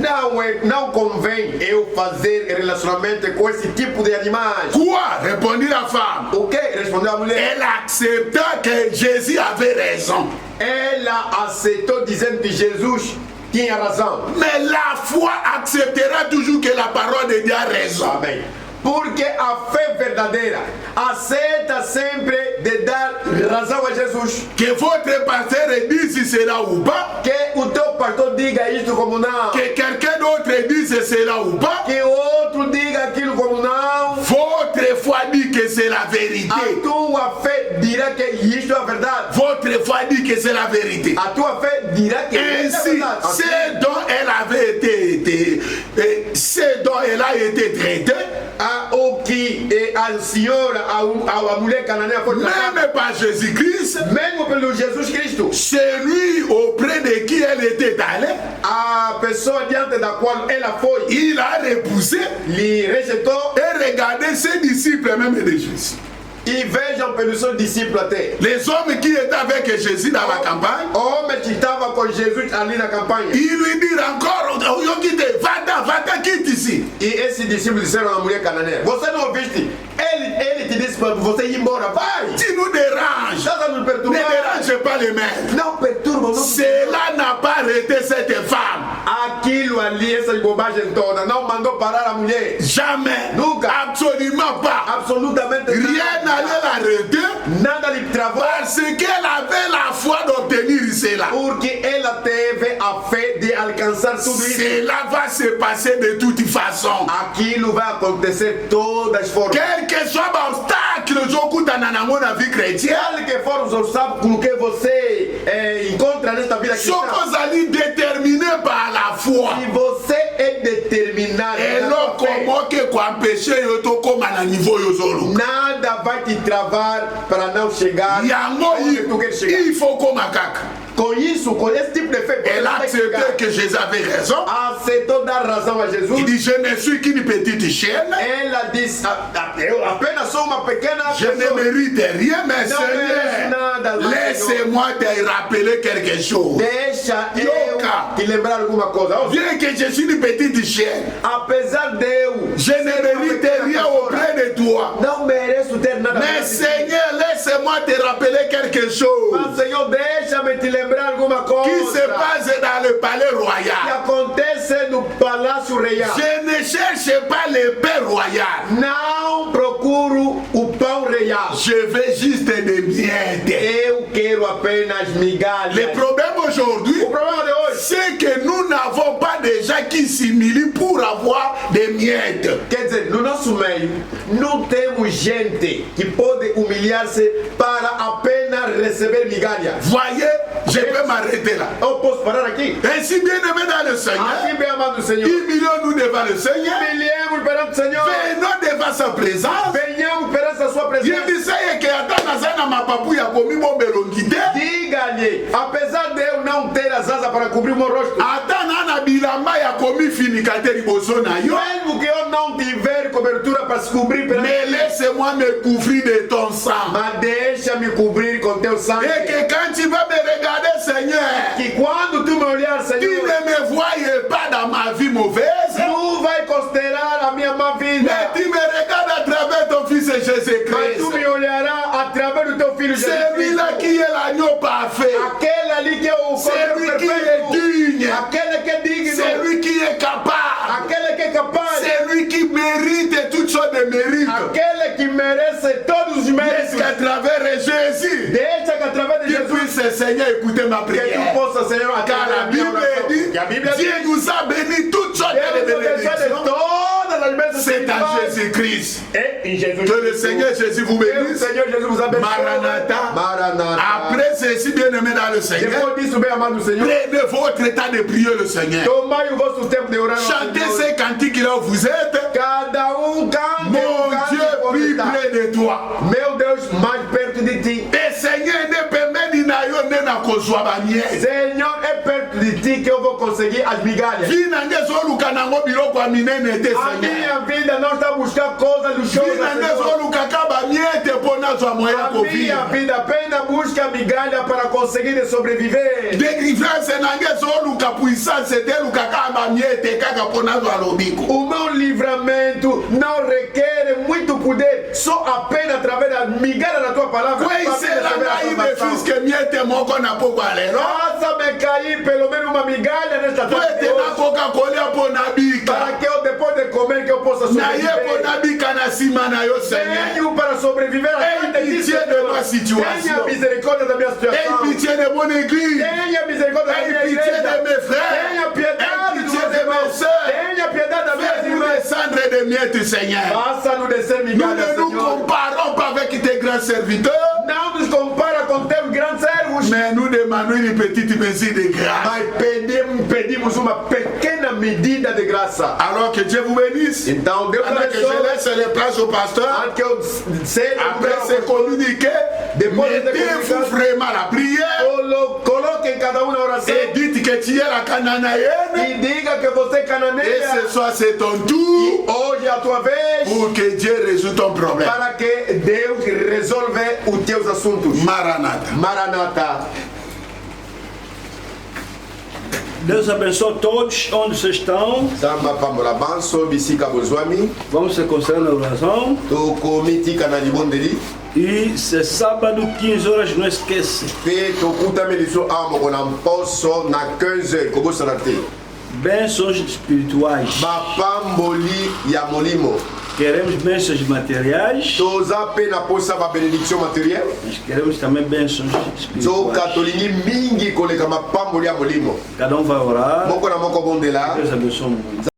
B: Não convém eu fazer relacionamento com esse tipo de animais.
A: Quoi? Répondit la femme.
B: O que? Respondeu a mulher.
A: Elle accepta que Jésus avait raison.
B: Ela aceitou dizendo que Jesus tinha razão.
A: Mais la foi acceptera toujours que la parole de Dieu a raison.
B: Amém. Porque a fé verdadeira aceita sempre de dar razão a Jesus.
A: Que votre pasteur dise si c'est là ou pas.
B: Que o teu pastor diga isto como não.
A: Que quelqu'un d'autre dise si c'est là ou pas.
B: Que outro diga aquilo como não.
A: Votre foi dit que c'est la vérité.
B: A tua fé dirá que isto é a verdade.
A: Votre foi dit que c'est la vérité.
B: A tua fé dirá que
A: ainsi,
B: é a verdade.
A: Ce dont elle avait été, ce dont elle a été traitée.
B: O que a senhora, a mulher cananeia foi tratada.
A: Même par Jésus-Christ.
B: Mesmo pelo Jesus Cristo.
A: Celui auprès de qui elle était allée.
B: A pessoa diante da qual ela foi.
A: Il a repoussé.
B: Lhe rejeitou.
A: Et regardez ses disciples même de Jésus.
B: E vejam pelos seus discípulos até.
A: Les hommes qui étaient avec Jésus dans la campagne.
B: Homens que estavam com Jesus ali na campanha.
A: Ils lui dirent encore, va-t'en, quitte ici.
B: E esses discípulos disseram à mulher cananeia: você não ouviste? Ele te disse para você ir embora, vai.
A: Tu nous déranges.
B: Nos perturbar.
A: Ne dérange pas les maîtres.
B: Não perturba.
A: Cela n'a pas arrêté cette femme.
B: Aquilo ali, essas bobagens todas, não mandou parar a mulher.
A: Jamais.
B: Nunca.
A: Absolument pas.
B: Absolutamente
A: rien n'allait l'arrêter.
B: Nada lhe travou.
A: Parce qu'elle avait la foi d'obtenir cela.
B: Porque ela teve a fé de alcançar tudo isso.
A: Cela va se passer de toute façon.
B: Aquilo vai acontecer de todas as formas.
A: Quel que soit l'obstacle, na vie chrétienne.
B: Qual que for os obstáculos que você encontra nesta vida cristã.
A: Somos ali déterminés par la foi.
B: Se você é determinado.
A: Et non comment que quoi empêcher yo to comme à niveau yo zolo.
B: Nada vai te travar para não chegar. Il
A: faut comme à caca.
B: Com isso, com esse tipo de fé,
A: elle a accepté que Jésus avait raison.
B: Aceitou dar razão a Jesus.
A: Il dit, je ne suis qu'une petite chienne.
B: Ela disse, eu apenas sou uma pequena
A: je ne mérite rien, mais Seigneur, laissez-moi te rappeler quelque chose.
B: Deixa eu te lembrar alguma coisa.
A: Bien que je suis une petite chienne,
B: apesar de eu,
A: je ne mérite rien auprès de toi.
B: Não mereço ter nada.
A: Mais Seigneur, laisse-moi te rappeler quelque chose.
B: Mas Senhor, deixa-me te lembrar alguma coisa.
A: Qui se passe dans le palais royal.
B: Que acontece no palácio real.
A: Je ne cherche pas le pain royal.
B: Não procuro o pão real.
A: Je veux juste des miettes.
B: Eu quero apenas migalhas.
A: Le problème aujourd'hui, c'est que nous n'avons pas de gens qui s'humilient pour avoir des miettes.
B: Quer dizer, no nosso meio, não temos gente que pode humilhar-se para apenas receber migalhas.
A: Voyez, je peux m'arrêter là.
B: Eu posso parar aqui?
A: Ainsi bien aimé dans le Seigneur.
B: Assim bem amado Senhor.
A: Humilions-nous devant le Seigneur.
B: Humilhemos perante o Senhor.
A: Venons devant sa présence.
B: Venhamos perante a sua presença.
A: Il disait que até na mapapu ya komi mombelongide.
B: Diga-lhe, apesar de eu não ter as asas para cobrir meu rosto.
A: Até na bilamba ya komi finicate liboso na yo.
B: Mesmo que eu não tiver cobertura para se cobrir perante.
A: Mais laisse-moi me couvrir de ton sang.
B: Mas deixa-me cobrir com teu sangue.
A: Et que quand tu vas me regarder, Seigneur,
B: que quando tu me olhar, Senhor,
A: tu ne me voyais pas dans ma vie mauvaise.
B: Tu vai considerar a minha má vida.
A: Mais tu me regardes à travers ton fils Jésus-Christ.
B: Mas tu me olharás através do teu filho Jesus Cristo.
A: Celui-là qui est l'agneau parfait.
B: Aquele ali que é o
A: celui qui est digne.
B: Aquele que é digno.
A: Celui qui est capable.
B: Aquele que é capaz.
A: Celui qui mérite toutes sortes de mérites.
B: Aquele que merece todos os méritos.
A: Laisse qu'à travers Jésus.
B: Deixa que através de Jesus.
A: puisse, Seigneur, écouter ma prière.
B: Que tu possas, Senhor,
A: car la Bible dit, Dieu nous a béni toutes sortes de bénédictions. C'est en Jésus-Christ. Que le Seigneur Jésus vous bénisse. Maranatha. Après ceci, bien aimé dans le Seigneur, prenez votre temps de prier le Seigneur. Chantez ces cantiques là où vous êtes. Mon Dieu, plus près de toi.
B: Meu Deus, mais perto de ti.
A: Et Seigneur, ne permet d'inayo ne na kozwa bamiete.
B: Seigneur est perpétué que vous conseillez à migalha.
A: Vi na nge zoluka nango biloko ya minene te
B: A
A: Seigneur.
B: minha vida não está buscando coisa luxuosa.
A: Vi na nge zoluka ka bamiete mpo nazwa moya
B: A minha
A: kovivre.
B: vida apenas busca migalha para conseguir sobreviver.
A: Délivrance na nge zoluka puissance te luka ka bamiete kaka mpo nazwa lobiko.
B: O meu livramento não requer muito poder, só apenas através da migalha da tua palavra.
A: Kweisela ngai befiske miete moko na pokwa lelo.
B: Faça-me cair pelo menos uma migalha nesta
A: Po ete
B: tarde.
A: nakoka kolia mpo nabika.
B: Para que eu depois de comer que eu possa
A: Na ye mpo
B: sobreviver.
A: nabika na nsima na yo Seigneur.
B: Venho para sobreviver à
A: Aie pitié de ma situation.
B: Tenha misericórdia da minha
A: Aie
B: situação.
A: pitié de mon église.
B: Tenha misericórdia da
A: Aie
B: minha
A: pitié
B: igreja.
A: de mes frères.
B: Tenha piedade
A: Aie
B: dos
A: pitié
B: meus
A: de mes
B: irmãos.
A: sœurs.
B: Tenha piedade da minha
A: Fais-nous
B: irmã.
A: descendre de miettes, Seigneur.
B: Faça-nos descer
A: Nous
B: migalha,
A: ne nous
B: Senhor.
A: comparons pas avec tes grands serviteurs,
B: Não nos compara com teus grandes servos.
A: mais nous demandons une petite mesure de grâce.
B: Mas pedimos uma pequena medida de graça.
A: Alors que Dieu vous bénisse.
B: Então, Deus
A: Pendant que
B: abençoe.
A: je laisse les places au pasteur,
B: Antes que eu seja
A: après ce communiqué,
B: Depois de
A: mettez-vous
B: communiquer,
A: vraiment la prière
B: coloquem cada um na oração
A: et dites que tu es la Cananéenne.
B: e diga que você é
A: Et
B: cananeia.
A: ce soir, c'est ton tour
B: Hoje é a tua vez
A: pour que Dieu résout ton problème.
B: para que Deus resolva os teus assuntos.
A: Maranatha.
B: Maranata.
C: Deus abençoe todos onde vocês estão.
B: Samba pambola banso bisika bozwami.
C: Vamos se concentrar na oração.
B: Tokomitika na libondeli.
C: E se sábado, 15 horas, não esquece.
B: Pe tokutami liso amo na mposo na 15h kobosana te.
C: Bênçãos espirituais.
B: Bapamboli ya molimo.
C: Queremos bênçãos materiais.
B: Toza pe na posa ba bénédiction matérielle.
C: Mas queremos também bênçãos
B: Zo
C: espirituais.
B: katolingi mingi koleka mapamboli ya molimo.
C: Cada um vai orar.
B: Moko na moko bondela.
C: Deus abençoe muito.